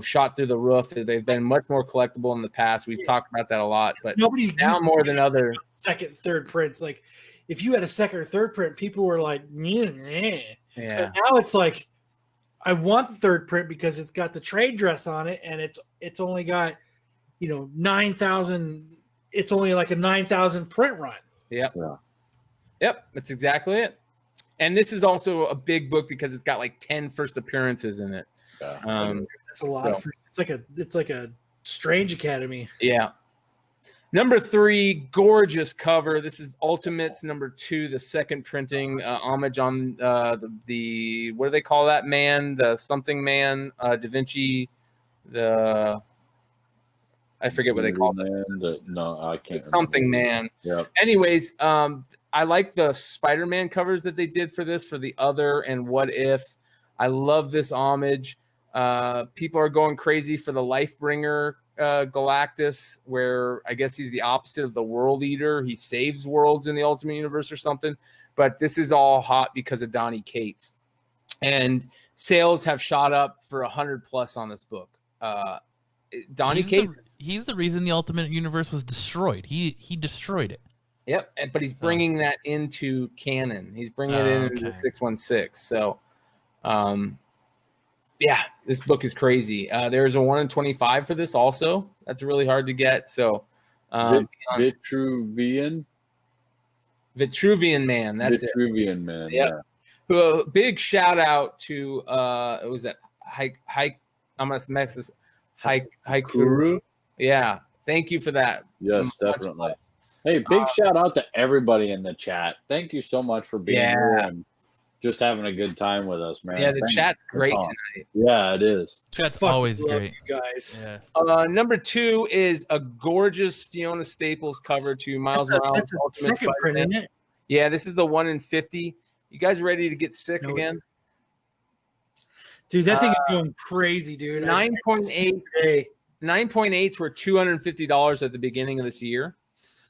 shot through the roof. They've been much more collectible in the past. We've talked about that a lot, but Nobody now more than other second, third prints. Like if you had a second or third print, people were like, yeah. But now it's like, I want the third print because it's got the trade dress on it, and it's only got 9,000. It's only like a 9,000 print run. Yep. Yeah. Yep, that's exactly it. And this is also a big book because it's got like 10 first appearances in it. That's a lot. It's like a Strange Academy. Yeah. Number 3, gorgeous cover. This is Ultimates number 2, the second printing, homage on the what do they call that man? The something man, Da Vinci. I forget what they call it. No, I can't. Something man. Yeah. Anyways, I like the Spider-Man covers that they did for this, for the Other and What If. I love this homage. People are going crazy for the Lifebringer Galactus, where I guess he's the opposite of the World Eater. He saves worlds in the Ultimate Universe or something. But this is all hot because of Donny Cates. And sales have shot up for 100+ on this book. Donny Cates. He's the reason the Ultimate Universe was destroyed. He destroyed it. Yep, but he's bringing that into canon. He's bringing it into 616. So, yeah, this book is crazy. There's a 1 in 25 for this also. That's really hard to get. So, Vitruvian Man. That's Vitruvian Man. Yep. Yeah. Big shout out to it was that I'm gonna mess this Haikuru. Yeah, thank you for that. Yes, definitely. Hey, big shout out to everybody in the chat. Thank you so much for being here and just having a good time with us, man. Yeah, the chat's great tonight. Yeah, it is. Chat's always great, you guys. Yeah. Number 2 is a gorgeous Fiona Staples cover to Miles Morales. That's a second print, isn't it? Yeah, this is the 1 in 50. You guys ready to get sick again? Dude, that thing is going crazy, dude. 9.8. 9.8s were $250 at the beginning of this year.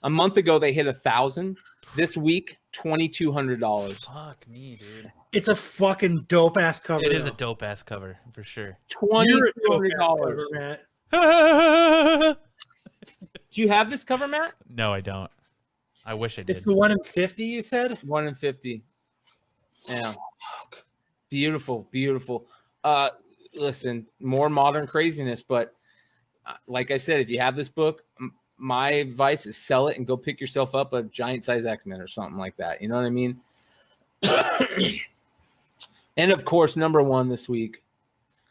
A month ago, they hit 1,000. This week, $2,200. Fuck me, dude. It's a fucking dope ass cover. It is a dope ass cover for sure. $2,200. Do you have this cover, Matt? No, I don't. I wish I did. It's the 1 in 50, you said? 1 in 50. Yeah. Beautiful, beautiful. Listen, more modern craziness, but like I said, if you have this book, my advice is sell it and go pick yourself up a giant size X-Men or something like that. You know what I mean? And of course, number 1 this week,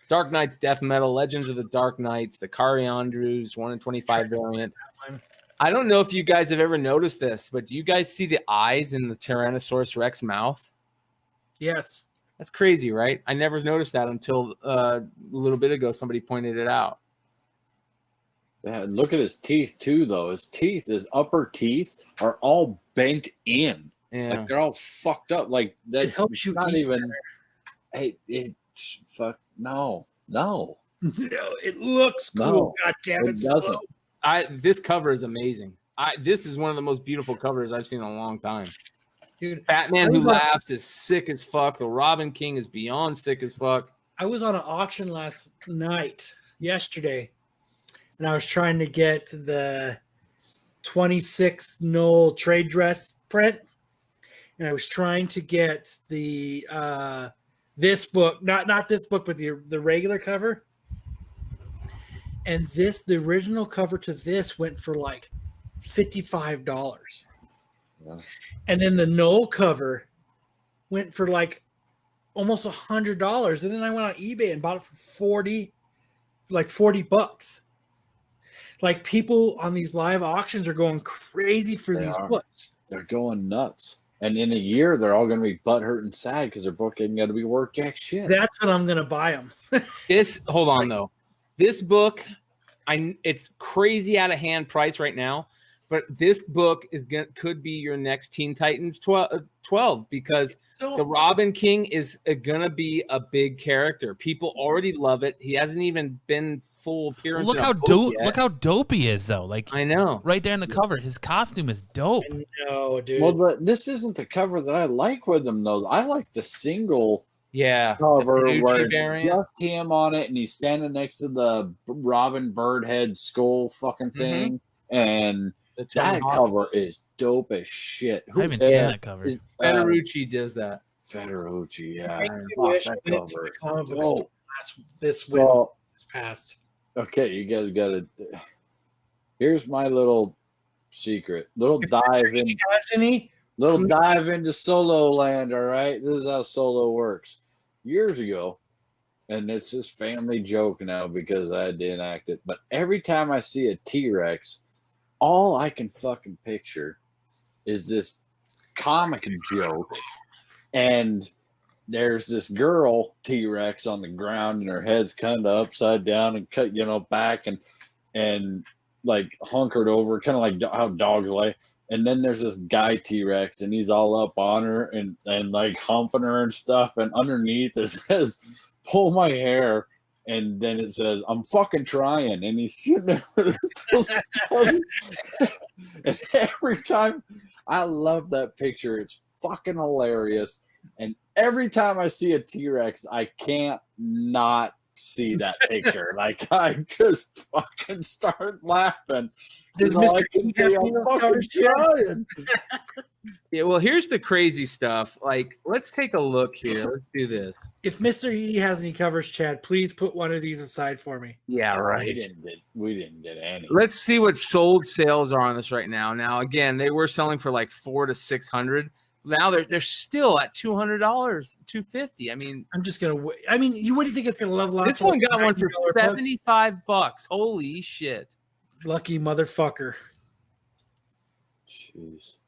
Dark Knights Death Metal, Legends of the Dark Knights, the Kari Andrews 1 in 25 variant. I don't know if you guys have ever noticed this, but do you guys see the eyes in the Tyrannosaurus Rex mouth? Yes. That's crazy, right? I never noticed that until a little bit ago. Somebody pointed it out. Yeah, look at his teeth too, though. His upper teeth are all bent in. Yeah. Like they're all fucked up. Like that It helps you not eat even. better. Hey, fuck no. No, it looks cool. No, God damn it. it doesn't. This cover is amazing. This is one of the most beautiful covers I've seen in a long time. Dude, Batman Who Laughs is sick as fuck. The Robin King is beyond sick as fuck. I was on an auction yesterday, and I was trying to get the 26 Knoll trade dress print, and I was trying to get the this book, not this book, but the regular cover. And the original cover to this went for like $55. Yeah. And then the Knoll cover went for like almost $100. And then I went on eBay and bought it for $40. Like people on these live auctions are going crazy for They these are. books. They're going nuts. And in a year, they're all going to be butthurt and sad because their book ain't going to be worth jack shit. That's when I'm gonna buy them. Hold on though. This book, it's crazy out of hand price right now, but this book could be your next Teen Titans 12 because the Robin King is gonna be a big character. People already love it. He hasn't even been full appearance. Look how dope he is, though. Like I know, right there in the cover, his costume is dope. No, dude. Well, this isn't the cover that I like with him, though. I like the single cover where it's just him on it, and he's standing next to the Robin Birdhead skull fucking thing, and that cover is dope as shit. I haven't seen that cover. Federici does that. Federici, yeah. That cover this past. Okay, you guys got to. Here's my little secret. Little dive into Solo Land. All right, this is how Solo works. Years ago, and it's just family joke now because I didn't act it. But every time I see a T-Rex, all I can fucking picture is this comic joke, and there's this girl T-Rex on the ground, and her head's kind of upside down and cut, back and like hunkered over, kind of like how dogs lay. And then there's this guy T-Rex, and he's all up on her and like humping her and stuff. And underneath it says, "Pull my hair." And then it says, "I'm fucking trying." And he's sitting there with his and every time, I love that picture. It's fucking hilarious. And every time I see a T-Rex, I can't not see that picture. Like, I just fucking start laughing. All I can be, I'm fucking trying. Yeah, well, here's the crazy stuff. Like, let's take a look here. Let's do this. If Mr. E has any covers, Chad, please put one of these aside for me. Yeah, right. We didn't get any. Let's see what sold sales are on this right now. Now, again, they were selling for like $400 to $600. Now they're still at $200, $250. I mean, I'm just gonna wait. I mean, what do you think it's gonna level out? This one got one for $75. Holy shit! Lucky motherfucker. Jeez.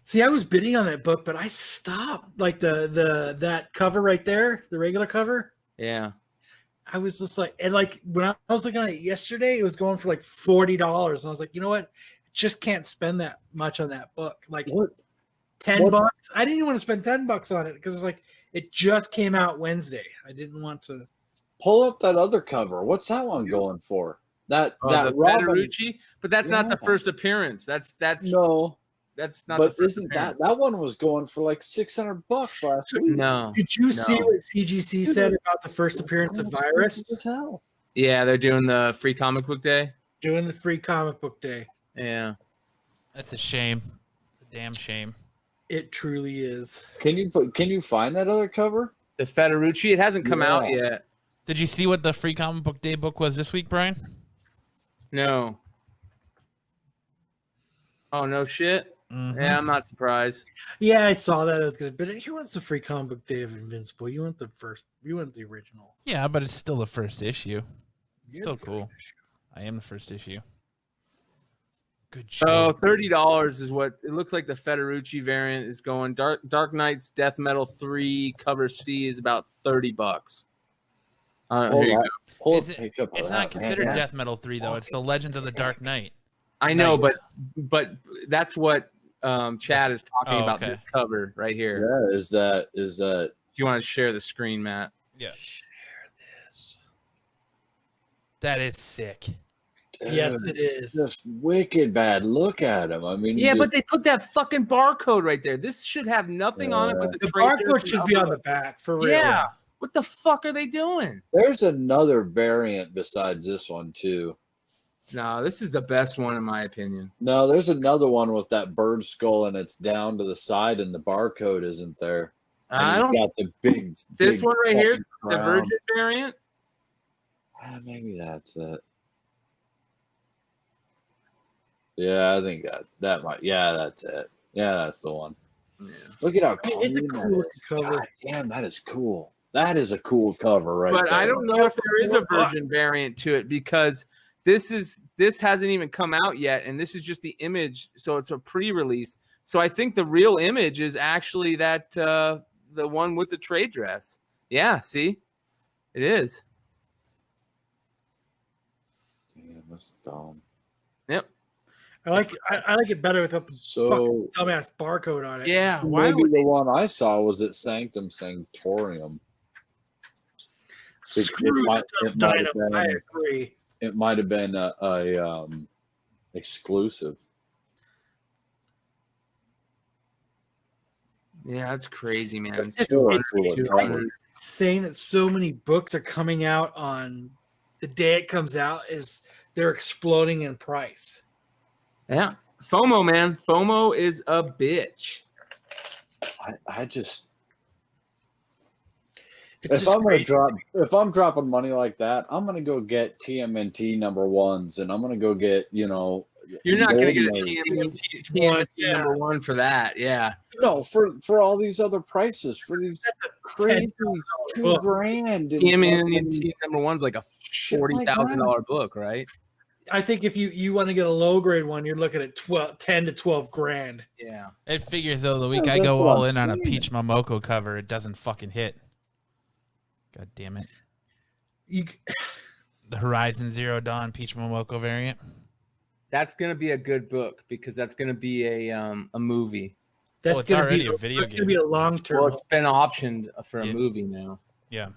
See, I was bidding on that book, but I stopped. Like that cover right there, the regular cover. Yeah. I was just like, and like when I was looking at it yesterday, it was going for like $40, and I was like, you know what? Just can't spend that much on that book. Like what? $10. I didn't even want to spend $10 on it because it's like it just came out Wednesday. I didn't want to pull up that other cover. What's that one going for? That Federici, but that's not the first appearance. That's no. That's not. But isn't that one was going for like $600 last week? No. Did you see what CGC said about the first appearance of Virus? Hell. Yeah, they're doing the free comic book day. Doing the free comic book day. Yeah. That's a shame. A damn shame. It truly is. Can you find that other cover? The Federici, it hasn't come out yet. Did you see what the free comic book day book was this week, Brian? No. Oh, no shit. Mm-hmm. Yeah, I'm not surprised. Yeah, I saw that. It was good, but he wants the free comic book day of Invincible. You want the first. You want the original. Yeah, but it's still the first issue. Still cool. I am the first issue. Good job. Oh, $30 is what it looks like. The Federici variant is going. Dark Knight's Death Metal 3 cover C is about $30. Here you go. It's not considered Death Metal 3 though. It's the Legends of the Dark Knight. I know, but that's what Chad is talking about. This cover right here. Yeah, is that? If you want to share the screen, Matt. Yeah. Share this. That is sick. Yes, it is. Just wicked bad. Look at him. I mean, but they put that fucking barcode right there. This should have nothing on it, but the barcode should be on the back for real. Yeah. What the fuck are they doing? There's another variant besides this one too. No, this is the best one in my opinion. No, there's another one with that bird skull and it's down to the side and the barcode isn't there. And he's got the big. This one right here, the Virgin variant. Maybe that's it. Yeah, I think that might. Yeah, that's it. Yeah, that's the one. Yeah. Look at how clean that is. God damn, that is cool. That is a cool cover, right? But I don't know if there is a Virgin variant to it because this hasn't even come out yet, and this is just the image, so it's a pre-release. So I think the real image is actually that the one with the trade dress. Yeah, see, it is. Damn, that's dumb. Yep. I like it better with a So fucking dumbass barcode on it. Yeah. Why maybe would the one I saw was at Sanctum Sanctorium. Screw might the have Dynamo. been- I agree. It might have been a exclusive. Yeah, that's crazy, man. That's still a cool cover. Saying that so many books are coming out on the day it comes out is they're exploding in price. Yeah. FOMO, man. FOMO is a bitch. I just It's if I'm dropping money like that, I'm gonna go get TMNT #1s, and I'm gonna go get You're not going to get a Golden TMNT Yeah. number one for that. Yeah. No, for all these other prices, for these crazy $2,000 and TMNT number one's like a shit like $40,000 book, right? I think if you want to get a low grade one, you're looking at 10 to 12 grand. Yeah. It figures though the week Yeah, I that's go what all I'm in on a saying. Peach Momoko cover, it doesn't fucking hit. God damn it. You The Horizon Zero Dawn Peach Momoko variant. That's going to be a good book because that's going to be a movie. that's it's gonna already be a video that's gonna game. be a long term. Well, it's been optioned for a Yeah. movie now. Yeah.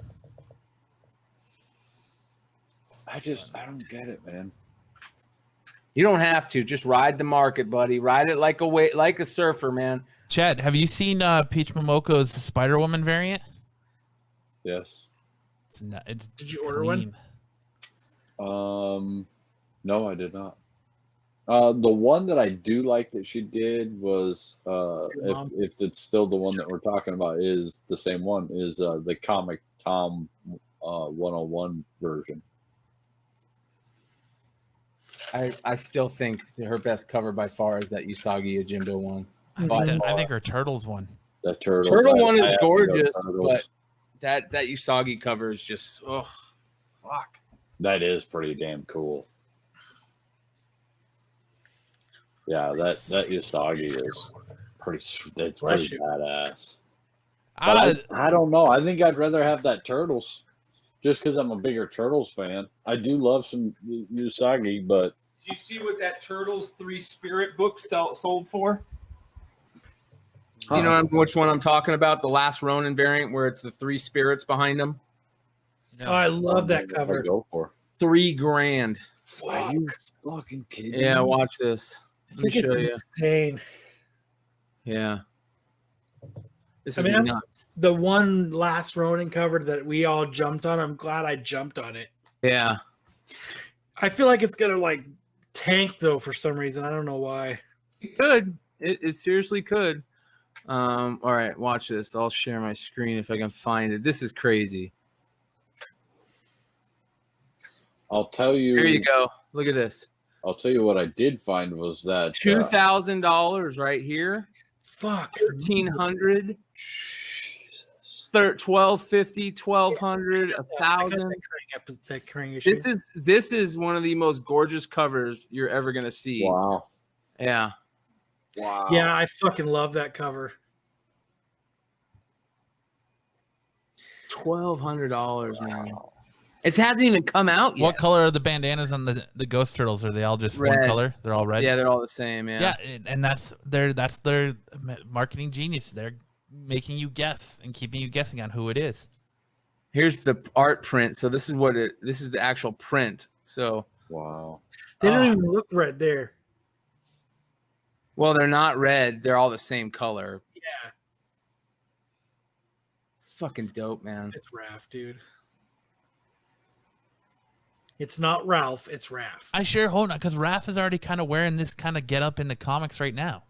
I don't get it, man. You don't have to. Just ride the market, buddy. Ride it like a surfer, man. Chad, have you seen Peach Momoko's Spider Woman variant? Yes. It's Did you order one? clean. No, I did not. The one that I do like that she did was if it's still the one that we're talking about is the same one is the Comic Tom 101 version. I still think her best cover by far is that Usagi Yojimbo one. I think her Turtles one. The turtles. Turtle I one is have to go gorgeous, Turtles. but that Usagi cover is just fuck. That is pretty damn cool. Yeah, that Usagi is pretty badass. But I don't know. I think I'd rather have that Turtles, just because I'm a bigger Turtles fan. I do love some Usagi, but Do you see what that Turtles 3 Spirit book sold for? You know which one I'm talking about? The Last Ronin variant, where it's the 3 spirits behind them. Oh, I love that I'd cover. go for. $3,000. Are you fucking kidding? Yeah, me? watch this. I Let me think show it's you. insane. Yeah. This I is mean, nuts. The one Last Ronin cover that we all jumped on, I'm glad I jumped on it. Yeah. I feel like it's gonna like tank though for some reason. I don't know why. It could. It seriously could. All right, watch this. I'll share my screen if I can find it. This is crazy. I'll tell you. Here you go. Look at this. I'll tell you what I did find was that $2,000 right here. Fuck. 1,300. Jesus. 1,250, 1,200, 1,000. That Krang issue. This is one of the most gorgeous covers you're ever gonna see. Wow. Yeah. Wow. Yeah, I fucking love that cover. $1,200, man. It hasn't even come out yet. What color are the bandanas on the Ghost Turtles? Are they all just one Red. color? They're all red. Yeah, they're all the same. Yeah. Yeah, and that's their marketing genius. They're making you guess and keeping you guessing on who it is. Here's the art print. So this is the actual print. So Wow. They don't even look red there. well, they're not red. They're all the same color. Yeah, Fucking dope, man. it's Raph, dude. It's not Ralph, it's Raph. I sure hope not, because Raph is already kind of wearing this kind of get up in the comics right now.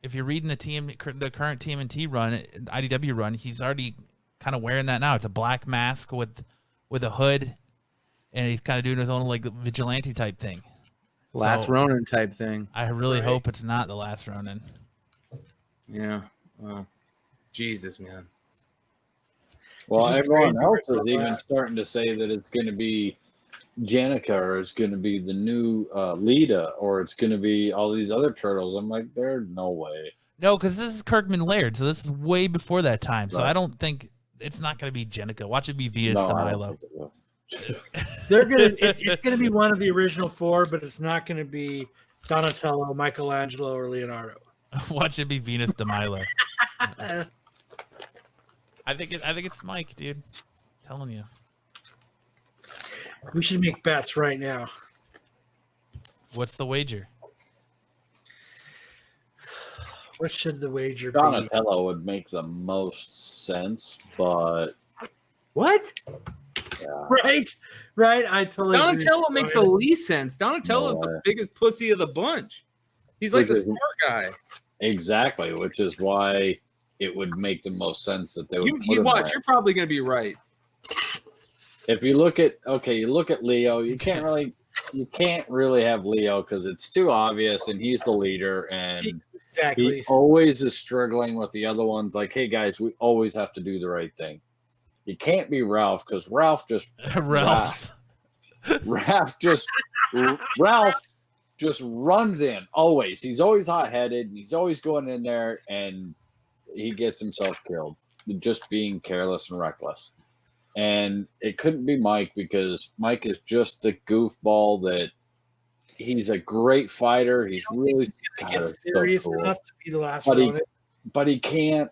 If you're reading the current TMNT run, IDW run, he's already kind of wearing that now. It's a black mask with a hood, and he's kind of doing his own like vigilante type thing. Last So, Ronin type thing. I really Right. hope it's not the Last Ronin. Yeah. Well, Jesus, man. Well, It's just everyone crazy else right is now. even starting to say that it's going to be Janica, or it's going to be the new Lita, or it's going to be all these other turtles. I'm like, there's no way. No, because this is Kirkman Laird, so this is way before that time. So Right. I don't think it's not going to be Jenica. Watch it be Venus No, de I don't Milo. think it will. It's gonna be one of the original four, but it's not gonna be Donatello, Michelangelo, or Leonardo. Watch it be Venus de Milo. I think it's Mike, dude. Telling you. We should make bets right now. What's the wager? What should the wager be? Donatello would make the most sense, but What? yeah, Right. I totally agree. Donatello makes the least sense. Donatello is No way. the biggest pussy of the bunch. He's like the smart guy. exactly, which is why it would make the most sense that they would. You him watch. there. You're probably going to be right. If you look at Leo, you can't really have Leo because it's too obvious, and he's the leader, and Exactly. he always is struggling with the other ones. Like, hey guys, we always have to do the right thing. You can't be Ralph because Ralph just Ralph. Ralph just runs in always. He's always hot-headed, and he's always going in there, and he gets himself killed just being careless and reckless. And it couldn't be Mike because Mike is just the goofball that he's a great fighter. He's really Get God, serious so cool. enough to be the last But one. But he can't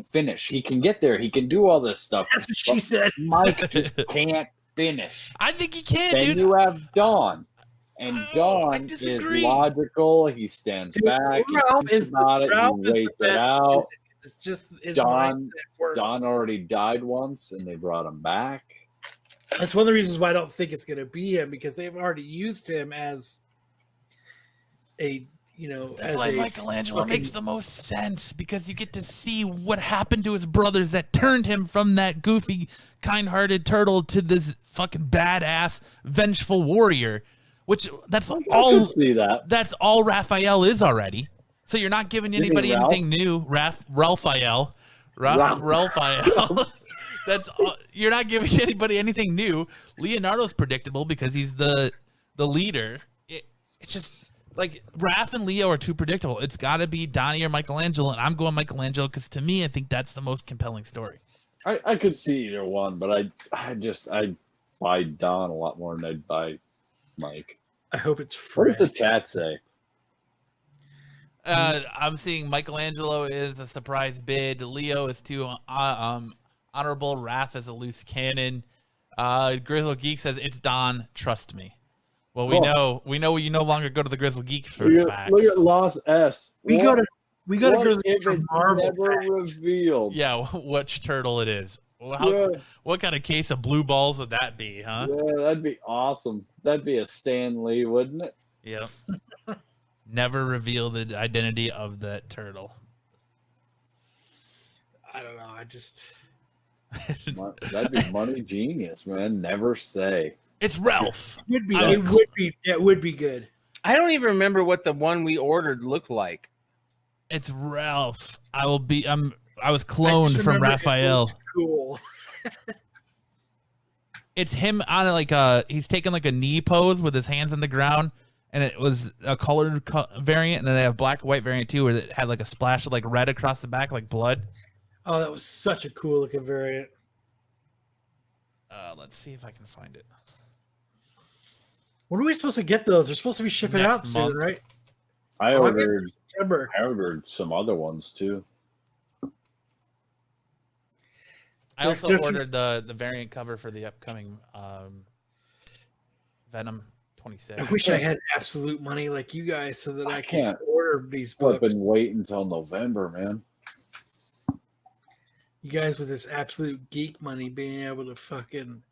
finish. He can get there. He can do all this stuff. That's what she said. Mike just can't finish. I think he can, Then dude. you have Dawn. And I Dawn is disagree. logical. He stands Dude, back. Ralph He thinks is about it. Ralph He is the waits it best. out. It's just his Don- mindset works. Dawn already died once, and they brought him back. That's one of the reasons why I don't think it's going to be him, because they've already used him as a, That's as why a Michelangelo fucking- makes the most sense, because you get to see what happened to his brothers that turned him from that goofy, kind-hearted turtle to this fucking badass, vengeful warrior. Which that's I all. could see that. That's all Raphael is already. So you're not giving mean anybody Ralph? anything new. Raphael. That's all, you're not giving anybody anything new. Leonardo's predictable because he's the leader. It's just like Raph and Leo are too predictable. It's got to be Donnie or Michelangelo, and I'm going Michelangelo because to me, I think that's the most compelling story. I could see either one, but I'd buy Don a lot more than I'd buy Mike. I hope it's What fresh. does the chat say? I'm seeing Michelangelo is a surprise bid. Leo is too honorable. Raph is a loose cannon. Grizzle Geek says it's Don. Trust me. Well, we know you no longer go to the Grizzle Geek for facts. Look at Lost S. We go to What Grizzly if for it's Marvel never facts. revealed? Yeah, which turtle it is. Yeah. What kind of case of blue balls would that be, huh? Yeah, that'd be awesome. That'd be a Stan Lee, wouldn't it? Yep. Never reveal the identity of that turtle. I don't know. I just That'd be money genius, man. Never say. It's Ralph. would be. I was It would be good. I don't even remember what the one we ordered looked like. It's Ralph. I was I cloned just from remember it Raphael. was Cool. It's him on he's taking like a knee pose with his hands on the ground, and it was a colored variant, and then they have black and white variant too, where it had like a splash of like red across the back, like blood. Oh, that was such a cool looking variant. Let's see if I can find it. When are we supposed to get those? They're supposed to be shipping Next out soon, month. right? I Oh, I ordered September. some other ones too. I also There's- ordered the variant cover for the upcoming Venom 26. I wish I had absolute money like you guys so that I I can't. could order these I've books. been waiting until November, man. You guys with this absolute geek money being able to fucking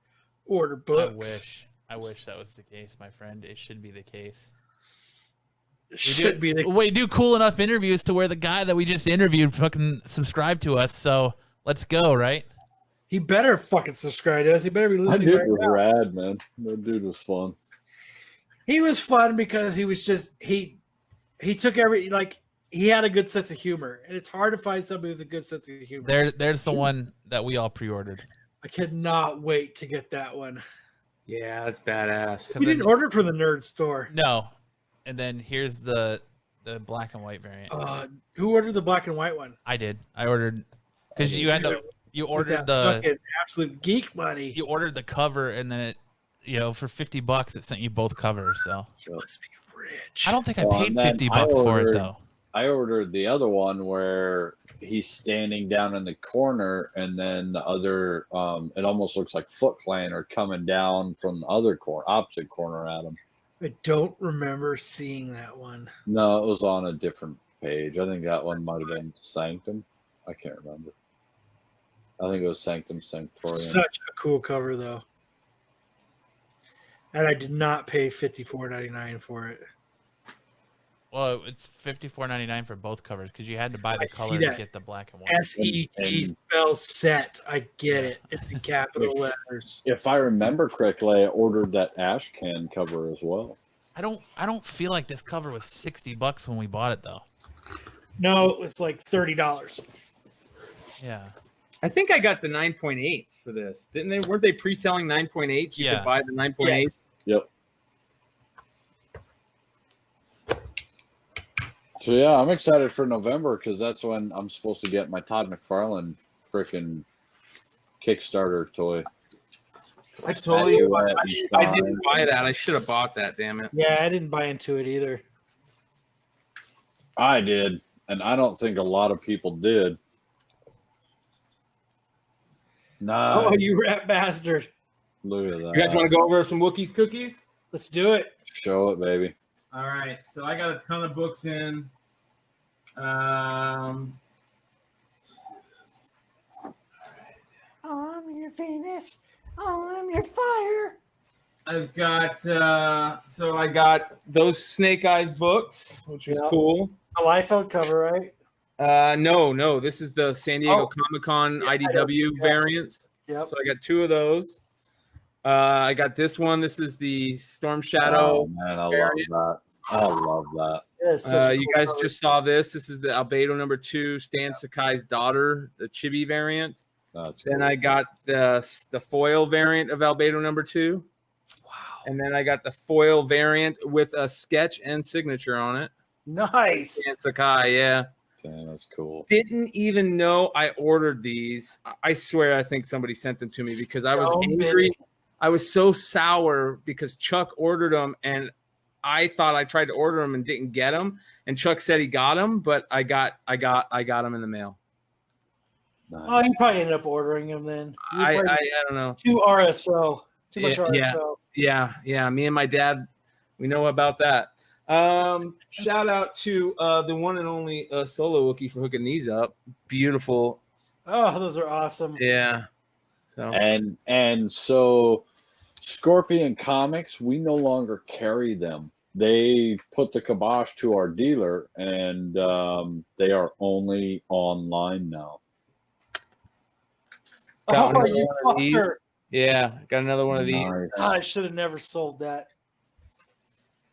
order I books. wish that was the case, my friend. It should be the case. Should be the We do cool enough interviews to where the guy that we just interviewed fucking subscribed to us. So let's go, right? He better fucking subscribe to us. He better be That listening dude right was now. rad, man. That dude was fun. He was fun because he was just he took he had a good sense of humor, and it's hard to find somebody with a good sense of humor. There's the one that we all pre-ordered. I cannot wait to get that one. Yeah, that's badass. We didn't order it from the nerd store. No. And then here's the black and white variant. Who ordered the black and white one? I did. I ordered because you had to. You ordered With that the fucking absolute geek money. you ordered the cover, and then it, for $50, it sent you both covers. So You must be rich. I don't think I Well, paid and then $50 for it though. I ordered the other one where he's standing down in the corner, and then the other, it almost looks like Foot Clan are coming down from the other opposite corner at him. I don't remember seeing that one. No, it was on a different page. I think that one might have been Sanctum. I can't remember. I think it was Sanctum Sanctorium. Such a cool cover, though. And I did not pay $54.99 for it. Well, it's $54.99 for both covers because you had to buy the I see color to that. get the black and white. SET And- spells set. I get it. It's in capital letters. If I remember correctly, I ordered that ash can cover as well. I don't feel like this cover was $60 when we bought it though. No, it was like $30. Yeah. I think I got the 9.8s for this. Didn't they? Weren't they pre-selling 9.8s? You Yeah. could buy the 9.8s. Yep. So yeah, I'm excited for November because that's when I'm supposed to get my Todd McFarlane freaking Kickstarter toy. I totally. Statuette I and didn't sign. buy that. I should have bought that. Damn it. Yeah, I didn't buy into it either. I did, and I don't think a lot of people did. Nah, Oh, you rat bastard. look at that. You guys want to go over some Wookiees cookies? Let's do it. Show it, baby. All right. So I got a ton of books in. I'm your Venus. I'm your fire. I've got I got those Snake Eyes books, which was Yeah. cool. A Liefeld cover, right? No, this is the San Diego Comic-Con IDW variants. Yep. So I got two of those. I got this one. This is the Storm Shadow. Oh man, I love variant. that. I love that. Yeah, it's such a You cool guys cover. just saw this. This is the Albedo #2, Stan Sakai's daughter, the Chibi variant. That's Then cool. I got the foil variant of Albedo #2. Wow. And then I got the foil variant with a sketch and signature on it. Nice. Stan Sakai, yeah. Damn, that's cool. Didn't even know I ordered these. I swear I think somebody sent them to me because I was Oh, angry. I was so sour because Chuck ordered them and I thought I tried to order them and didn't get them. And Chuck said he got them, but I got them in the mail. Nice. Oh, you probably ended up ordering them then. You I probably- don't know. too RSO. Too much Yeah, RSO. Yeah. Me and my dad, we know about that. Shout out to the one and only Solo Wookie for hooking these up. Beautiful. Oh, those are awesome. Yeah. So And so Scorpion Comics, we no longer carry them. They put the kibosh to our dealer, and they are only online now. Got Oh, another you one of these. fucker. yeah, got another one of these. Nice. I should have never sold that.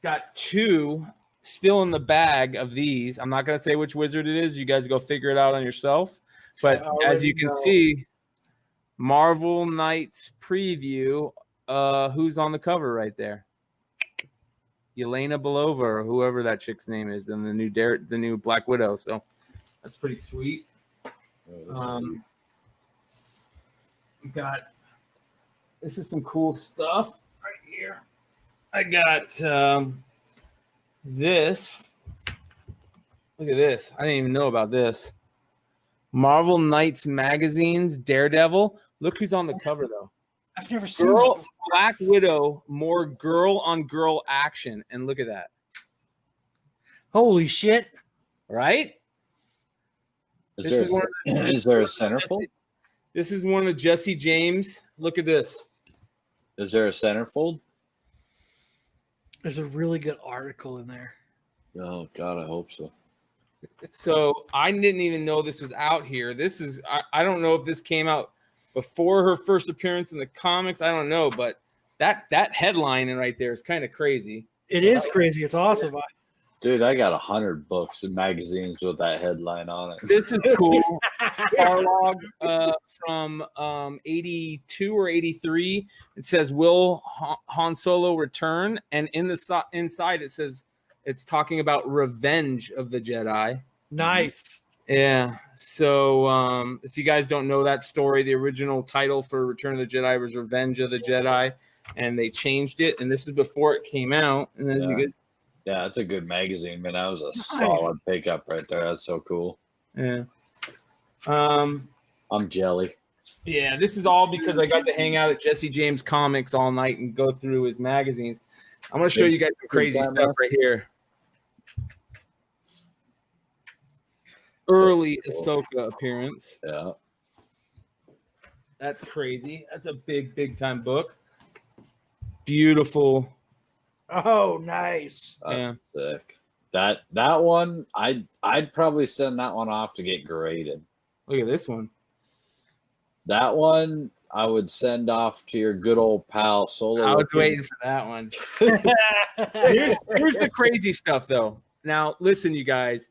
Got two still in the bag of these. I'm not gonna say which wizard it is. You guys go figure it out on yourself. But I as you already can know. see, Marvel Knights preview. Who's on the cover right there? Yelena Belova, or whoever that chick's name is, and the new Black Widow. So that's pretty sweet. We got this is some cool stuff right here. I got this. Look at this. I didn't even know about this. Marvel Knights magazines, Daredevil. Look who's on the cover though. I've never seen Girl, that. Black Widow, more girl on girl action. And look at that. Holy shit. Right? Is This is one is there a centerfold? This is one of Jesse James. Look at this. Is there a centerfold? There's a really good article in there. Oh God, I hope so. So I didn't even know this was out here. This is I don't know if this came out before her first appearance in the comics. I don't know, but that headline right there is kind of crazy. It is crazy. It's awesome. Dude, I got 100 books and magazines with that headline on it. This is cool. Farlog from 82 or 83. It says, "Will Han Solo return?" And in the inside it says it's talking about Revenge of the Jedi. Nice. Yeah. So if you guys don't know that story, the original title for Return of the Jedi was Revenge of the Jedi, and they changed it. And this is before it came out. And as you guys, yeah, it's a good magazine, man. That was a solid pickup right there. That's so cool. yeah. I'm jelly. Yeah, this is all because I got to hang out at Jesse James Comics all night and go through his magazines. I'm going to show you guys some crazy stuff right here. Early Ahsoka appearance. Yeah. That's crazy. That's a big time book. Beautiful. Oh, nice. That's sick. That one, I'd probably send that one off to get graded. Look at this one. That one I would send off to your good old pal Solo. I was waiting for that one. Here's the crazy stuff, though. Now, listen, you guys.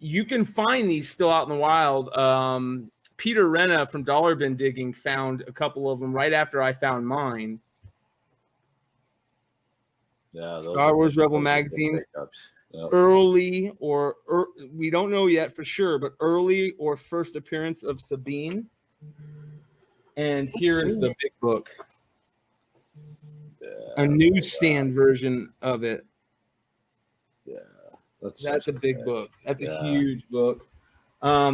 You can find these still out in the wild. Peter Renna from Dollar Bin Digging found a couple of them right after I found mine. Yeah, Star Wars Rebel magazine. Yep. Early or we don't know yet for sure, but early or first appearance of Sabine. And here is the big book. A newsstand version of it. Yeah. That's a big book. That's a huge book.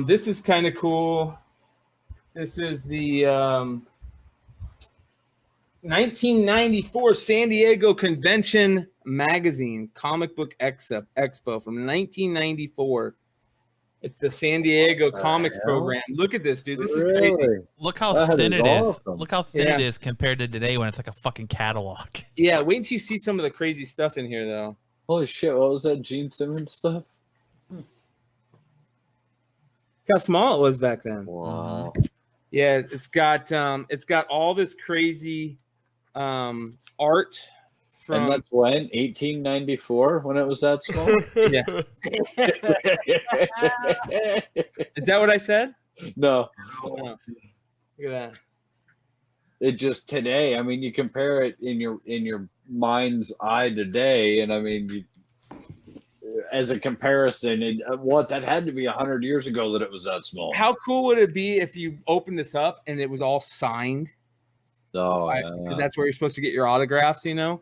This is kind of cool. This is the 1994 San Diego Convention Magazine Comic Book Expo from 1994. It's the San Diego Comics program. Look at this, dude. This is crazy. Look how thin it is. Look how thin it is compared to today when it's like a fucking catalog. Yeah, wait until you see some of the crazy stuff in here, though. Holy shit! What was that Gene Simmons stuff? Look how small it was back then. Wow. Yeah, it's got all this crazy art from. And that's when 1894 when it was that small. Yeah. Is that what I said? No. Oh, no. Look at that. It just today. I mean, you compare it in your mind's eye today, and I mean, as a comparison, and that had to be 100 years ago that it was that small. How cool would it be if you opened this up and it was all signed? Oh, yeah. That's where you're supposed to get your autographs, you know.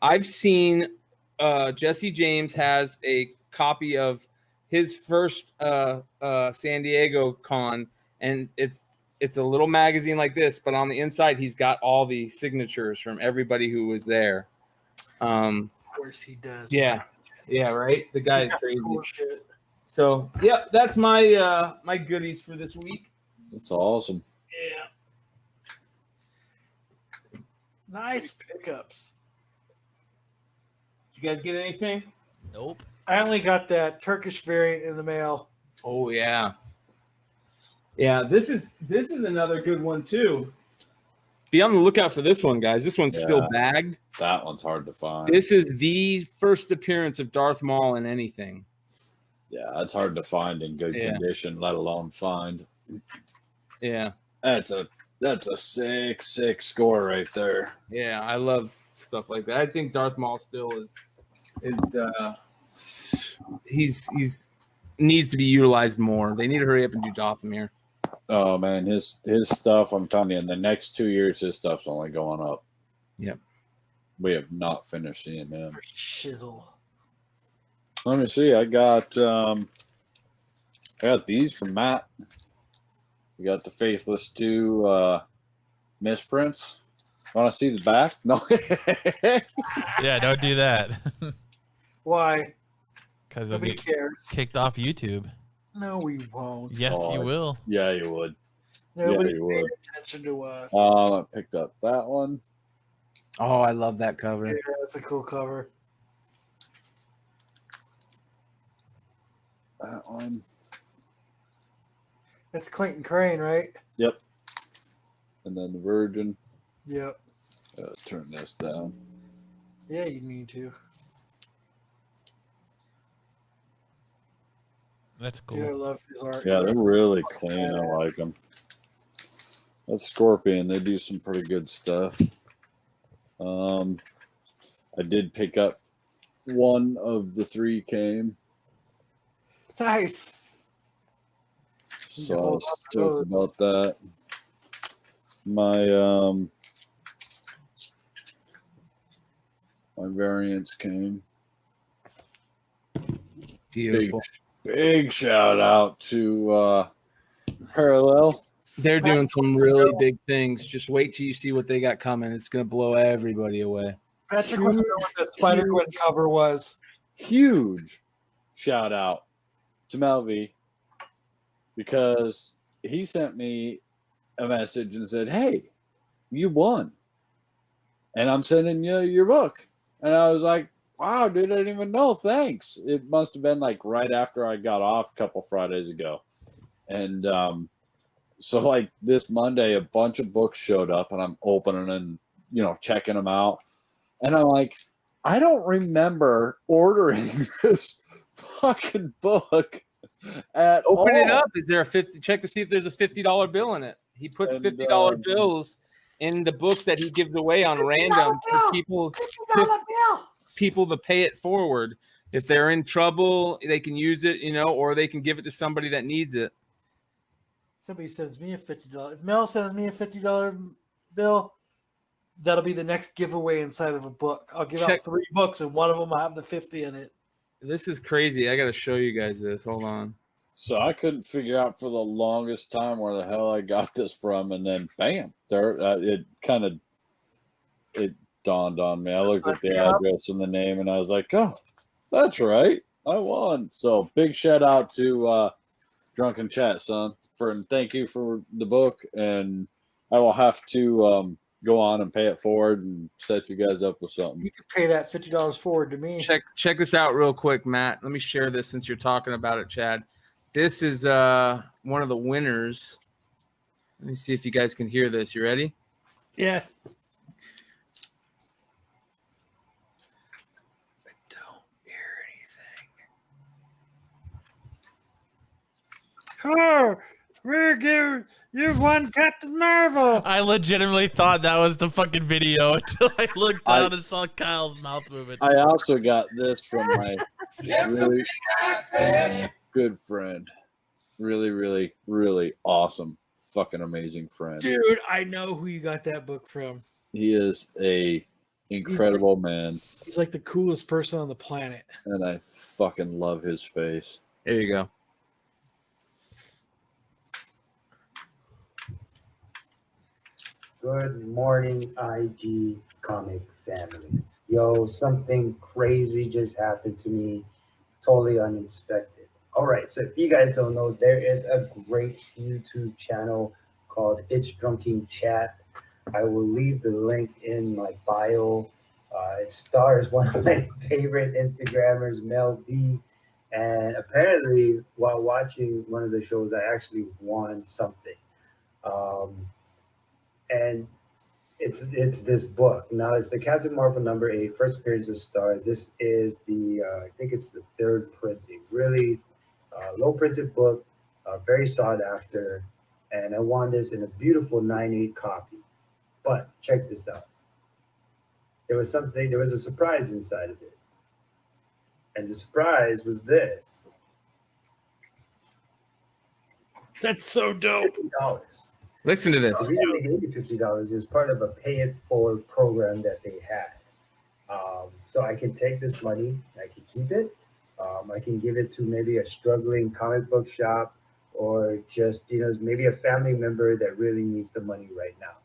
I've seen Jesse James has a copy of his first San Diego con, and it's a little magazine like this, but on the inside he's got all the signatures from everybody who was there. Of course he does. Yeah, right. The guy is crazy. So yeah, that's my my goodies for this week. That's awesome. Yeah. Nice pickups. Did you guys get anything? Nope. I only got that Turkish variant in the mail. Oh yeah. Yeah, this is another good one too. Be on the lookout for this one, guys. This one's still bagged. That one's hard to find. This is the first appearance of Darth Maul in anything. Yeah, that's hard to find in good condition, let alone find. Yeah. That's a sick score right there. Yeah, I love stuff like that. I think Darth Maul still is he's needs to be utilized more. They need to hurry up and do Dathomir. Oh man, his stuff, I'm telling you, in the next 2 years, his stuff's only going up. Yep. We have not finished seeing him. For shizzle. Let me see. I got these from Matt. We got the Faithless 2 misprints. Want to see the back? No. Yeah, don't do that. Why? Because nobody cares. Kicked off YouTube. No, we won't. Yes, you will. Yeah, you would. Nobody you paid would. attention to us. I picked up that one. Oh, I love that cover. Yeah, that's a cool cover. That one. That's Clayton Crane, right? Yep. And then the Virgin. Yep. Turn this down. Yeah, you need to. That's Dude, I cool. love his art. Yeah, they're really clean. I like them. That's Scorpion. They do some pretty good stuff. I did pick up one of the 3 came, Nice. so I was stoked about that. My my variants came. Beautiful. Big shout out to Parallel. They're doing some really big things. Just wait till you see what they got coming. It's going to blow everybody away. Patrick wants to know what the Spider-Gwen cover was. Huge shout out to Melvy, because he sent me a message and said, "Hey, you won, and I'm sending you your book." And I was like, "Wow, dude, I didn't even know. Thanks." It must have been like right after I got off a couple Fridays ago. And so like this Monday, a bunch of books showed up, and I'm opening and, you know, checking them out. And I'm like, I don't remember ordering this fucking book at all. Open it up. Is there a 50? Check to see if there's a $50 bill in it. He puts And, $50 bills in the books that he gives away on random for people to pay it forward. If they're in trouble, they can use it, you know, or they can give it to somebody that needs it. Somebody sends me a $50. If Mel sends me a $50 bill, that'll be the next giveaway inside of a book. I'll give out 3 books, and one of them will have the 50 in it. This is crazy. I got to show you guys this. Hold on. So I couldn't figure out for the longest time where the hell I got this from, and then bam, there it dawned on me. I looked at the address and the name, and I was like, "Oh, that's right, I won." So big shout out to Drunken Chat, son, and thank you for the book. And I will have to go on and pay it forward and set you guys up with something. You can pay that $50 forward to me. Check this out real quick, Matt. Let me share this since you're talking about it, Chad. This is one of the winners. Let me see if you guys can hear this. You ready? Yeah. I don't hear anything. Oh, you've won Captain Marvel. I legitimately thought that was the fucking video until I looked down and saw Kyle's mouth moving. I also got this from my really good friend. Really, really, really awesome, fucking amazing friend. Dude, I know who you got that book from. He is a incredible man. He's like the coolest person on the planet. And I fucking love his face. There you go. Good morning, IG comic family. Yo, something crazy just happened to me, totally unexpected. All right, so if you guys don't know, there is a great YouTube channel called It's Drunken Chat. I will leave the link in my bio. It stars one of my favorite Instagrammers, Mel V. And apparently, while watching one of the shows, I actually won something. And it's this book. Now it's the Captain Marvel #8, first appearance of Star. This is the I think it's the 3rd printing. Really low printed book, very sought after, and I won this in a beautiful 9/8 copy. But check this out. There was a surprise inside of it, and the surprise was this. That's so dope. $50. Listen to this. The reason they gave me $50 is part of a pay it forward program that they had. So I can take this money, I can keep it, I can give it to maybe a struggling comic book shop, or just, you know, maybe a family member that really needs the money right now.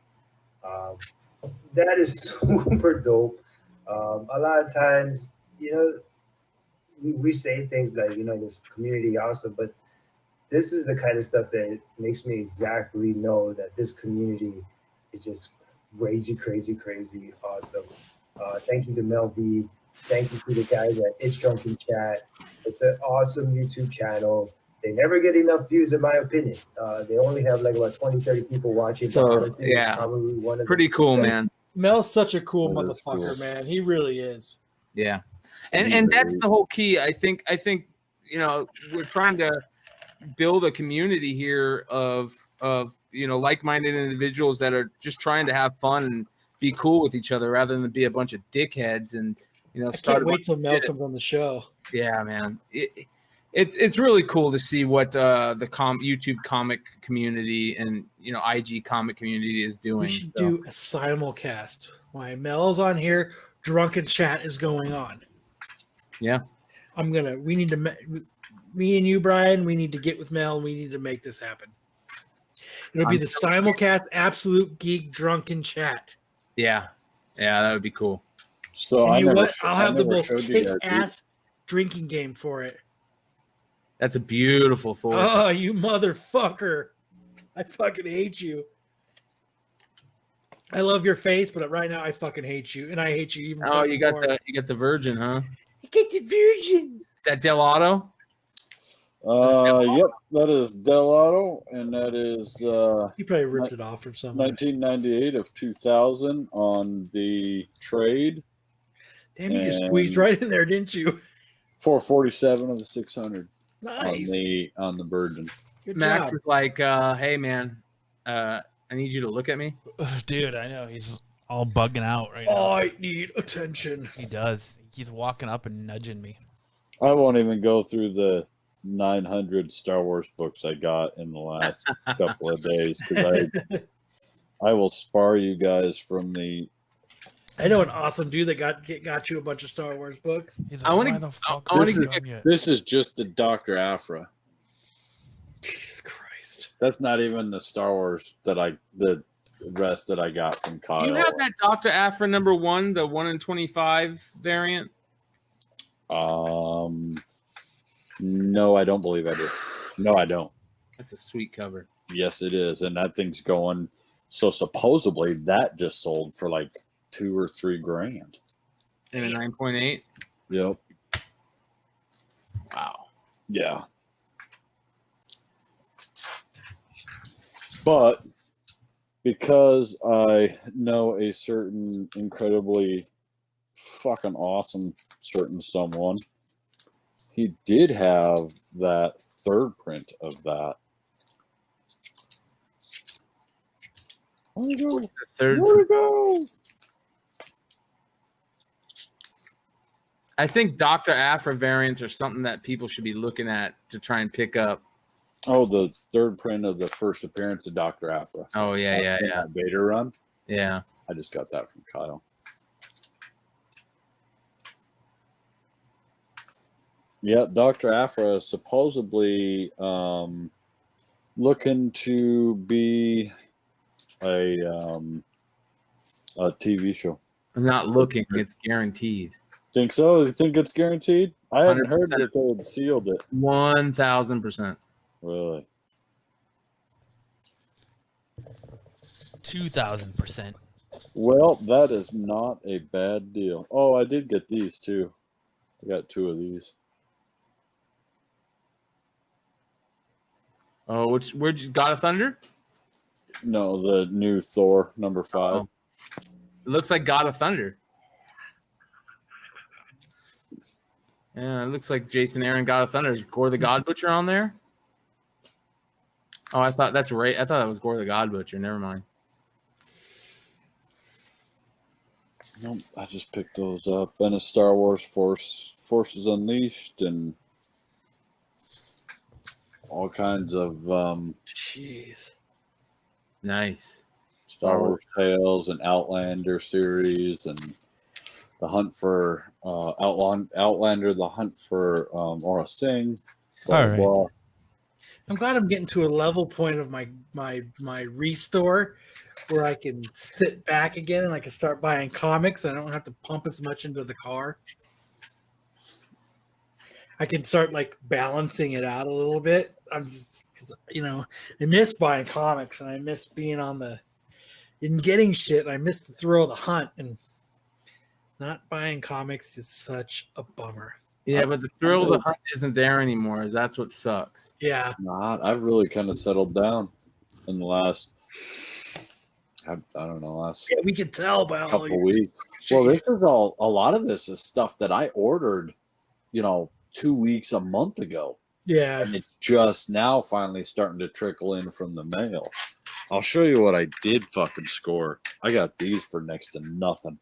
That is super dope. A lot of times, you know, we say things like, you know, this community awesome, but this is the kind of stuff that makes me exactly know that this community is just crazy, crazy, crazy awesome. Thank you to Mel V. Thank you to the guys at It's Drunken Chat. It's an awesome YouTube channel. They never get enough views, in my opinion. They only have like about 20, 30 people watching. So, yeah, probably one of pretty cool, man. Mel's such a cool That is motherfucker, cool. man. He really is. Yeah. And that's the whole key. I think we're trying to build a community here of like-minded individuals that are just trying to have fun and be cool with each other rather than be a bunch of dickheads and I can't wait till Mel comes on the show. Yeah, man. It's really cool to see what the YouTube comic community and IG comic community is doing. We should do a simulcast. While Mel's on here, drunken chat is going on. Yeah. We need to, me and you, Brian, we need to get with Mel. We need to make this happen. It'll be the simulcast absolute geek drunken chat. Yeah. Yeah, that would be cool. So and I'll have the most kick-ass drinking game for it. That's a beautiful photo. Oh, you motherfucker. I fucking hate you. I love your face, but right now I fucking hate you. And I hate you even more. You got the virgin, huh? I get the virgin. Is that Del-Auto? Yep, that is Del-Auto, and that is You probably ripped it off from somewhere. 1998 of 2000 on the trade. Damn, you just squeezed right in there, didn't you? 447 of the 600. Nice. On the Virgin. Good Max job. is like, hey man, I need you to look at me. Dude, I know he's all bugging out right now. I need attention. He does. He's walking up and nudging me. I won't even go through the 900 Star Wars books I got in the last couple of days because I will spar you guys from the. I know an awesome dude that got you a bunch of Star Wars books. He's like, why the fuck This is just the Dr. Aphra. Jesus Christ. That's not even the Star Wars the rest that I got from Kyle. You have that Dr. Aphra #1, the 1 in 25 variant? No, I don't believe I do. No, I don't. That's a sweet cover. Yes, it is. And that thing's going. So supposedly that just sold for like $2,000 or $3,000. And a 9.8? Yep. Wow. Yeah. But because I know a certain incredibly fucking awesome certain someone, he did have that third print of that. Where'd it go? Where'd it go? I think Dr. Aphra variants are something that people should be looking at to try and pick up. Oh, the third print of the first appearance of Dr. Aphra. Oh, yeah. Beta run? Yeah. I just got that from Kyle. Yeah, Dr. Aphra is supposedly looking to be a TV show. I'm not looking. It's guaranteed. Think so? You think it's guaranteed? I hadn't heard that they had sealed it. 1,000%. Really? 2,000%. Well, that is not a bad deal. Oh, I did get these too. I got 2 of these. Oh, where'd you God of Thunder? No, the new Thor #5. Oh. It looks like God of Thunder. Yeah, it looks like Jason Aaron God of Thunder. Is Gore the God Butcher on there? Oh, I thought that's right. I thought that was Gore the God Butcher. Never mind. Nope, I just picked those up. And a Star Wars Forces Unleashed and all kinds of Jeez. Nice. Star Wars Tales and Outlander series and the Hunt for Outlander, the Hunt for Aura Singh. Blah, All right. blah. I'm glad I'm getting to a level point of my restore where I can sit back again and I can start buying comics. I don't have to pump as much into the car. I can start like balancing it out a little bit. I'm just, I miss buying comics and I miss being and getting shit. I miss the thrill of the hunt, and not buying comics is such a bummer. Yeah, but the thrill of the hunt isn't there anymore. That's what sucks. Yeah. It's not. I've really kind of settled down in the last, I don't know, last Yeah, we could tell by all couple your weeks. Well, this is a lot of this is stuff that I ordered, 2 weeks, a month ago. Yeah. And it's just now finally starting to trickle in from the mail. I'll show you what I did fucking score. I got these for next to nothing.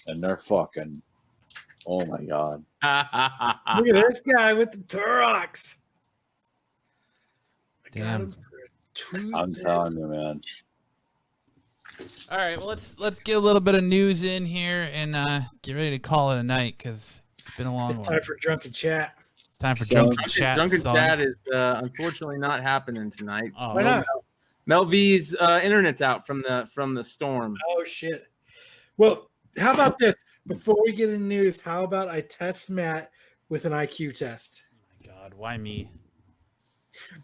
And they're fucking, oh my God. Look at this guy with the Turok. I got Damn. him for a I'm Tuesday. telling you, man. All right, well let's get a little bit of news in here and get ready to call it a night because it's been a long It's one. time for drunken chat. Time for Son. drunken chat. Drunken son. chat is unfortunately not happening tonight. Oh, Why not? Mel V's internet's out from the storm. Oh shit. Well, how about this? Before we get into news, how about I test Matt with an IQ test? my God, why me?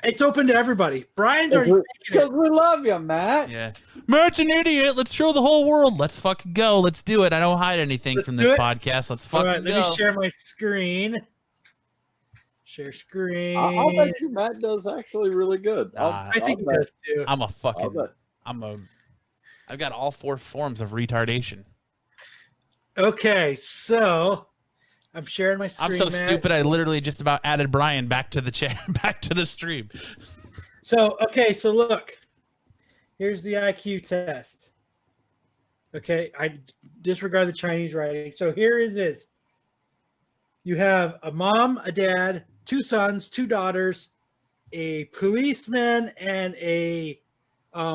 It's open to everybody. Brian's already taken Because it. we love you, Matt. Yeah, Matt's an idiot. Let's show the whole world. Let's fucking go. Let's do it. I don't hide anything Let's from do this it. podcast. Let's All fucking right, go. let me share my screen. Share screen. I'll bet you Matt does actually really good. I think he I'll does too. I'm a fucking. bet. I've got all 4 forms of retardation. Okay, so I'm sharing my screen. I'm so Matt. stupid. I literally just about added Brian back to the chat, back to the stream. So look, here's the IQ test. Okay, I disregard the Chinese writing. So here it is. You have a mom, a dad, 2 sons, 2 daughters, a policeman, and a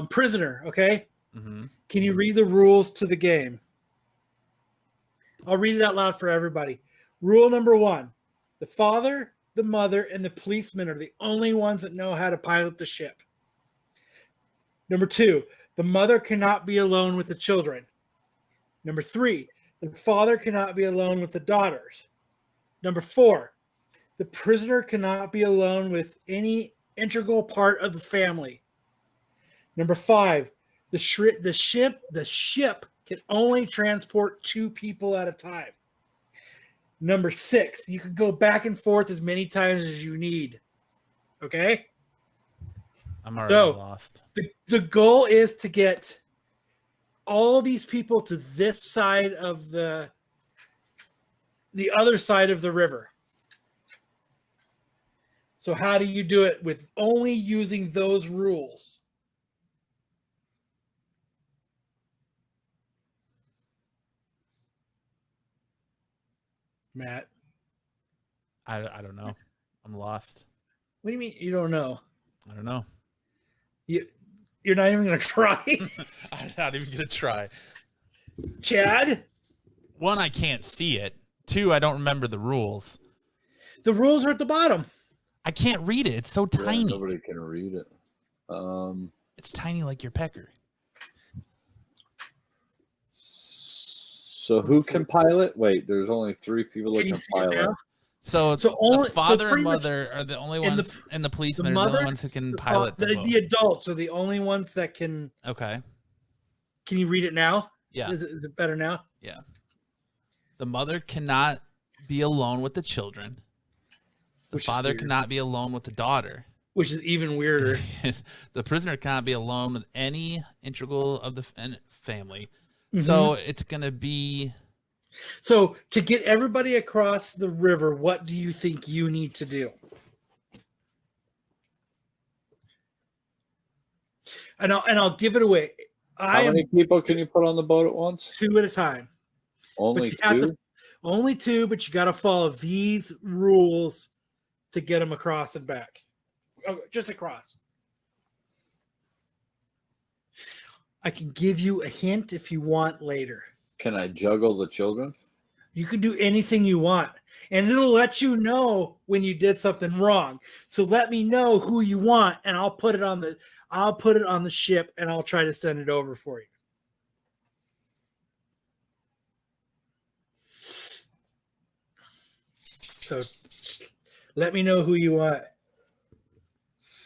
prisoner. Okay, Mm-hmm. can you read the rules to the game? I'll read it out loud for everybody. Rule number 1: the father, the mother, and the policeman are the only ones that know how to pilot the ship. Number 2: the mother cannot be alone with the children. Number 3: the father cannot be alone with the daughters. Number 4: the prisoner cannot be alone with any integral part of the family. Number 5: the ship can only transport 2 people at a time. Number 6: you can go back and forth as many times as you need. Okay? I'm already So- lost. The goal is to get all these people to this side of the other side of the river. So how do you do it with only using those rules? Matt, I don't know. I'm lost. what do you mean you don't know? I don't know. You're not even going to try? I'm not even gonna try. Chad, 1, I can't see it. 2, I don't remember the rules. the rules are at the bottom. I can't read it. It's so Yeah, tiny. nobody can read it. It's tiny like your pecker. So who can pilot? Wait, there's only 3 people that Can you can see it pilot. now? So, So only- the father so pretty and much- mother are the only and the- ones, and the policemen the are the mother, only ones who can pilot the boat. the adults are the only ones that can. Okay. Can you read it now? Yeah. Is it better now? The mother cannot be alone with the children. The Which is father weird. cannot be alone with the daughter. Which is even weirder. The prisoner cannot be alone with any integral of the family. Mm-hmm. So it's going to be So to get everybody across the river, what do you think you need to do? And I'll give it away. How many people can you put on the boat at once? 2 at a time. Only you have 2? to- Only 2, but you got to follow these rules to get them across and back. Oh, just across. I can give you a hint if you want later. Can I juggle the children? You can do anything you want, and it'll let you know when you did something wrong. So let me know who you want, and I'll put it on the ship, and I'll try to send it over for you. So let me know who you want.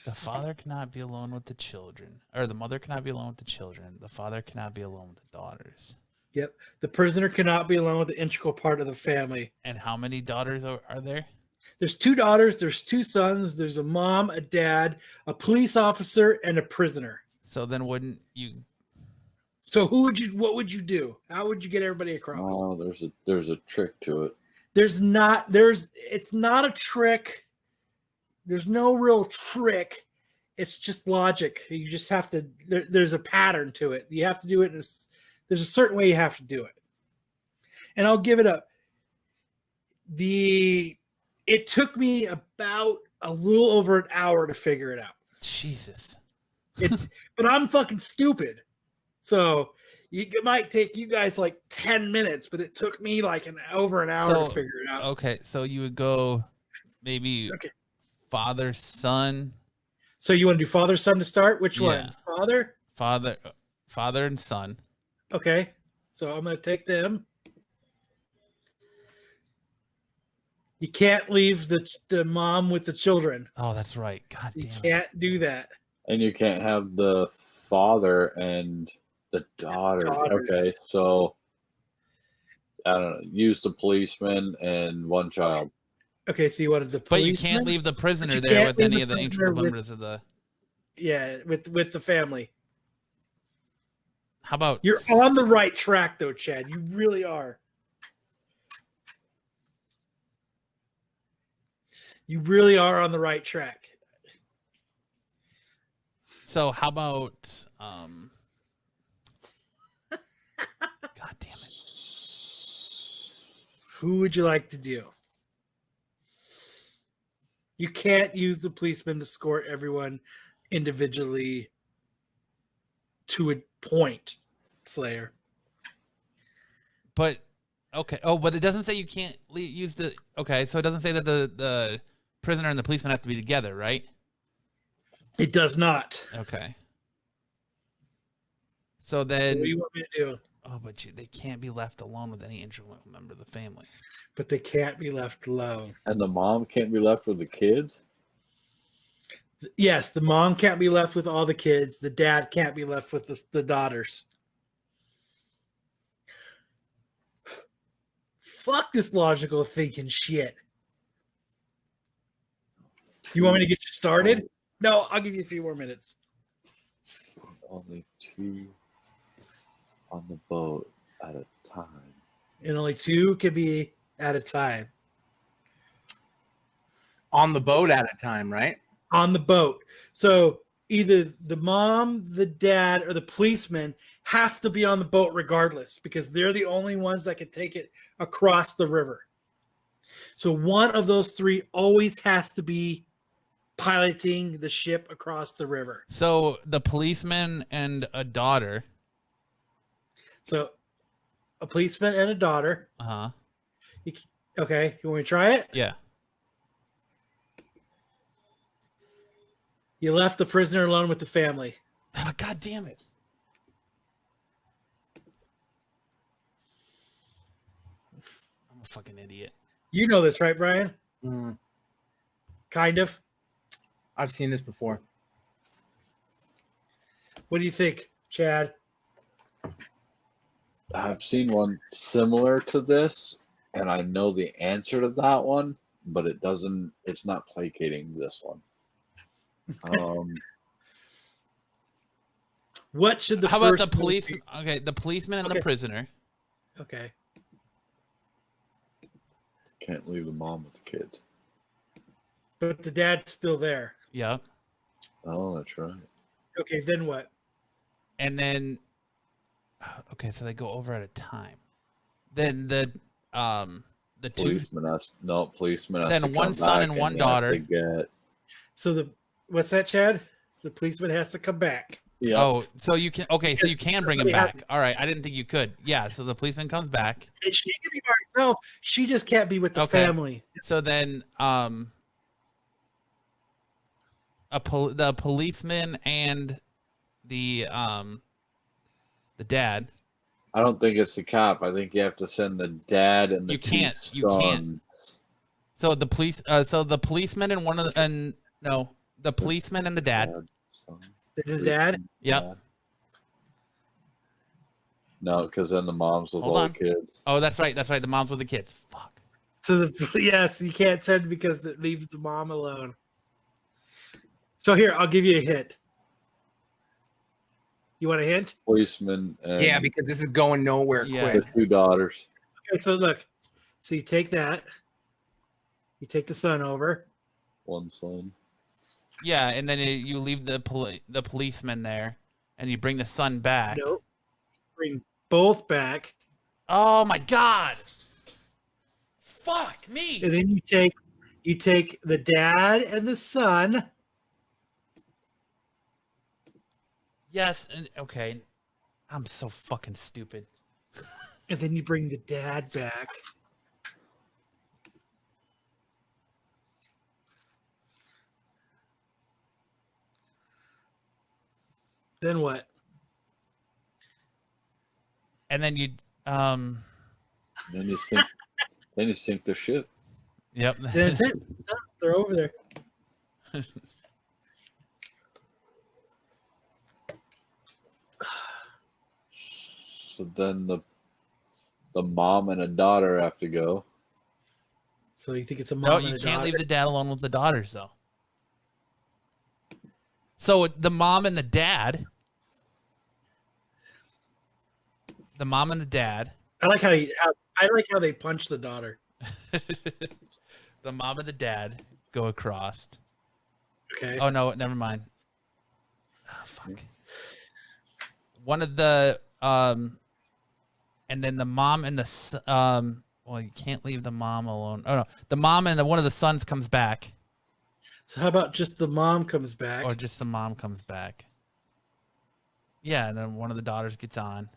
the father cannot be alone with the children, or the mother cannot be alone with the children. The father cannot be alone with the daughters. Yep. The prisoner cannot be alone with the integral part of the family. And how many daughters are there? There's 2 daughters, there's 2 sons, there's a mom, a dad, a police officer, and a prisoner. So then wouldn't you? So what would you do? How would you get everybody across? Oh, there's a trick to it. it's not a trick. There's no real trick. It's just logic. You just have to, there's a pattern to it. You have to do it. There's a certain way you have to do it. And I'll give it it took me about a little over an hour to figure it out. Jesus. But I'm fucking stupid. So it might take you guys like 10 minutes, but it took me like over an hour to figure it out. Okay, so you would go maybe father, son. So you want to do father, son to start? Which Yeah. one? Father and son. Okay. So I'm going to take them. You can't leave the mom with the children. Oh, that's right. God damn You it. can't do that. And you can't have the father and the daughters. Okay, so I don't know. Use the policeman and one child. Okay, so you wanted the But policeman? you can't leave the prisoner you there can't with leave any the of the prisoner integral with- members of the. Yeah, with the family. How about You're on the right track, though, Chad. You really are. You really are on the right track. So how about God damn it. Who would you like to do? You can't use the policeman to score everyone individually to a point, Slayer. But okay. Oh, but it doesn't say you can't use the. Okay, so it doesn't say that the prisoner and the policeman have to be together, right? It does not. Okay. So So then, what do you want me to do? oh, but they can't be left alone with any integral member of the family. But they can't be left alone. And the mom can't be left with the kids? Yes, the mom can't be left with all the kids. The dad can't be left with the daughters. Fuck this logical thinking shit. You want me to get you started? No, I'll give you a few more minutes. Only two on the boat at a time. And only two can be at a time. On the boat at a time, right? On the boat. So either the mom, the dad, or the policeman have to be on the boat regardless because they're the only ones that can take it across the river. So one of those three always has to be piloting the ship across the river. So the policeman and a daughter. So a policeman and a daughter. Uh huh. Okay, you want me to try it? Yeah. You left the prisoner alone with the family. Oh, God damn it. I'm a fucking idiot. You know this, right, Brian? Mm, Kind of. I've seen this before. What do you think, Chad? I've seen one similar to this, and I know the answer to that one, but it's not placating this one. What should the How about first the move police? be? Okay, the policeman and Okay. the prisoner. Okay. Can't leave the mom with the kids. But the dad's still there. Yeah. Oh, that's right. Okay, then what? And then, okay, so they go over at a time. Then the two. Policeman has Then to one come son back and one you have daughter. to get, So what's that, Chad? The policeman has to come back. yeah. Oh, so you can. Okay, so you can bring him Yeah. back. All right, I didn't think you could. Yeah, so the policeman comes back. And she can be by herself. She just can't be with the Okay. family. So then, the policeman and the dad. I don't think it's the cop. I think you have to send the dad and the You can't. two You can't. sons. So the police. So the policeman and one of the the policeman and the dad. Sons, The policeman, dad? Yep. dad. No, because then the mom's with Hold all on. the kids. Oh, that's right. That's right. The mom's with the kids. Fuck. So yes, you can't send because it leaves the mom alone. So here, I'll give you a hint. You want a hint? Policeman and Yeah, because this is going nowhere Yeah. the quick. two daughters. Okay, so look. So you take that. You take the son over. One son. Yeah, and then you leave the policeman there, and you bring the son back. Nope. Bring both back. Oh my God! Fuck me! And then you take the dad and the son. Yes, and okay. I'm so fucking stupid. And then you bring the dad back. Then what? And then you Then you sink. Then you sink the ship. Yep. That's it. They're over there. So then the mom and a daughter have to go. So you think it's a mom No, and you a can't daughter? leave the dad alone with the daughters, though. So the mom and the dad. The mom and the dad. I like how they punch the daughter. The mom and the dad go across. Okay. Oh no, never mind. Oh, fuck. One of the and then the mom and the well, you can't leave the mom alone. Oh no, the mom and one of the sons comes back, So how about just the mom comes back? or just the mom comes back. Yeah, and then one of the daughters gets on.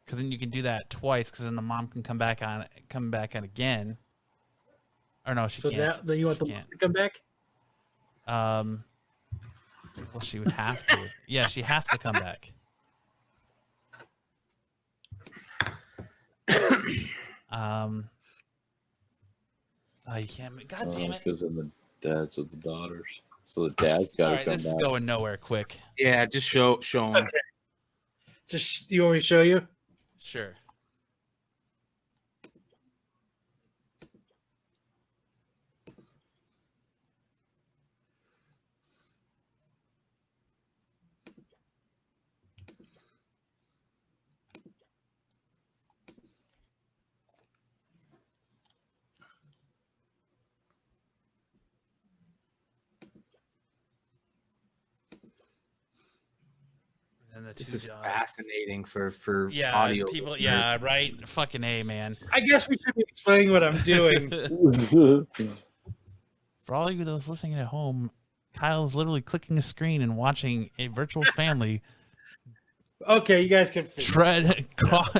Because then you can do that twice. Because then the mom can come back on again. Or no, she so can't. then you want She the mom can't. to come back? Well, she would have to. Yeah, she has to come back. Oh, you can't. God damn it! Because then the dads of the daughters. So the dad's got All to right, come this is back. going nowhere quick. Yeah, just show them. Okay. Just you want me to show you? Sure. And the This two is jobs. fascinating for Yeah, audio. people. Yeah, right. Fucking A, man. I guess we should be explaining what I'm doing. For all you those listening at home, Kyle's literally clicking a screen and watching a virtual family Okay, you guys can figure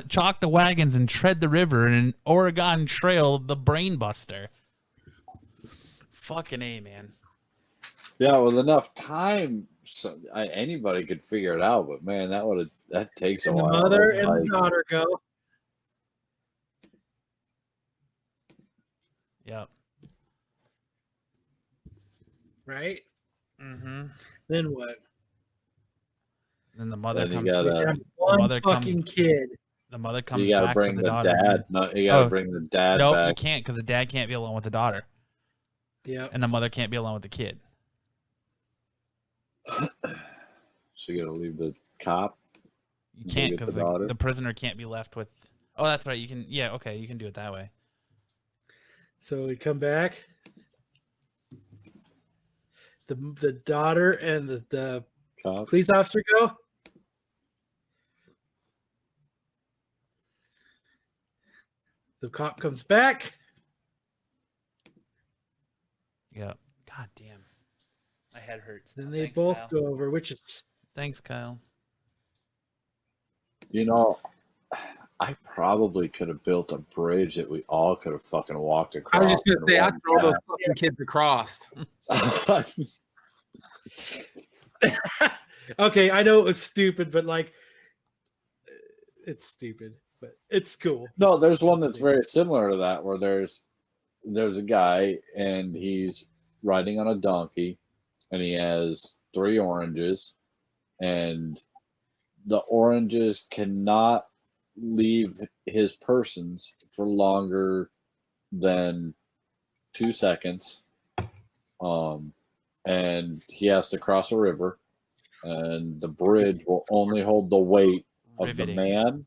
chalk the wagons and tread the river in an Oregon Trail, the Brain Buster. Fucking A, man. Yeah, with enough time, anybody could figure it out. But man, that takes a And the while. mother It's and like- the daughter go. Yep. Right? Mm-hmm. Then what? Then the mother Then you comes. gotta- We have one mother comes- fucking kid. The mother comes You got to back bring for the daughter. dad. No, you got to Oh, bring the dad No, you back. can't because the dad can't be alone with the daughter, Yep. and the mother can't be alone with the kid. So you got to leave the cop. You Go can't get because the daughter? the prisoner can't be left with. Oh, that's right. You can. Yeah. Okay. You can do it that way. So we come back. The daughter and the Cop. police officer go. The cop comes back. Yep. God damn. My head hurts. Then they Thanks, both Kyle. go over, which is Thanks, Kyle. You know, I probably could have built a bridge that we all could have fucking walked across. I was just gonna in say, I one throw those fucking kids across. pass. okay. I know it was stupid, but like, it's stupid, but it's cool. No, there's one that's very similar to that, where there's a guy and he's riding on a donkey, and he has 3 oranges, and the oranges cannot leave his persons for longer than 2 seconds. And he has to cross a river, and the bridge will only hold the weight of Riveting. the man,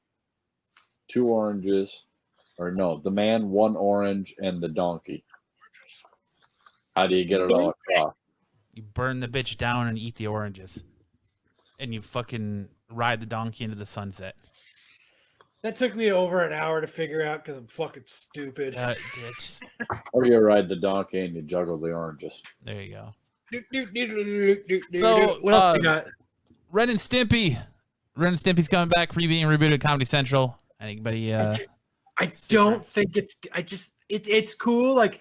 2 oranges, or no, the man, 1 orange, and the donkey. How do you get it all across? You burn the bitch down and eat the oranges. And you fucking ride the donkey into the sunset. That took me over an hour to figure out because I'm fucking stupid. Ditch. Or you ride the donkey and you juggle the oranges. There you go. So what else we got? Ren and Stimpy. Ren and Stimpy's coming back, being rebooted at Comedy Central. Anybody? I don't think it's cool. Like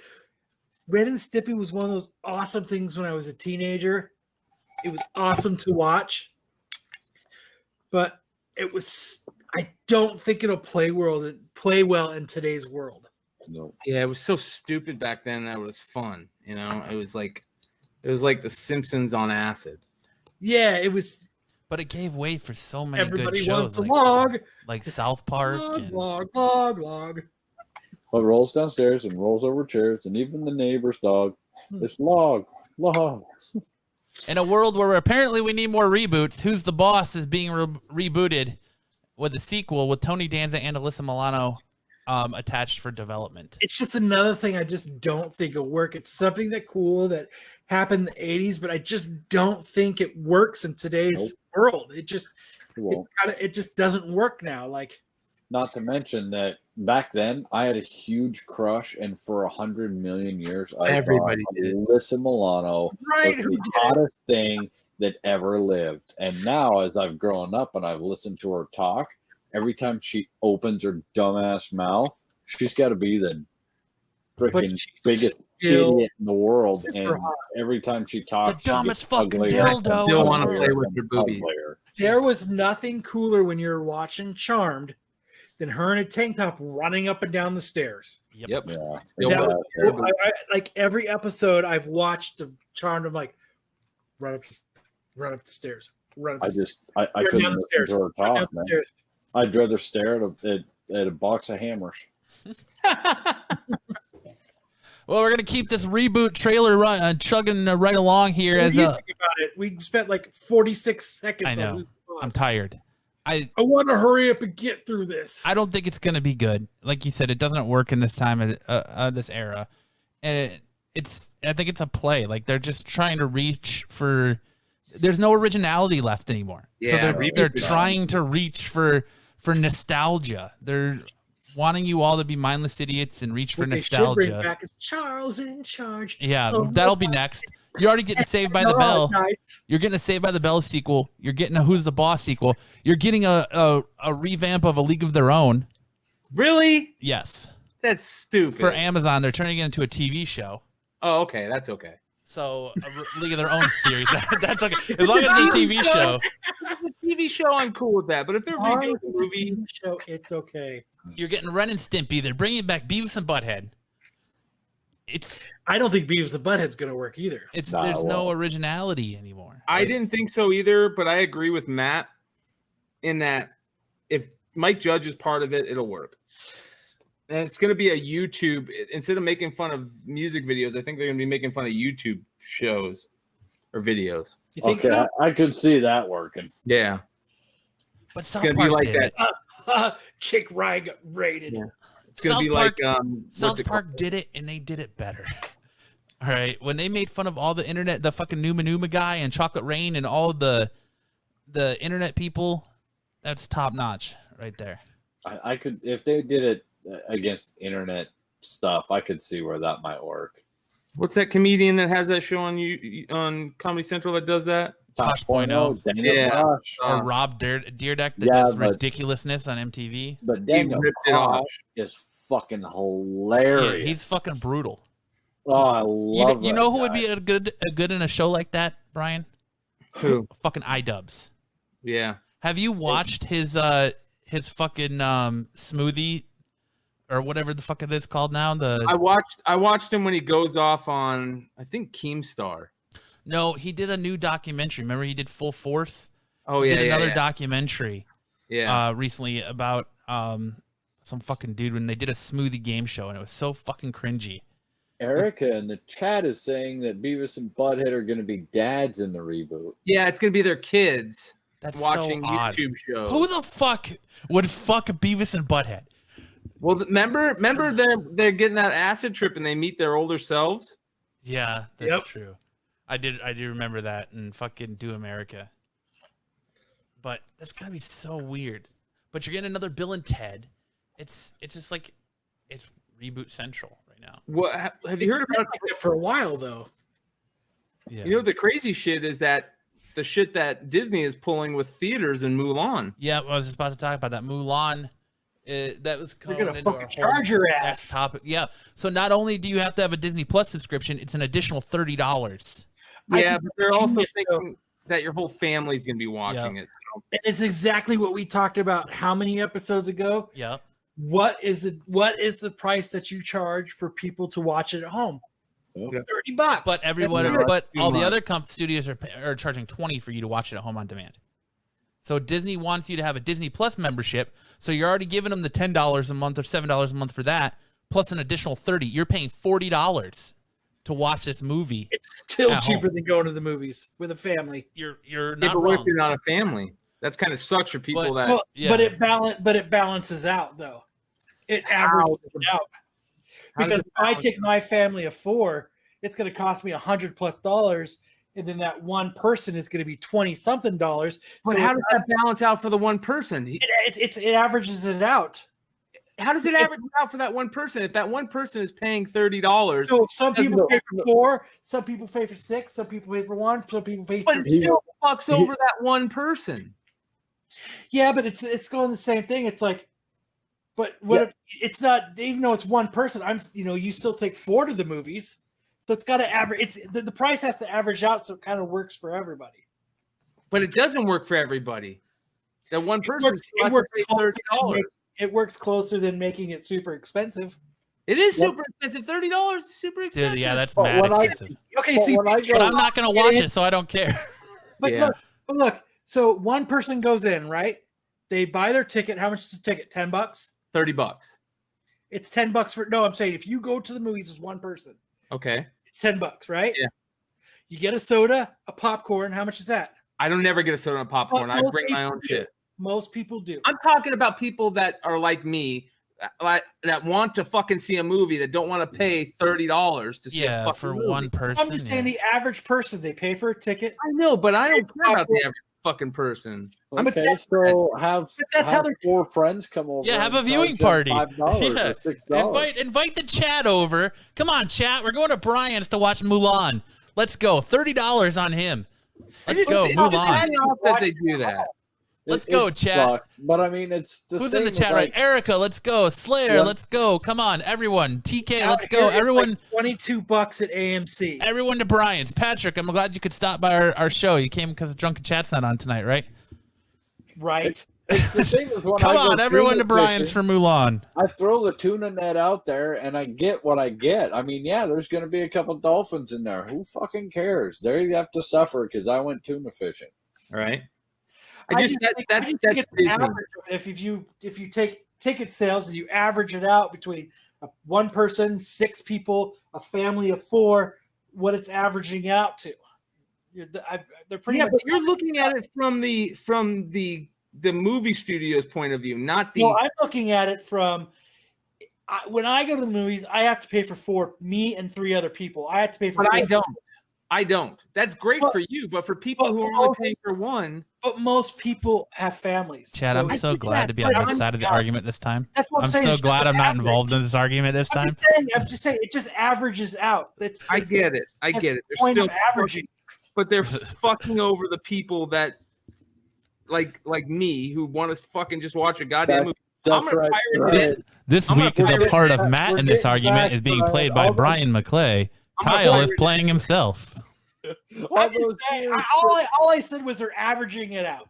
Ren and Stimpy was one of those awesome things when I was a teenager. It was awesome to watch, but I don't think it'll play well in today's world. No. Yeah, it was so stupid back then that it was fun. You know, it was like The Simpsons on acid. Yeah, it was. But it gave way for so many Everybody good wants shows, a log. like South Park. Log. What rolls downstairs and rolls over chairs and even the neighbor's dog. It's log. In a world where apparently we need more reboots, Who's the Boss is being rebooted with a sequel with Tony Danza and Alyssa Milano attached for development. It's just another thing I just don't think will work. It's something that happened in the 80s, but I just don't think it works in today's world. It just doesn't work now. Like, not to mention that back then I had a huge crush, and for 100 million years Everybody did. Alyssa Milano Right, was who the did? hottest thing that ever lived. And now, as I've grown up and I've listened to her talk, every time she opens her dumbass mouth, she's got to be the freaking biggest idiot in the world. And every time she talks, The dumbest she gets fucking uglier dildo. and Still want to uglier play with and your boobies. uglier. there was nothing cooler when you're watching Charmed than her in a tank top running up and down the stairs. Yep. Yeah, That exactly. was, like every episode I've watched of Charmed, I'm like, run up the stairs. Run up the stairs. I Run couldn't down the listen stairs. to her Run down talk, the man. stairs. I'd rather stare at a box of hammers. Well, we're gonna keep this reboot trailer chugging right along here. What As do you think about it? We spent like 46 seconds. I on know. Who's the Boss. I'm tired. I want to hurry up and get through this. I don't think it's gonna be good. Like you said, it doesn't work in this time this era, and I think it's a play. Like they're just trying to reach for. There's no originality left anymore. So they're trying to reach for nostalgia. They're wanting you all to be mindless idiots and reach for What they should bring nostalgia. back is Charles in charge. Yeah, of that'll the be next. You're already getting Saved by the Bell. You're getting a Saved by the Bell sequel. You're getting a Who's the Boss sequel. You're getting a revamp of A League of Their Own. Really? Yes. That's stupid. For Amazon, they're turning it into a TV show. Oh, okay. That's okay. So a League of Their Own series. That's okay. As long as it's a TV show. TV show, I'm cool with that. But if they're redoing the movie, show, it's okay. You're getting Ren and Stimpy. They're bringing back Beavis and Butthead. I don't think Beavis and Butthead's going to work either. There's no originality anymore. I didn't think so either, but I agree with Matt in that if Mike Judge is part of it, it'll work. And it's going to be a YouTube, instead of making fun of music videos, I think they're going to be making fun of YouTube shows or videos. You think Okay, so? I could see that working. Yeah. But It's South going to be Park like did that. it. Chick Rye got raided. Yeah. It's going to be like South Park did it, and they did it better. All right, when they made fun of all the internet, the fucking Numa Numa guy and Chocolate Rain and all the internet people, that's top notch right there. I could, if they did it against internet stuff, I could see where that might work. What's that comedian that has that show on Comedy Central that does that? Tosh.0. Daniel Yeah. Tosh. Or Rob Deerdeck that Yeah, does but- ridiculousness on MTV. But Daniel ripped it off. Tosh is fucking Yeah, hilarious. he's fucking brutal. Oh, I love You that know who guy. would be a good in a show like that, Brian? Who? Fucking iDubbbz. Yeah. Have you watched his fucking smoothie or whatever the fuck it is called now? I watched him when he goes off on, I think, Keemstar. No, he did a new documentary. Remember he did Full Force? Oh, He yeah. did another yeah. documentary Yeah. recently about some fucking dude when they did a smoothie game show, and it was so fucking cringy. Erica in the chat is saying that Beavis and Butthead are going to be dads in the reboot. Yeah, it's gonna be their kids That's watching so odd. YouTube shows. Who the fuck would fuck Beavis and Butthead? Well, remember they're getting that acid trip and they meet their older selves. Yeah, that's true. I do remember that in fucking Do America. But that's gotta be so weird. But you're getting another Bill and Ted. It's just like it's reboot central right now. What have you heard about it for a while though? Yeah. You know, the crazy shit is that the shit that Disney is pulling with theaters and Mulan. Yeah, I was just about to talk about that. Mulan, that was You're going gonna into fucking our charge your next ass. topic. Yeah. So not only do you have to have a Disney Plus subscription, it's an additional $30. Yeah, but they're also genius, thinking that your whole family's gonna be watching it. So. It's exactly what we talked about how many episodes ago. Yeah. What is the price that you charge for people to watch it at home? $30. But everyone, That's but too all the much. other studios are charging $20 for you to watch it at home on demand. So Disney wants you to have a Disney Plus membership. So you're already giving them the $10 a month or $7 a month for that, plus an additional $30. You're paying $40 to watch this movie. It's still at cheaper home. than going to the movies with a family. You're Yeah, not but what if wrong. you're not a family? That's kind of sucks for people that. Well, yeah. but it balances out though. It averages it out. How does Because it if I balance? take my family of 4, it's going to cost me $100+, and then that one person is going to be $20-something. But So how does that balance out for the one person? it averages it out? How does it average out for that one person? If that one person is paying $30, So some people pay for 4, some people pay for 6, some people pay for 1, some people pay but for it still fucks over that one person. Yeah, but it's going the same thing. It's like, but what if it's not, even though it's one person, you still take 4 to the movies. So it's got to average. It's the price has to average out, so it kind of works for everybody. But it doesn't work for everybody. That one person It works $30. It works closer than making it super expensive. It is super expensive. $30 is super expensive. Dude, yeah, that's But mad when I- expensive. Okay, But see, when I But go, I'm not gonna watch it, so I don't care. but Yeah. look. So one person goes in, right? They buy their ticket. How much is the ticket? $10. $30. It's $10 for. No, I'm saying if you go to the movies as one person, Okay. it's $10, right? Yeah. You get a soda, a popcorn. How much is that? I don't never get a soda and popcorn. I most bring my people own do. shit. Most people do. I'm talking about people that are like me, that want to fucking see a movie that don't want to pay $30 to see a Yeah, fucking for movie. one person. I'm just saying the average person, they pay for a ticket. I know, but I don't care about the average fucking person. But okay, that's- so have that's how they're- 4 friends come over. Yeah, have and a viewing charge party. them $5 Yeah. or $6. Invite the chat over. Come on, chat. We're going to Brian's to watch Mulan. Let's go. $30 on him. Let's go, It's Mulan. off that they do that. Let's go, chat. sucks, but I mean, it's the Who's same in the as, chat? like, Right, Erica. Let's go. Slayer. Yeah. Let's go. Come on, everyone. TK. Out Let's here, go. it's Everyone. like $22 at AMC. Everyone to Brian's. Patrick, I'm glad you could stop by our show. You came because Drunken Chat's not on tonight, right? Right. It's the same as when Come I go on, everyone to tuna Brian's fishing. for Mulan. I throw the tuna net out there and I get what I get. I mean, yeah, there's going to be a couple dolphins in there. Who fucking cares? They have to suffer because I went tuna fishing. Right. I just think it's an Disney. average. If you take ticket sales and you average it out between one person, 6 people, a family of 4, what it's averaging out to. They're pretty Yeah, much. but you're looking at it from the movie studio's point of view, not the. Well, I'm looking at it from when I go to the movies, I have to pay for 4, me and 3 other people. I have to pay for. But 4. I don't. That's great But- for you, but for people who are but- only paying for one, But most people have families. Chad, I'm So so I get glad that, to be but on this I'm- side of the argument this time. That's what I'm I'm saying. so It's just glad an I'm not average. involved in this argument this I'm time. just saying, it just averages out. I get it. I that's get it. the They're point still of averaging. but they're fucking over the people that like me who want to fucking just watch a goddamn movie. That's gonna right. pirate right. it. This I'm gonna week, the pirate part that. of Matt We're in this getting argument back is being to played by all the- Brian McClay. I'm gonna Kyle pirate is it. playing himself. All those years, All I said was they're averaging it out.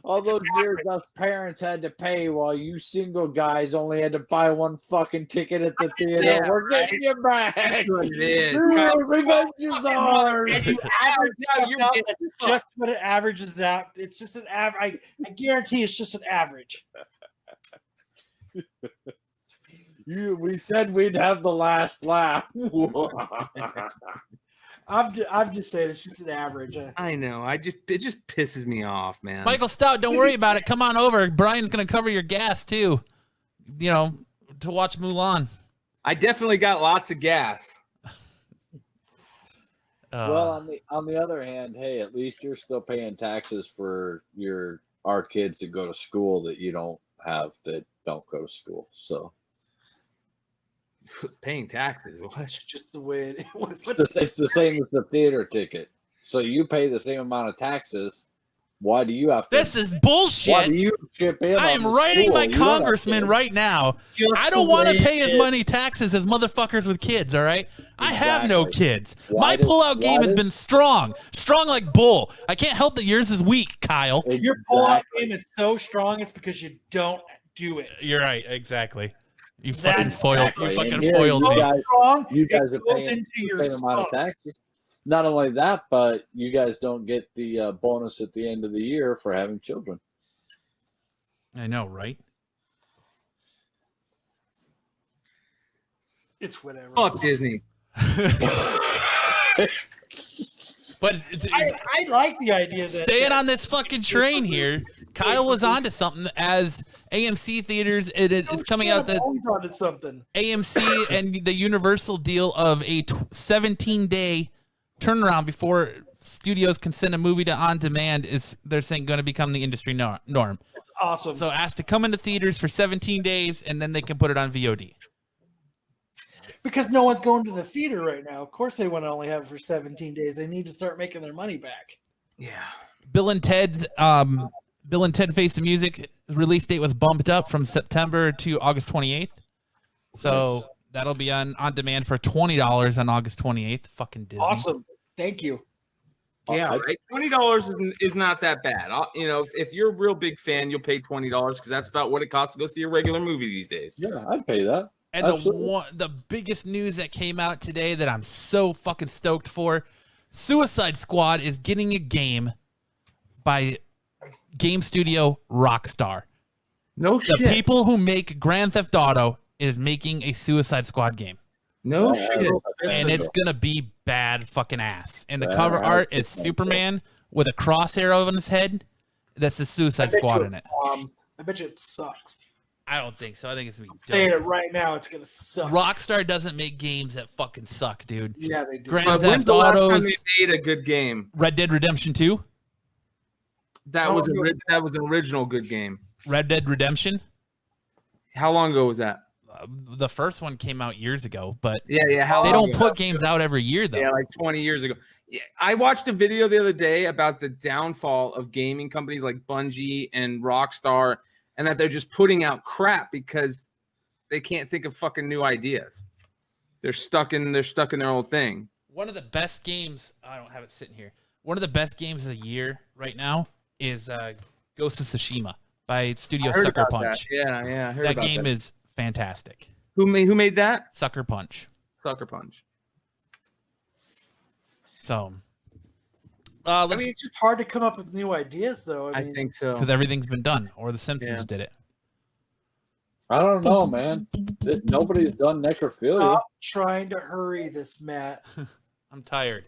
all those years us parents had to pay while you single guys only had to buy one fucking ticket at the theater. Yeah, We're getting you back. Yeah. Revenge is ours. And you average now you're out, getting that's just what it averages out. It's just an average. I guarantee it's just an average. We said we'd have the last laugh. I'm just saying it's just an average. I know. It just pisses me off, man. Michael Stout, don't worry about it. Come on over. Brian's going to cover your gas, too, to watch Mulan. I definitely got lots of gas. Well, on the other hand, hey, at least you're still paying taxes for our kids to go to school that you don't have that don't go to school. So Paying taxes. What? That's just the way it it's the same as the theater ticket. So you pay the same amount of taxes. Why do you have to? This is bullshit. Why do you chip in? I on am the writing school? my You don't have congressman to. right now. Just I don't the want to way pay it as is. many taxes as motherfuckers with kids, all right? I have no Exactly. kids. Why My does- pullout game why has does- been strong. Strong like bull. I can't help that yours is weak, Kyle. Your pullout Exactly. game is so strong. It's because you don't do it. You're right, exactly. You That's fucking foiled. exactly. You fucking And here foiled you me. guys- Strong. You it guys are goes paying into the your same amount of stomach. taxes. Not only that, but you guys don't get the bonus at the end of the year for having children. I know, right? It's whatever. Fuck Disney. But I like the idea that staying on this fucking train here, Kyle was onto something. As AMC theaters, it's coming out that always onto something. AMC and the Universal deal of a 17-day turnaround before studios can send a movie to on demand is, they're saying, going to become the industry norm. Awesome. So it has to come into theaters for 17 days and then they can put it on VOD. Because no one's going to the theater right now. Of course, they want to only have it for 17 days. They need to start making their money back. Yeah. Bill and Ted Face the Music release date was bumped up from September to August 28th. So that'll be on demand for $20 on August 28th. Fucking Disney. Awesome. Thank you. Yeah, right. $20 is not that bad. If you're a real big fan, you'll pay $20 because that's about what it costs to go see a regular movie these days. Yeah, I'd pay that. And Absolutely. the biggest news that came out today that I'm so fucking stoked for, Suicide Squad is getting a game by game studio Rockstar. No The shit. people who make Grand Theft Auto is making a Suicide Squad game. No Yeah, shit. And it's going to be bad fucking ass. And the Bad cover ass art is fucking Superman with a crosshair on his head. That's the Suicide Squad in it. I bet you it sucks. I don't think so. I think it's going to be Saying dope. it right now, it's gonna suck. Rockstar doesn't make games that fucking suck, dude. Yeah, they do. Grand When's Theft the last time Autos, they made a good game? Red Dead Redemption 2, That was an original good game. Red Dead Redemption. How long ago was that? The first one came out years ago, but Yeah. How they long don't ago? put games out every year, though. Yeah, like 20 years ago. Yeah, I watched a video the other day about the downfall of gaming companies like Bungie and Rockstar, and that they're just putting out crap because they can't think of fucking new ideas. They're stuck in their old thing. One of the best games, I don't have it sitting here. One of the best games of the year right now is Ghost of Tsushima by Studio I heard Sucker about Punch. that. Yeah, I heard That about game that. is fantastic. Who made that? Sucker Punch. Sucker Punch. So, I let's mean, it's just hard to come up with new ideas, though. I I mean, think so. because everything's been done, or The Simpsons Yeah. did it. I don't know, man. Nobody's done necrophilia. stop trying to hurry this, Matt. I'm tired.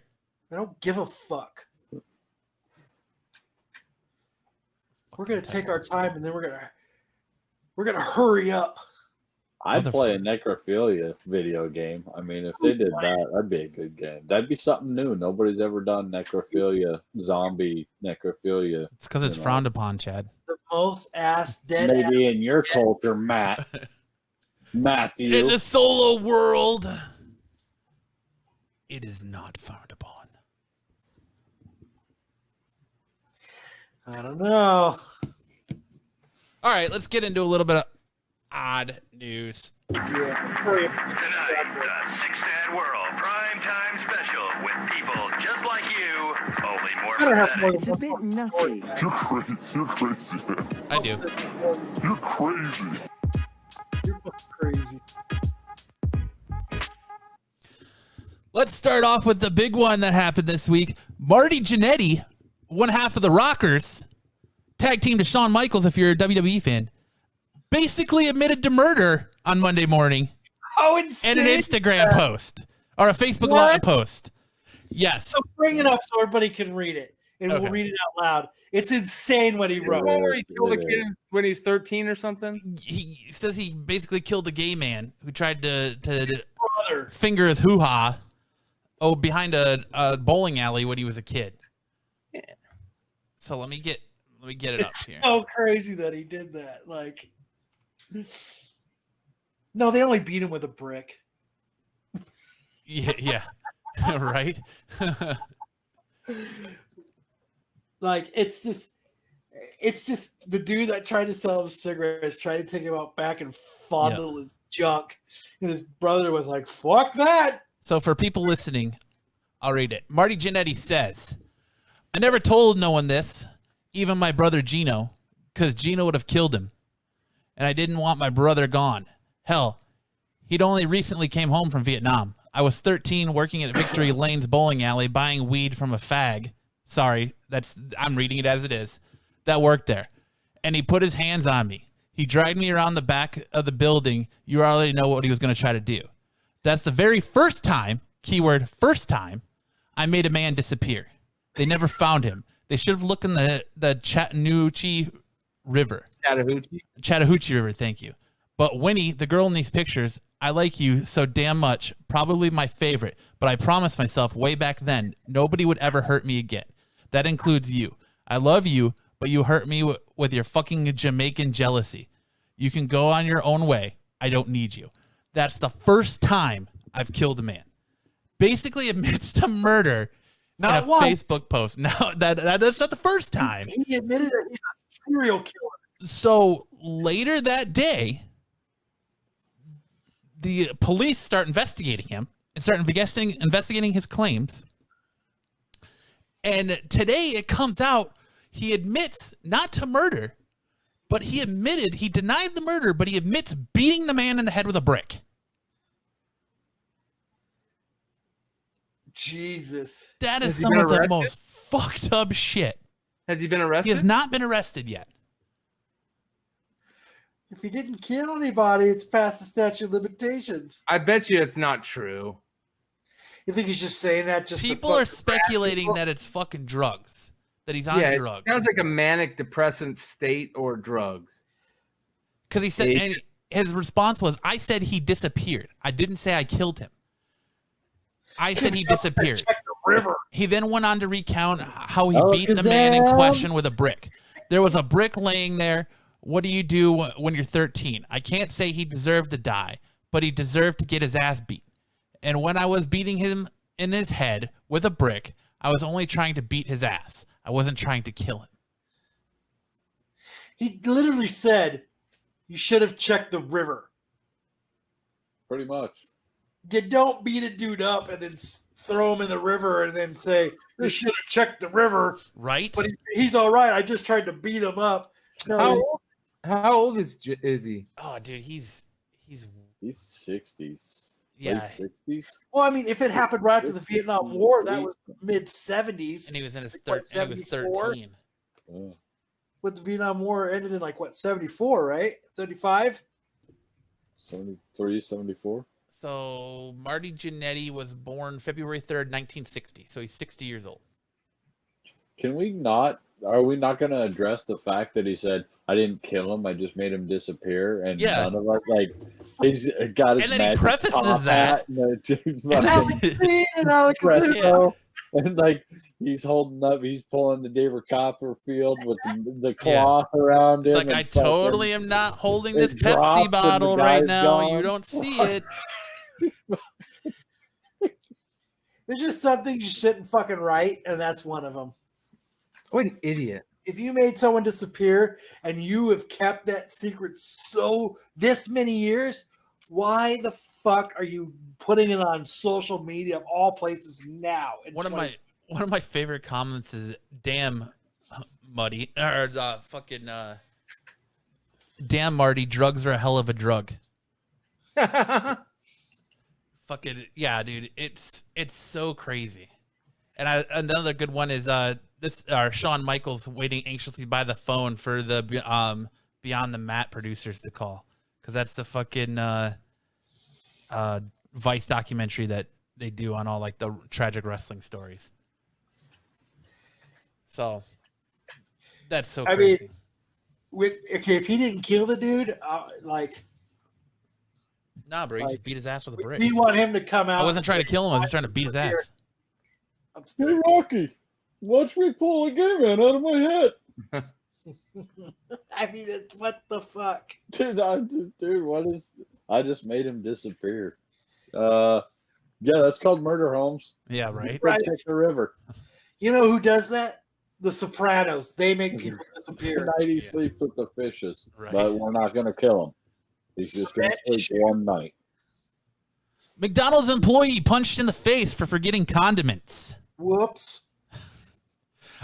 I don't give a fuck. We're gonna take our time, and then we're gonna hurry up. I'd play a necrophilia video game. I mean, if they did that, that'd be a good game. That'd be something new. Nobody's ever done necrophilia, zombie necrophilia. It's because it's You know. frowned upon, Chad. The most ass dead. Maybe in your culture, Matthew. In the solo world, it is not frowned upon. I don't know. All right, let's get into a little bit of odd news. Yeah, hurry up. Tonight, the Six Dad World Primetime Special with people just like you, only more I don't have more pathetic. than It's a bit nutty. You're crazy, man. I do. You're crazy. You're crazy. Let's start off with the big one that happened this week. Marty Jannetty, one half of the Rockers, tag team to Shawn Michaels, if you're a WWE fan, basically admitted to murder on Monday morning How and insane! an Instagram post or a Facebook What? post. Yes. So bring it up so everybody can read it, and Okay. we'll read it out loud. It's insane what he The wrote. one where he killed a It kid when he's 13 or something. He says he basically killed a gay man who tried to Brother. finger his hoo-ha behind a bowling alley when he was a kid. Yeah. So let me get it up here. So crazy that he did that. Like, no, they only beat him with a brick. Yeah. Right? Like, it's just the dude that tried to sell him cigarettes, tried to take him out back and fondle his junk. And his brother was like, fuck that. So for people listening, I'll read it. Marty Jannetty says, I never told no one this, even my brother Gino, because Gino would have killed him. And I didn't want my brother gone. Hell, he'd only recently came home from Vietnam. I was 13 working at Victory Lane's bowling alley buying weed from a fag. Sorry, I'm reading it as it is. That worked there. And he put his hands on me. He dragged me around the back of the building. You already know what he was going to try to do. That's the very first time, keyword first time, I made a man disappear. They never found him. They should have looked in the Chattahoochee River. Chattahoochee River, thank you. But Winnie, the girl in these pictures, I like you so damn much. Probably my favorite. But I promised myself way back then, nobody would ever hurt me again. That includes you. I love you, but you hurt me with your fucking Jamaican jealousy. You can go on your own way. I don't need you. That's the first time I've killed a man. Basically admits to murder Not in a once. Facebook post. No, that's not the first time. He admitted that he's a serial killer. So later that day, the police start investigating him and start investigating his claims. And today it comes out he admits not to murder, but he denied the murder, but he admits beating the man in the head with a brick. Jesus. That is Has he some been of the arrested? most fucked up shit. Has he been He arrested? has not been arrested yet. If he didn't kill anybody, it's past the statute of limitations. I bet you it's not true. You think he's just saying that just People are speculating that it's fucking drugs, that he's on Yeah, drugs. it sounds like a manic depressant state or drugs. Because he said, and his response was, I said he disappeared. I didn't say I killed him. I said he disappeared. Check the river. He then went on to recount how he beat the Alakazam. man in question with a brick. There was a brick laying there. What do you do when you're 13? I can't say he deserved to die, but he deserved to get his ass beat. And when I was beating him in his head with a brick, I was only trying to beat his ass. I wasn't trying to kill him. He literally said, you should have checked the river. Pretty much. You don't beat a dude up and then throw him in the river and then say, you should have checked the river. Right? But he's all right. I just tried to beat him up. No, How old is he? Oh, dude, he's 60s. Yeah. Late 60s. well, I mean, if it happened right after the Vietnam War, that was mid 70s. and he was in his What, and he was 74? 13. Yeah. With the Vietnam War ended in 74, right? 75? 73, 74. So Marty Jannetty was born February 3rd, 1960. So he's 60 years old. Are we not going to address the fact that he said, I didn't kill him, I just made him disappear? And Yeah. none of us, he's got his And then he magic prefaces top that. hat and And fucking Fresno, and he's holding up, he's pulling the David Copperfield with the cloth around It's him. like, and I fucking- totally am not holding it this dropped Pepsi and bottle the right guy's now. You gone. don't see it. There's just some things you shouldn't fucking write, and that's one of them. What an idiot. If you made someone disappear and you have kept that secret this many years, why the fuck are you putting it on social media of all places now? One of my favorite comments is "Damn, Muddy," or "Damn, Marty, drugs are a hell of a drug." Fucking yeah, dude, it's so crazy. And another good one is Shawn Michaels waiting anxiously by the phone for the Beyond the Mat producers to call because that's the fucking Vice documentary that they do on all like the tragic wrestling stories. So that's so I crazy. mean, if he didn't kill the dude, Nah, bro, he just beat his ass with a brick. we want him to come out. I wasn't trying to kill him. I was just trying to beat his ass. I'm Hey, still. Rocky, watch me pull a gay man out of my head. I mean, what the fuck? Dude, what is... I just made him disappear. Yeah, that's called murder, Holmes. Yeah, right. Protect the river. You know who does that? The Sopranos. They make people disappear. Tonight he sleeps with the fishes, Right. but we're not going to kill him. He's just going to sleep one night. McDonald's employee punched in the face for forgetting condiments. Whoops.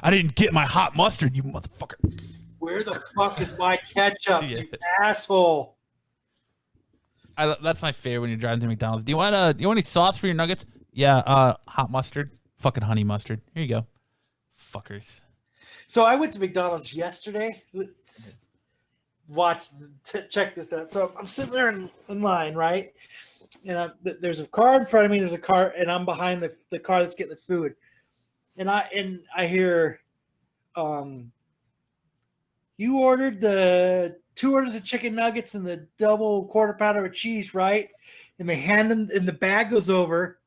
I didn't get my hot mustard, you motherfucker. Where the fuck is my ketchup, Yeah. you asshole? That's my favorite when you're driving through McDonald's. Do you want any sauce for your nuggets? Yeah, hot mustard, fucking honey mustard. Here you go, fuckers. So I went to McDonald's yesterday. Check this out. So I'm sitting there in line, right? And there's a car in front of me. There's a car, and I'm behind the car that's getting the food. And I hear, you ordered the 2 orders of chicken nuggets and the double quarter pounder of cheese, right? And they hand them, and the bag goes over,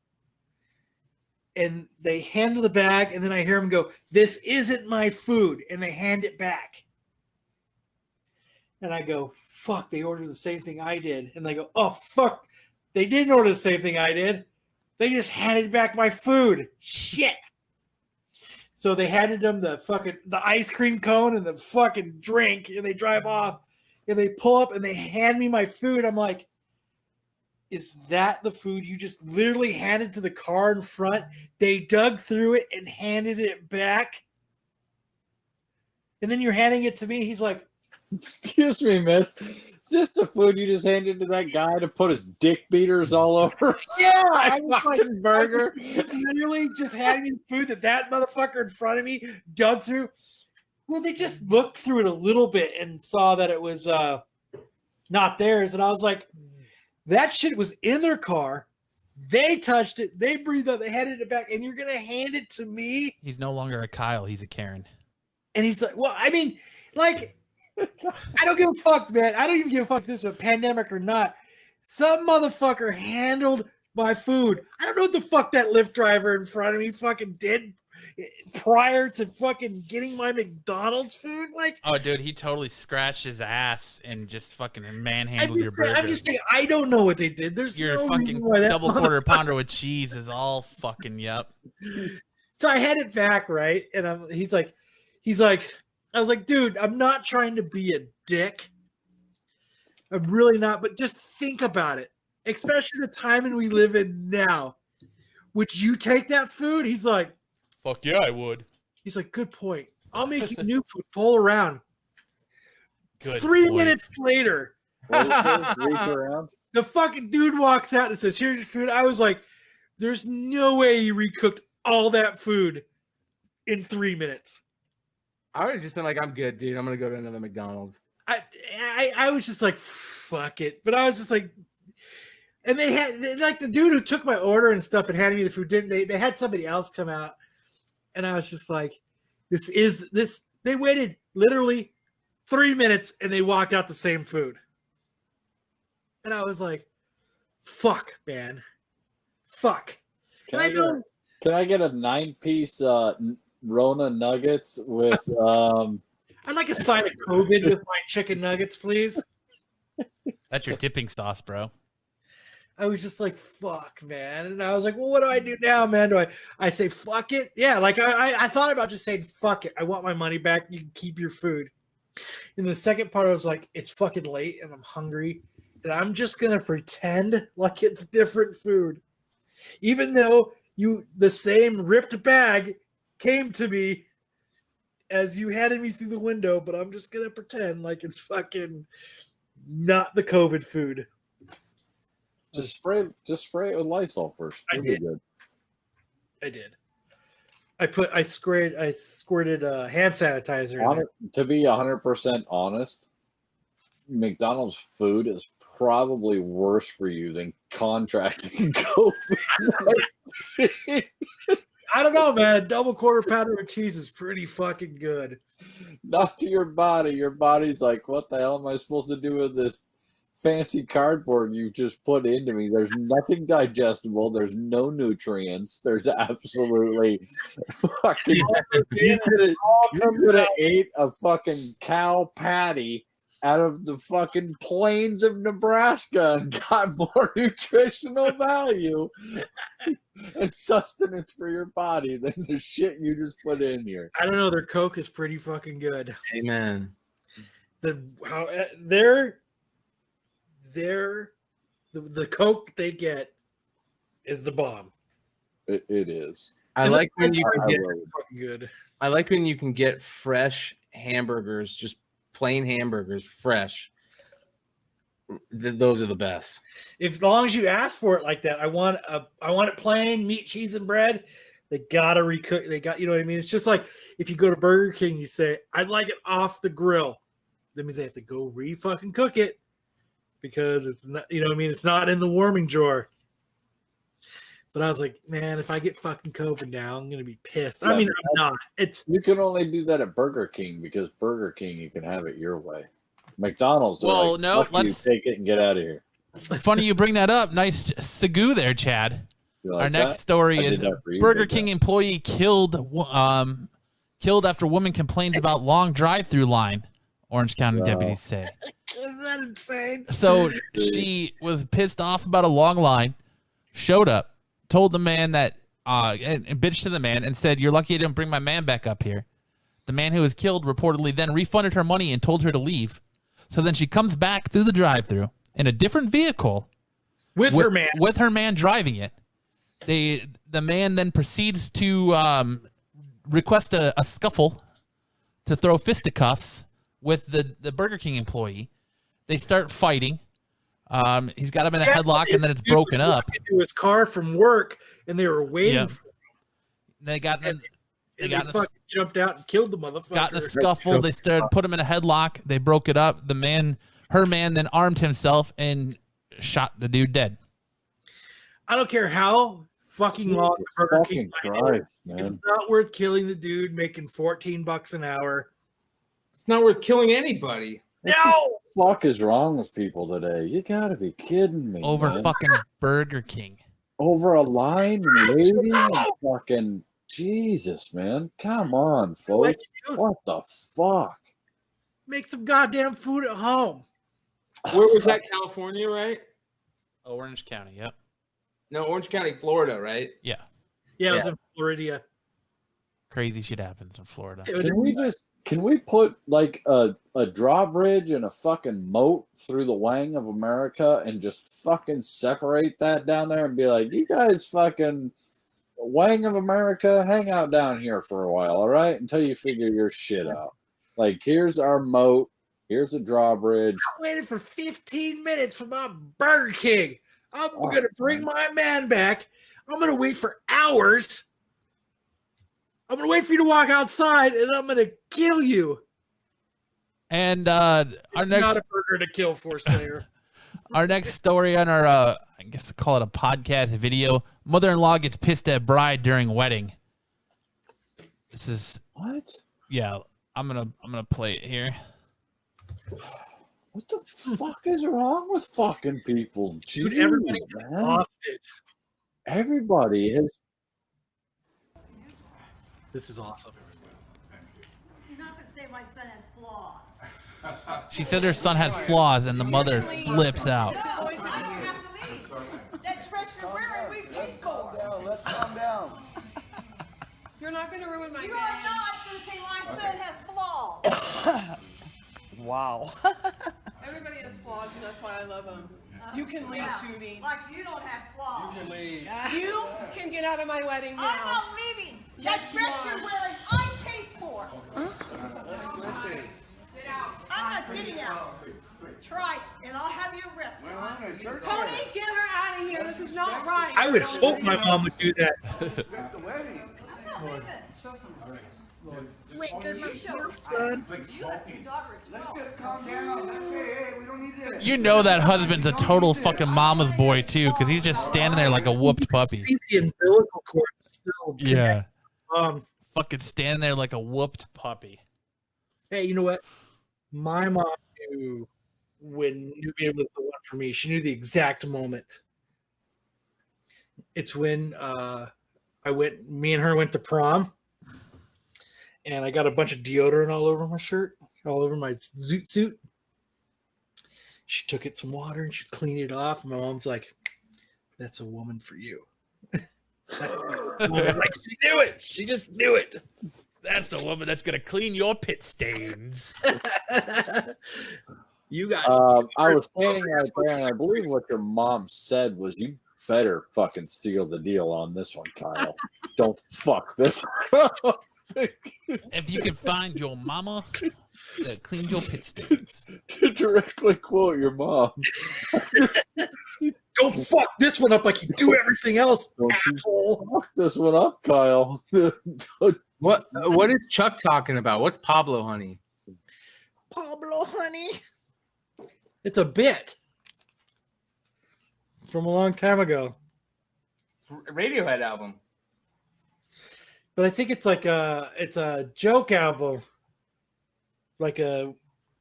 and they handle the bag, and then I hear them go, "This isn't my food," and they hand it back. And I go, "Fuck, they ordered the same thing I did." And they go, "Oh, fuck, they didn't order the same thing I did. They just handed back my food. Shit." So they handed them the ice cream cone and the fucking drink, and they drive off, and they pull up and they hand me my food. I'm like, is that the food you just literally handed to the car in front? They dug through it and handed it back. And then you're handing it to me. He's like, Excuse me, miss. Is this the food you just handed to that guy to put his dick beaters all over? yeah, My I was fucking burger. literally just handing me food that motherfucker in front of me dug through. Well, they just looked through it a little bit and saw that it was not theirs. And I was like, that shit was in their car. They touched it. They breathed out. They handed it back. And you're going to hand it to me? He's no longer a Kyle. He's a Karen. And he's like, well, I mean, like, I don't give a fuck, man. I don't even give a fuck if this is a pandemic or not. Some motherfucker handled my food. I don't know what the fuck that Lyft driver in front of me fucking did prior to fucking getting my McDonald's food. Like, Oh, dude, he totally scratched his ass and just fucking manhandled your burger. I'm just saying, I don't know what they did. There's Your no fucking reason why that double quarter pounder with cheese is all fucking yup. So I had it back, right? And he's like, I was like, dude, I'm not trying to be a dick. I'm really not, but just think about it. Especially the time we live in now. Would you take that food? He's like, Fuck yeah, I would. He's like, good point. I'll make you new food. Pull around. Good 3 point. minutes later, What is this? Reach around? the fucking dude walks out and says, here's your food. I was like, there's no way you recooked all that food in 3 minutes. I would have just been like, I'm good, dude. I'm gonna go to another McDonald's. I was just like, fuck it. But I was just like, and they had like the dude who took my order and stuff and handed me the food, didn't they? They had somebody else come out, and I was just like, this. They waited literally 3 minutes and they walked out the same food, and I was like, fuck, man, fuck. Can I get a 9-piece Rona nuggets with I'd like a side of COVID with my chicken nuggets, please. That's your dipping sauce, bro. I was just like, fuck, man. And I was like, well, what do I do now, man? Do I say fuck it? Yeah, like I thought about just saying fuck it. I want my money back. You can keep your food. And the second part, I was like, it's fucking late and I'm hungry. And I'm just gonna pretend like it's different food. Even though the same ripped bag came to me as you handed me through the window, but I'm just gonna pretend like it's fucking not the COVID food. just spray it with Lysol first. I It'll be did. good. I did. I squirted hand sanitizer in there. To be 100% honest, McDonald's food is probably worse for you than contracting COVID. I don't know, man. Double quarter pounder with cheese is pretty fucking good. Not to your body. Your body's like, what the hell am I supposed to do with this fancy cardboard you've just put into me? There's nothing digestible. There's no nutrients. There's absolutely fucking. You could have ate a fucking cow patty out of the fucking plains of Nebraska and got more nutritional value and sustenance for your body than the shit you just put in here. I don't know. Their Coke is pretty fucking good. Amen. The Coke they get is the bomb. It is. I like when you can get fucking good. I like when you can get fresh hamburgers, just plain hamburgers, fresh. Those are the best. As long as you ask for it like that, I want it plain, meat, cheese, and bread. They gotta recook. They got, you know what I mean? It's just like if you go to Burger King, you say, I'd like it off the grill. That means they have to go re-fucking cook it because it's not, you know what I mean? It's not in the warming drawer. But I was like, man, if I get fucking COVID now, I'm gonna be pissed. I mean, I'm not. You can only do that at Burger King because Burger King you can have it your way. McDonald's, Well, like, no, fuck you, let's take it and get out of here. Funny you bring that up. Nice segue there, Chad. You like Our next that? story I is did that for you, Burger big King guy. employee killed after woman complains about long drive-through line. Orange County Wow. deputies say. Is that insane? So she was pissed off about a long line, showed up, told the man that and bitched to the man and said, "You're lucky I didn't bring my man back up here." The man who was killed reportedly then refunded her money and told her to leave. So then she comes back through the drive-through in a different vehicle With her man. with her man driving it. The man then proceeds to request a scuffle, to throw fisticuffs with the Burger King employee. They start fighting. He's got him in a headlock, and then it's broken up. Into his car from work, and they were waiting. Yeah. For They got in. They got in a, fucking jumped out and killed the motherfucker. got in a scuffle. They put him in a headlock. They broke it up. Her man then armed himself and shot the dude dead. I don't care how fucking long the Burger King Fucking line is. Christ, man. It's not worth killing the dude making $14 an hour. It's not worth killing anybody. No. Fuck is wrong with people today? You gotta be kidding me. Over man. fucking Burger King. Over a line and waiting and fucking Jesus, man. Come on, folks. What the fuck? Make some goddamn food at home. Where was that? California, right? Orange County, yep. No, Orange County, Florida, right? Yeah. Yeah, it was in Florida. Crazy shit happens in Florida. Can we put like a drawbridge and a fucking moat through the Wang of America and just fucking separate that down there and be like, you guys fucking Wang of America, hang out down here for a while, all right? Until you figure your shit out. Like, here's our moat. Here's a drawbridge. I waited for 15 minutes for my Burger King. I'm going to bring my man back. I'm going to wait for hours. I'm going to wait for you to walk outside, and I'm going to kill you. And our next, Not a burger to kill for, Slayer. our next story on our, I guess call it a podcast video. Mother-in-law gets pissed at bride during wedding. This is What? yeah. I'm gonna play it here. What the fuck is wrong with fucking people? Dude, Jeez, everybody's man. lost it. Everybody is. This is awesome. You're not going to say my son has flaws. She said her son has flaws, and the mother flips out. No, it doesn't have to leave. That dress you're wearing, we paid for. Let's calm down. You're not going to ruin my day. You're not going to say my son has flaws. Wow. Everybody has flaws, and that's why I love them. You can leave, Judy. Like you don't have flaws. You can leave. You can get out of my wedding now. I'm not leaving. That dress you're wearing, I paid for. I'm not getting out. Try it, and I'll have you arrested. Tony, get her out of here. This is not right. I would hope my mom would do that. I'm not leaving. Wait, in my mouth, son. Let's just calm down. Let's say, hey, we don't need this. You know that husband's a total fucking mama's boy too, because he's just standing there like a whooped puppy. See the umbilical cord still. Yeah. Um. Fucking standing there like a whooped puppy. Hey, you know what? My mom knew when Nubia was the one for me. She knew the exact moment. It's when me and her went to prom, and I got a bunch of deodorant all over my shirt, all over my zoot suit. She took it some water and she cleaned it off. And my mom's like, "That's a woman for you." Like she knew it. She just knew it. That's the woman that's gonna clean your pit stains. You got. I was standing right there, and I believe what your mom said was, "You better fucking steal the deal on this one, Kyle. Don't fuck this." If you can find your mama that cleans your pit stains. To directly quote your mom. Go fuck this one up like you do everything else, Don't you asshole. fuck this one up, Kyle. What is Chuck talking about? What's Pablo Honey? Pablo Honey. It's a bit from a long time ago. It's a Radiohead album. But I think it's a joke album. Like a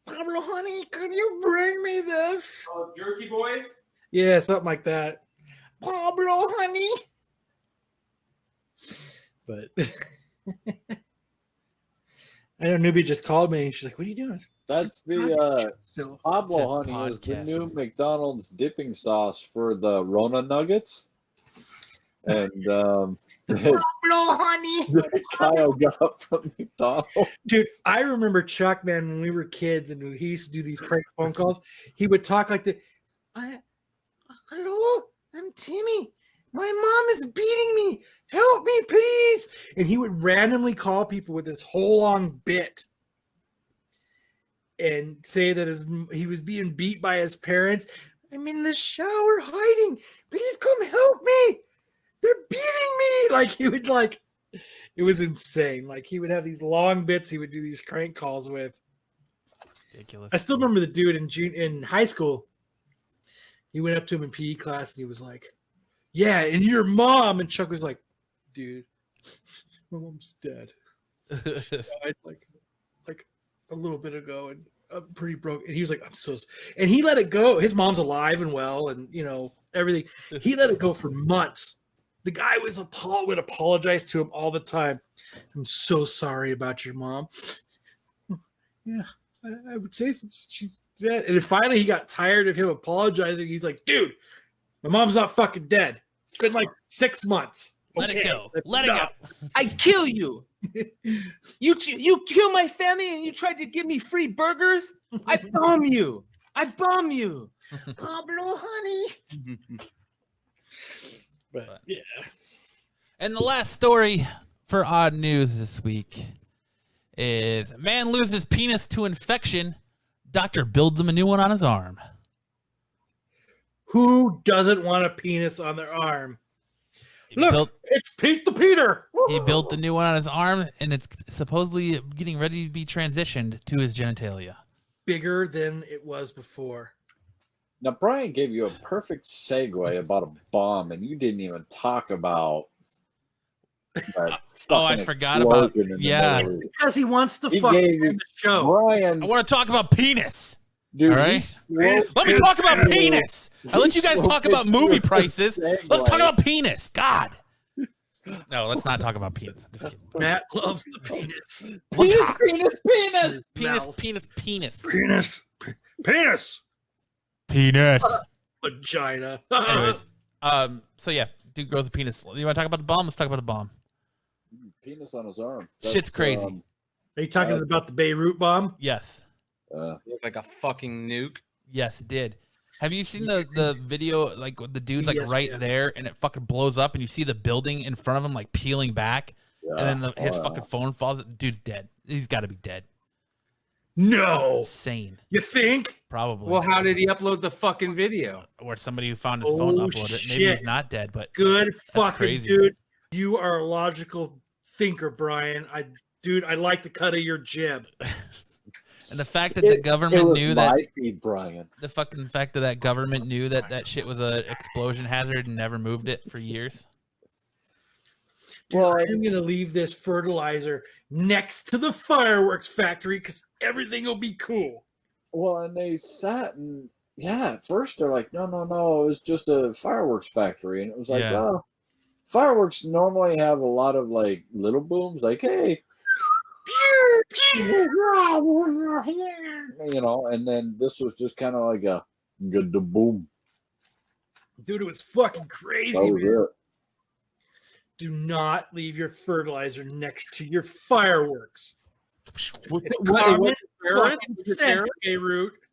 Pablo Honey, could you bring me this? Oh, Jerky Boys? Yeah, something like that. Pablo Honey. But I know Newbie just called me. She's like, "What are you doing?" That's the Still. Pablo It's a Honey is the podcast. new McDonald's dipping sauce for the Rona nuggets. And Pablo Honey. that Kyle got from McDonald's. Dude, I remember Chuck, man, when we were kids and he used to do these prank phone calls. He would talk like the, "Hello, I'm Timmy. My mom is beating me. Help me, please." And he would randomly call people with this whole long bit and say that he was being beat by his parents. "I'm in the shower hiding. Please come help me. They're beating me." Like he would it was insane. Like he would have these long bits he would do these crank calls with. Ridiculous. I still remember the dude in high school. He went up to him in PE class and he was like, "Yeah, and your mom." And Chuck was like, "Dude, my mom's dead. She died like a little bit ago, and I'm pretty broke." And he was like, "I'm so," and he let it go. His mom's alive and well, and everything. He let it go for months. The guy would apologize to him all the time. "I'm so sorry about your mom." "Yeah, I would say she's dead." And then finally he got tired of him apologizing. He's like, "Dude, my mom's not fucking dead. It's been like 6 months. Let it go. Let it enough." go. I kill you. You kill my family and you tried to give me free burgers? I bomb you. I bomb you. Pablo Honey. But yeah. And the last story for odd news this week is man loses penis to infection. Doctor builds him a new one on his arm. Who doesn't want a penis on their arm? Look, it's Pete the Peter. He built the new one on his arm, and it's supposedly getting ready to be transitioned to his genitalia. Bigger than it was before. Now, Brian gave you a perfect segue about a bomb, and you didn't even talk about that. Oh, I forgot about because he wants to He fuck gave the show. Brian, I want to talk about penis. dude, All right. Let me talk about penis. I let you guys talk about movie prices. Let's talk about penis. God. No, let's not talk about penis. I'm just kidding. Matt loves the penis. Penis, penis, penis. Penis. Penis. Penis. Vagina. Anyways, so yeah, dude grows a penis. You want to talk about the bomb? Let's talk about the bomb. Penis on his arm. Shit's crazy. Are you talking about the Beirut bomb? Yes. Look like a fucking nuke. Yes, it did. Have you seen the video, like the dude's like Yes, right yeah. there and it fucking blows up and you see the building in front of him like peeling back and then his fucking phone falls. Dude's dead. He's got to be dead. No. Insane. You think? Probably. Well, how did he upload the fucking video? Or somebody who found his phone uploaded it. Maybe shit. he's not dead, but Good that's fucking crazy. dude. You are a logical thinker, Brian. Dude, I like the cut of your jib. And the fact that the government knew that feed, Brian. The fucking fact that government knew that shit was an explosion hazard and never moved it for years. Dude, well, I'm going to leave this fertilizer next to the fireworks factory because everything will be cool. Well, and they sat and, at first they're like, no, it was just a fireworks factory. And it was like, well, fireworks normally have a lot of, like, little booms, like, hey, you know, and then this was just kind of like a good boom. Dude, it was fucking crazy, man. Do not leave your fertilizer next to your fireworks.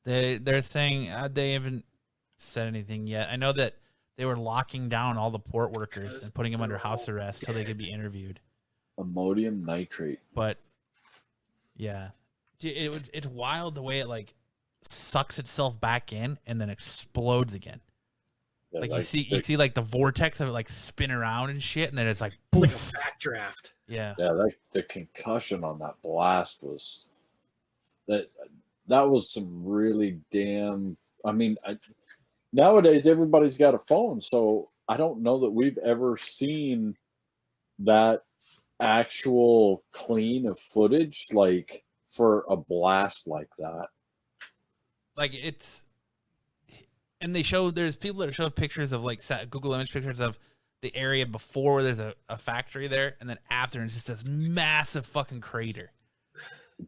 They're saying they haven't said anything yet. I know that they were locking down all the port workers and putting them under house arrest till they could be interviewed. Ammonium nitrate. But yeah, it's wild the way it like sucks itself back in and then explodes again. Yeah, like you see like the vortex of it like spin around and shit, and then it's like a backdraft. Yeah. Yeah, the concussion on that blast was that was some really damn. I mean, nowadays everybody's got a phone, so I don't know that we've ever seen that actual clean of footage like for a blast like that. Like it's, and there's people that show pictures of like Google image pictures of the area before there's a factory there, and then after it's just this massive fucking crater.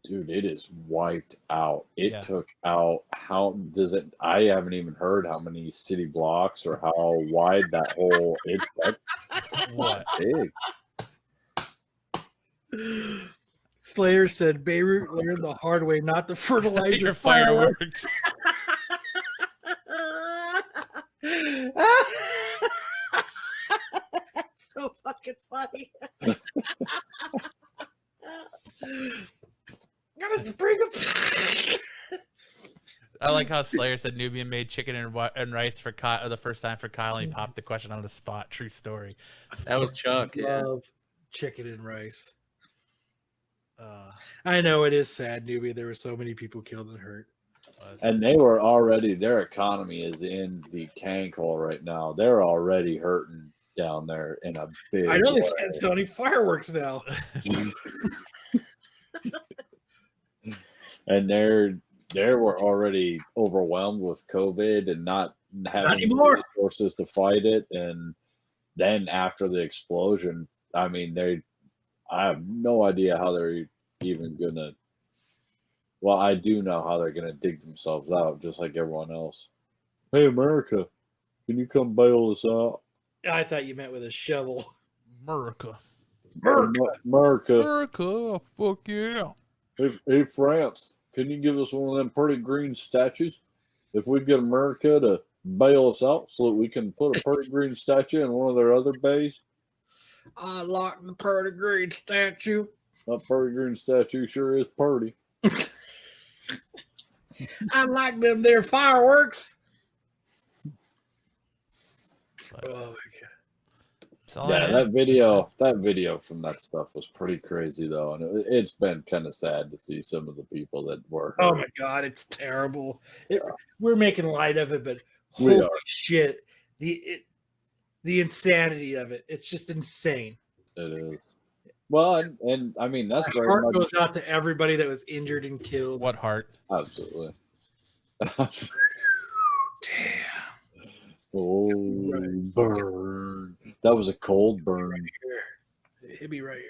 Dude, it is wiped out. It took out I haven't even heard how many city blocks or how wide that whole that's big. Slayer said Beirut learned the hard way not to fertilize your fireworks. So fucking funny. Gotta bring up. I like how Slayer said Nubian made chicken and rice for Kyle the first time for Kyle, and he popped the question on the spot. True story. That was Chuck. Love chicken and rice. I know it is sad, Nubia. There were so many people killed and hurt. And they were already, their economy is in the tank hole right now. They're already hurting down there in a big I know they can't sell any fireworks now. And they were already overwhelmed with COVID and not having resources to fight it. And then after the explosion, I mean, I have no idea how they're even gonna. Well, I do know how they're gonna dig themselves out, just like everyone else. Hey, America, can you come bail us out? I thought you meant with a shovel. America. Fuck yeah. Hey, France, can you give us one of them pretty green statues? If we get America to bail us out so that we can put a pretty green statue in one of their other bays. I like the pretty green statue. That pretty green statue sure is pretty. I like them there fireworks. Oh my god. Yeah, that video from that stuff was pretty crazy though, and it's been kind of sad to see some of the people that were hurt. Oh my god, it's terrible. We're making light of it, but holy shit, the insanity of it. It's just insane. It is. Well, and I mean that's my heart goes out to everybody that was injured and killed. What heart? Absolutely. Damn. Oh, burn! That was a cold burn. Right here. Hit me right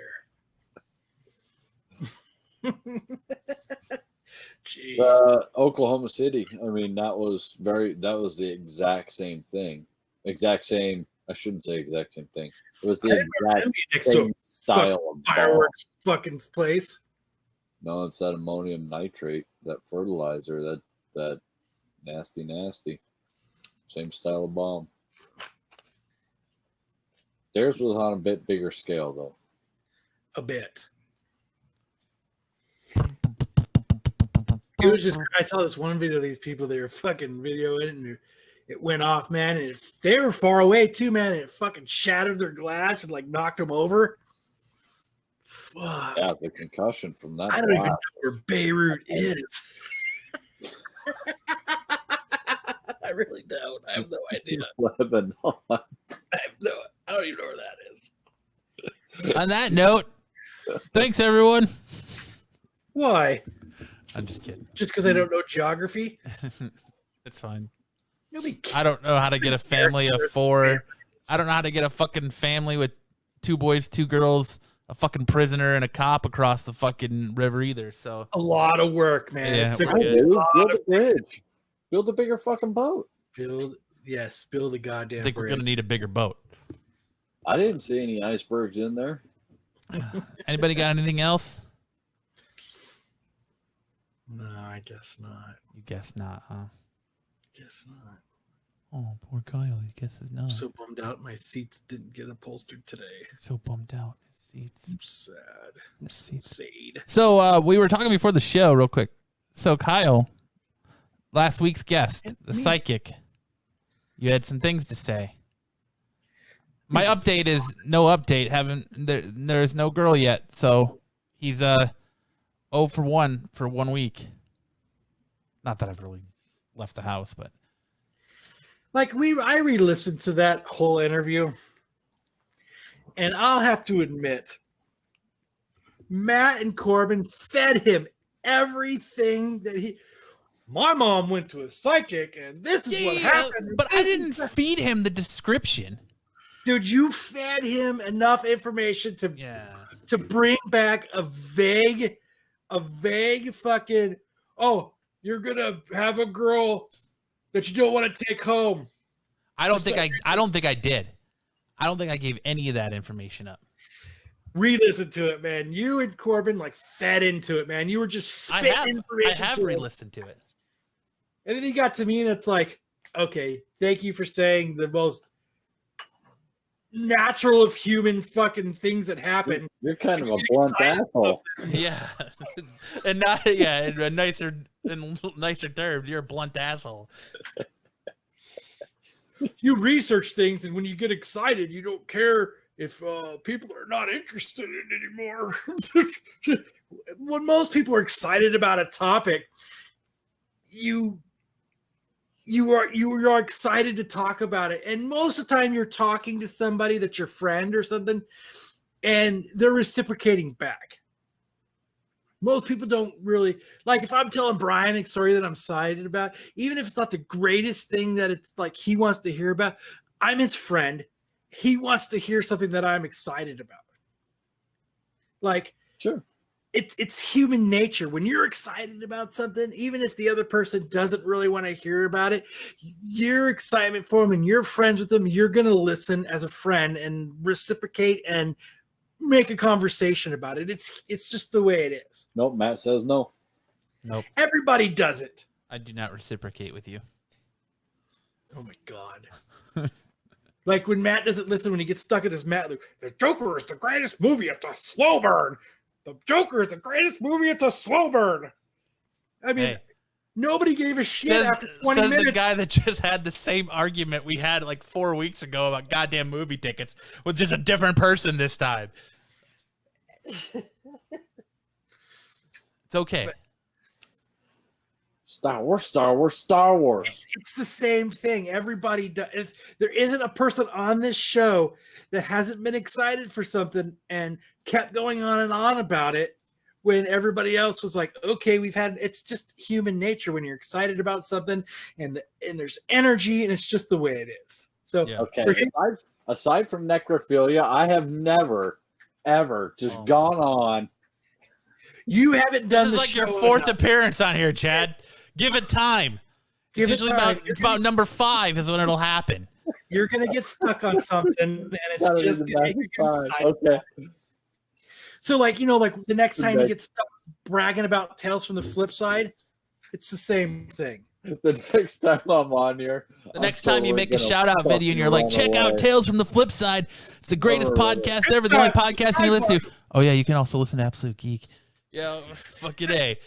here. Jeez. Oklahoma City. I mean, that was the exact same thing. I shouldn't say exact same thing. It was the exact same style of fireworks fucking place. No, it's that ammonium nitrate, that fertilizer, that nasty. Same style of bomb. Theirs was on a bit bigger scale, though. A bit. It was just, I saw this one video of these people, they were fucking videoing it, and it went off, man. And they were far away, too, man. And it fucking shattered their glass and, like, knocked them over. Fuck. Yeah, the concussion from that. I don't even know where Beirut is. I really don't. I have no idea. Lebanon. I don't even know where that is. On that note, thanks everyone. Why? I'm just kidding. Just because I don't know geography? It's fine. Nobody I don't know how to get a family of 4. I don't know how to get a fucking family with 2 boys, 2 girls, a fucking prisoner, and a cop across the fucking river either. So a lot of work, man. Yeah, It took we're a good. lot Build of a bridge. Build a bigger fucking boat. build a goddamn I think we're bridge. gonna need a bigger boat. I didn't see any icebergs in there. Anybody got anything else? No, I guess not. You guess not, huh? Guess not. Oh, poor Kyle. He guesses no. I'm so bummed out my seats didn't get upholstered today. So bummed out. His seats. I'm sad. I'm so sad. So we were talking before the show, real quick. So Kyle, last week's guest, the psychic, you had some things to say. My update is no update. There's no girl yet, so he's 0 for 1 for 1 week. Not that I've really left the house, but Like I re-listened to that whole interview, and I'll have to admit, Matt and Corbin fed him everything that he. My mom went to a psychic, and this is what happened. But I didn't feed him the description. Dude, you fed him enough information to bring back a vague fucking. Oh, you're gonna have a girl that you don't want to take home. I don't think I did. I don't think I gave any of that information up. Re-listen to it, man. You and Corbin like fed into it, man. You were just spitting information. I have to re-listened to it. And then he got to me, and it's like, okay, thank you for saying the most natural of human fucking things that happen. You're kind of a blunt asshole. Yeah, and not in nicer terms. You're a blunt asshole. You research things, and when you get excited, you don't care if people are not interested in it anymore. When most people are excited about a topic, you are excited to talk about it, and most of the time you're talking to somebody that's your friend or something, and they're reciprocating back. Most people don't really like. If I'm telling Brian a story that I'm excited about, even if it's not the greatest thing that it's like he wants to hear about, I'm his friend. He wants to hear something that I'm excited about. Like, sure. It's human nature. When you're excited about something, even if the other person doesn't really want to hear about it, your excitement for them and you're friends with them, you're going to listen as a friend and reciprocate and make a conversation about it. It's just the way it is. Nope, Matt says no. Nope. Everybody does it. I do not reciprocate with you. Oh my God. Like when Matt doesn't listen, when he gets stuck in his Matt loop, the Joker is the greatest movie. It's a slow burn. The Joker is the greatest movie. It's a slow burn. I mean, nobody gave a shit after 20 minutes. The guy that just had the same argument we had like 4 weeks ago about goddamn movie tickets with just a different person this time. It's okay. Star Wars. It's the same thing. Everybody does. There isn't a person on this show that hasn't been excited for something and kept going on and on about it when everybody else was like, okay, it's just human nature when you're excited about something and there's energy and it's just the way it is. So, okay. Aside from necrophilia, I have never, ever just gone on. You haven't done this is like your 4th appearance on here, Chad. Give it time. It's about number 5 is when it'll happen. You're gonna get stuck on something, and it's just okay. So, like the next time you get stuck bragging about Tales from the Flip Side, it's the same thing. The next time I'm on here, the next time you make a shout out video and you're like, check out Tales from the Flip Side. It's the greatest podcast ever. The only podcast you listen to. Oh yeah, you can also listen to Absolute Geek. Yeah, fucking A.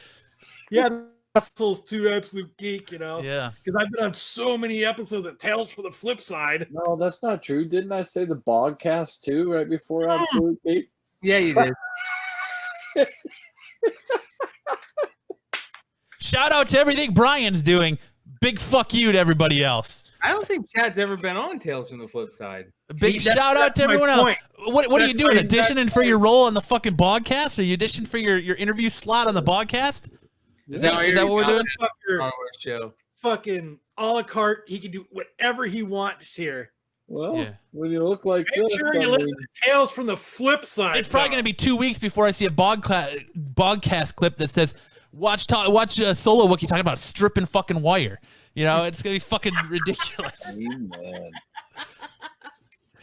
Yeah. Russell's too Absolute Geek, Yeah. Because I've been on so many episodes of Tales for the Flip Side. No, that's not true. Didn't I say the Bogcast too right before Absolute Geek? Yeah, you did. Shout out to everything Brian's doing. Big fuck you to everybody else. I don't think Chad's ever been on Tales from the Flip Side. Big shout out to everyone else. What are you doing? Auditioning for your role on the fucking podcast? Are you auditioning for your interview slot on the podcast? Is that what we're doing? Show. Fucking a la carte. He can do whatever he wants here. Well, when you look like Make this, sure you listen to Tales from the Flip Side. It's probably going to be 2 weeks before I see a podcast clip that says, watch Solo Wookie talking about stripping fucking wire. You know, it's going to be fucking ridiculous. Man.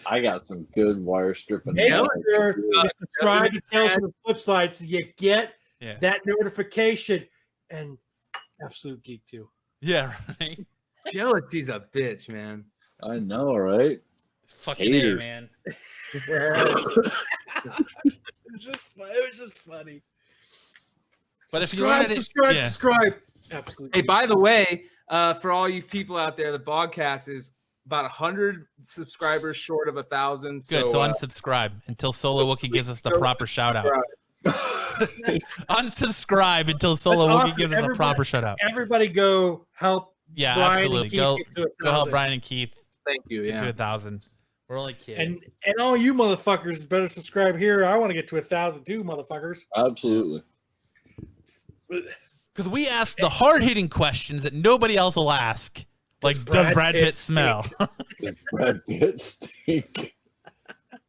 I got some good wire stripping. Make sure you subscribe to Tales from the Flip Side so you get that notification. And Absolute Geek too. Yeah, right. Jealousy's a bitch, man. I know, right? Fucking A, man. It was just funny. But if you wanted to subscribe. Absolutely. Hey, by the way, for all you people out there, the podcast is about 100 subscribers short of 1,000. Good. So unsubscribe until Solo Wookie gives us the proper shout out. Unsubscribe until Solo Wookie gives us a proper shout out. Everybody go help. Yeah, Brian absolutely. Go help Brian and Keith. Thank you. Get to 1,000. We're only kidding. And all you motherfuckers better subscribe here. I want to get to 1,000 too, motherfuckers. Absolutely. Because we ask the hard-hitting questions that nobody else will ask. Like, does Brad Pitt smell? Does Brad Pitt stink?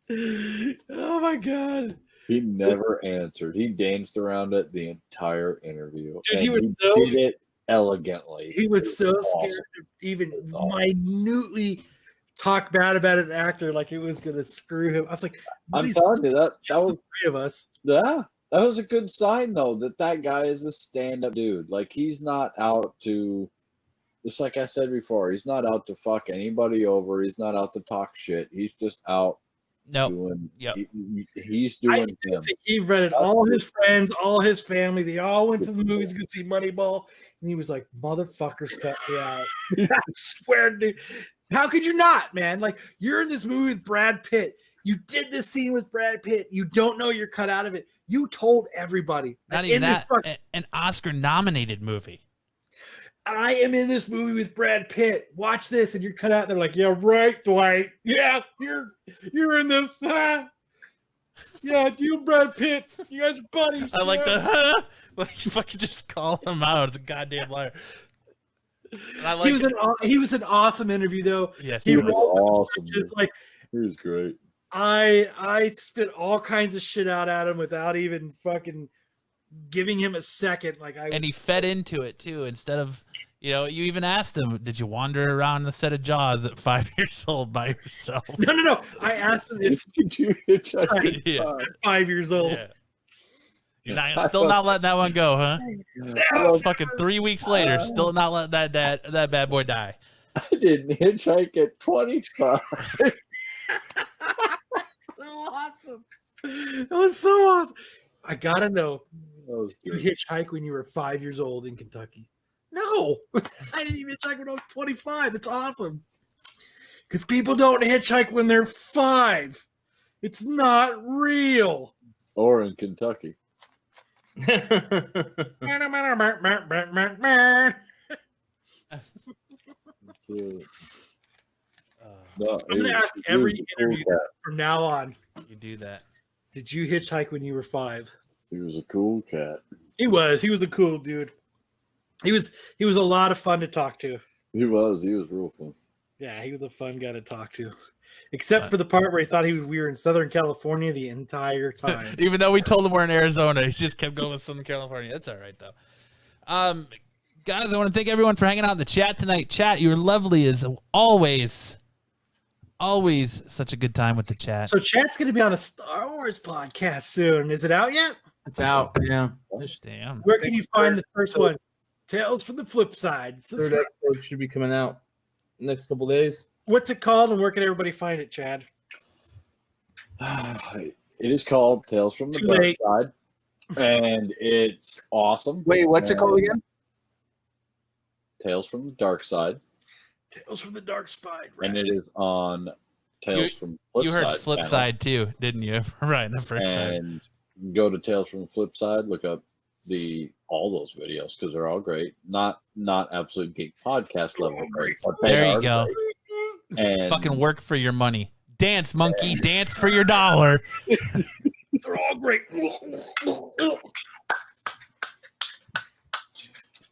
Oh, my God. He never answered. He danced around it the entire interview. Dude, and he did it elegantly. He was so scared to even minutely talk bad about an actor like it was going to screw him. I was like, I'm telling you, that was three of us. Yeah. That was a good sign, though, that guy is a stand-up dude. Like, he's not out to, just like I said before, he's not out to fuck anybody over. He's not out to talk shit. He's just out doing, he's doing him. He rented all his friends, all his family. They all went to the movies to go see Moneyball. And he was like, motherfuckers cut me out. I swear, dude. How could you not, man? Like, you're in this movie with Brad Pitt. You did this scene with Brad Pitt. You don't know you're cut out of it. You told everybody. Not even that. An Oscar-nominated movie. I am in this movie with Brad Pitt. Watch this, and you're cut out. They're like, yeah, right, Dwight. Yeah, you're in this. Yeah, you and Brad Pitt. You guys are buddies. I like the like you fucking just call him out as a goddamn liar. He was an awesome interview though. Yes, he was awesome. Just like he was great. I spit all kinds of shit out at him without even fucking giving him a second. And he fed into it too. Instead of, you even asked him, did you wander around the set of Jaws at 5 years old by yourself? No. I asked him if you hitchhike at 5 years old. Yeah. You're still not letting that one go, huh? Fucking 3 weeks later, still not letting that bad boy die. I didn't hitchhike at 25. So awesome. That was so awesome. I gotta know. You hitchhiked when you were 5 years old in Kentucky? No, I didn't even hitchhike when I was 25. That's awesome. Because people don't hitchhike when they're 5. It's not real. Or in Kentucky. That's it. I'm gonna ask every interview from now on. You do that. Did you hitchhike when you were 5? He was a cool cat. He was a cool dude. He was a lot of fun to talk to. He was real fun. Yeah, he was a fun guy to talk to. Except for the part where he thought we were in Southern California the entire time. Even though we told him we're in Arizona, he just kept going with Southern California. That's all right though. Guys, I want to thank everyone for hanging out in the chat tonight. Chat, you were lovely as always. Always such a good time with the chat. So chat's going to be on a Star Wars podcast soon. Is it out yet? It's out. Yeah. Damn. Where can you find the first one? Tales from the Flip Side. Third episode should be coming out next couple days. What's it called, and where can everybody find it, Chad? It is called Tales from the Dark Side, and it's awesome. Wait, what's it called again? Tales from the Dark Side. Tales from the Dark Side. Right? And it is on Tales from Flip Side. You heard Flip Side too, didn't you? Right, the first time. And go to Tales from the Flip Side, look up all those videos because they're all great. Not Absolute Geek podcast level great, but there you go. Great. And fucking work for your money. Dance, monkey, dance for your dollar. They're all great.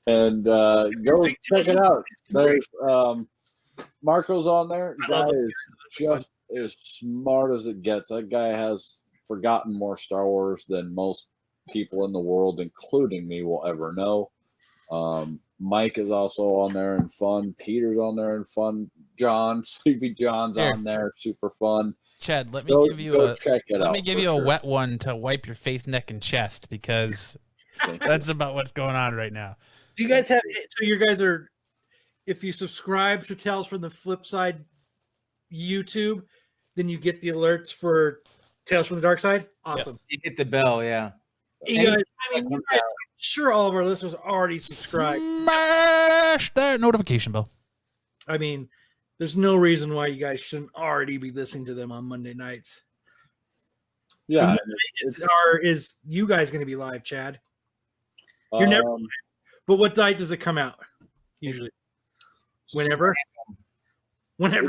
And go check it out. There's Marco's on there. Guy is just as smart as it gets. That guy has forgotten more Star Wars than most people in the world, including me, will ever know. Mike is also on there and fun. Peter's on there and fun. John, Sleepy John's on there, super fun. Chad, let me give you a sure. wet one to wipe your face, neck, and chest because that's about what's going on right now. Do you guys have? So you guys are, if you subscribe to Tales from the Flip Side YouTube, then you get the alerts for Tales from the Dark Side. Awesome. You hit the bell, yeah. You guys, you guys, sure, all of our listeners already subscribed. Smash that notification bell. I mean, there's no reason why you guys shouldn't already be listening to them on Monday nights. Yeah. Is you guys going to be live, Chad? You're never live. But what night does it come out? Usually. Whenever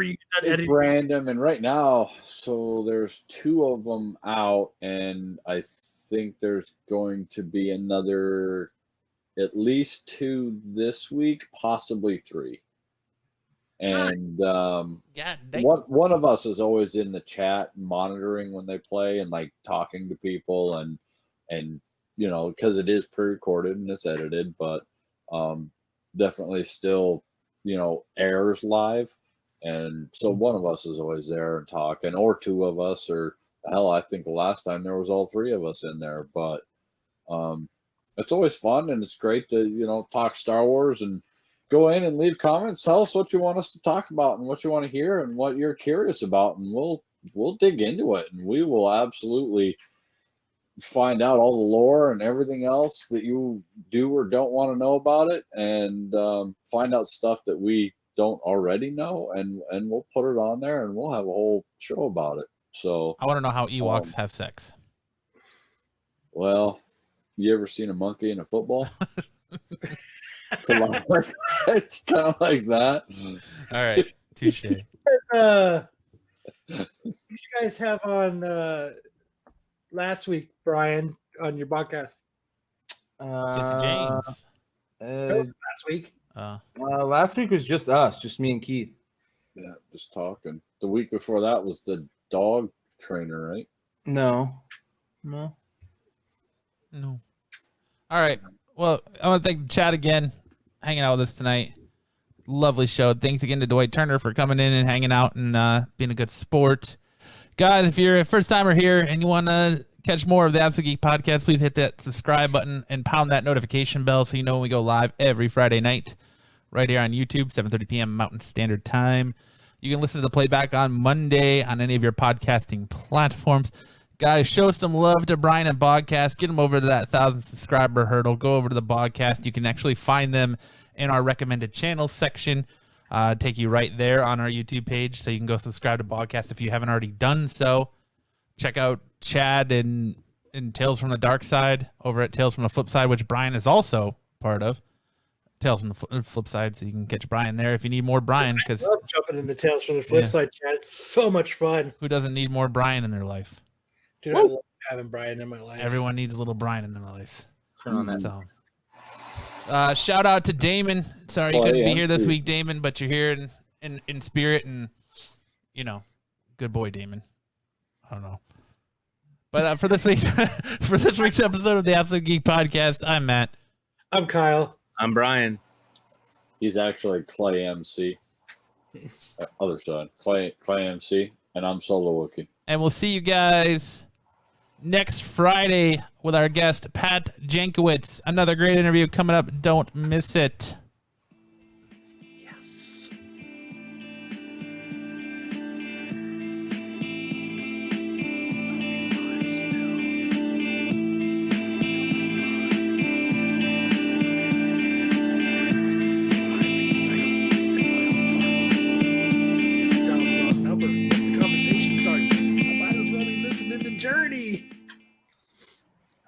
you get that editing. Random, and right now, so there's 2 of them out, and I think there's going to be another, at least 2 this week, possibly 3. And one of us is always in the chat monitoring when they play and like talking to people and you know, because it is pre-recorded and it's edited, but definitely still, you know, airs live. And so one of us is always there and talking, or 2 of us, or hell, I think the last time there was all 3 of us in there. But it's always fun, and it's great to, you know, talk Star Wars and go in and leave comments. Tell us what you want us to talk about and what you want to hear and what you're curious about, and we'll dig into it, and we will absolutely find out all the lore and everything else that you do or don't want to know about it, and find out stuff that we don't already know, and we'll put it on there, and we'll have a whole show about it. So I want to know how Ewoks have sex. Well, you ever seen a monkey in a football? It's kind of like that. All right, touche. You guys have on last week, Brian, on your podcast? Just James. Last week. Last week was just us, just me and Keith. Yeah, just talking. The week before that was the dog trainer, right? No. All right. Well, I want to thank Chad again, hanging out with us tonight. Lovely show. Thanks again to Dwight Turner for coming in and hanging out and being a good sport. Guys, if you're a first timer here and you want to catch more of the Absolute Geek podcast, please hit that subscribe button and pound that notification bell so you know when we go live every Friday night right here on YouTube, 7:30 p.m. Mountain Standard Time. You can listen to the playback on Monday on any of your podcasting platforms. Guys, show some love to Brian and Podcast. Get them over to that 1,000 subscriber hurdle. Go over to the podcast. You can actually find them in our recommended channels section. Take you right there on our YouTube page, so you can go subscribe to Podcast if you haven't already done so. Check out Chad and Tales from the Dark Side over at Tales from the Flip Side, which Brian is also part of. Tales from the Flip Side, so you can catch Brian there if you need more Brian. Because I love jumping into Tales from the Flip Side, Chad. It's so much fun. Who doesn't need more Brian in their life? Dude, I love having Brian in my life. Everyone needs a little Brian in their life. Turn on that. So, shout out to Damon. Sorry you couldn't be here this week, Damon, but you're here in spirit, and you know, good boy, Damon. I don't know, but for this week's episode of the Absolute Geek Podcast, I'm Matt. I'm Kyle. I'm Brian. He's actually Clay MC. Other side, Clay MC, and I'm Solo Wookie. And we'll see you guys next Friday with our guest, Pat Jankowitz. Another great interview coming up. Don't miss it.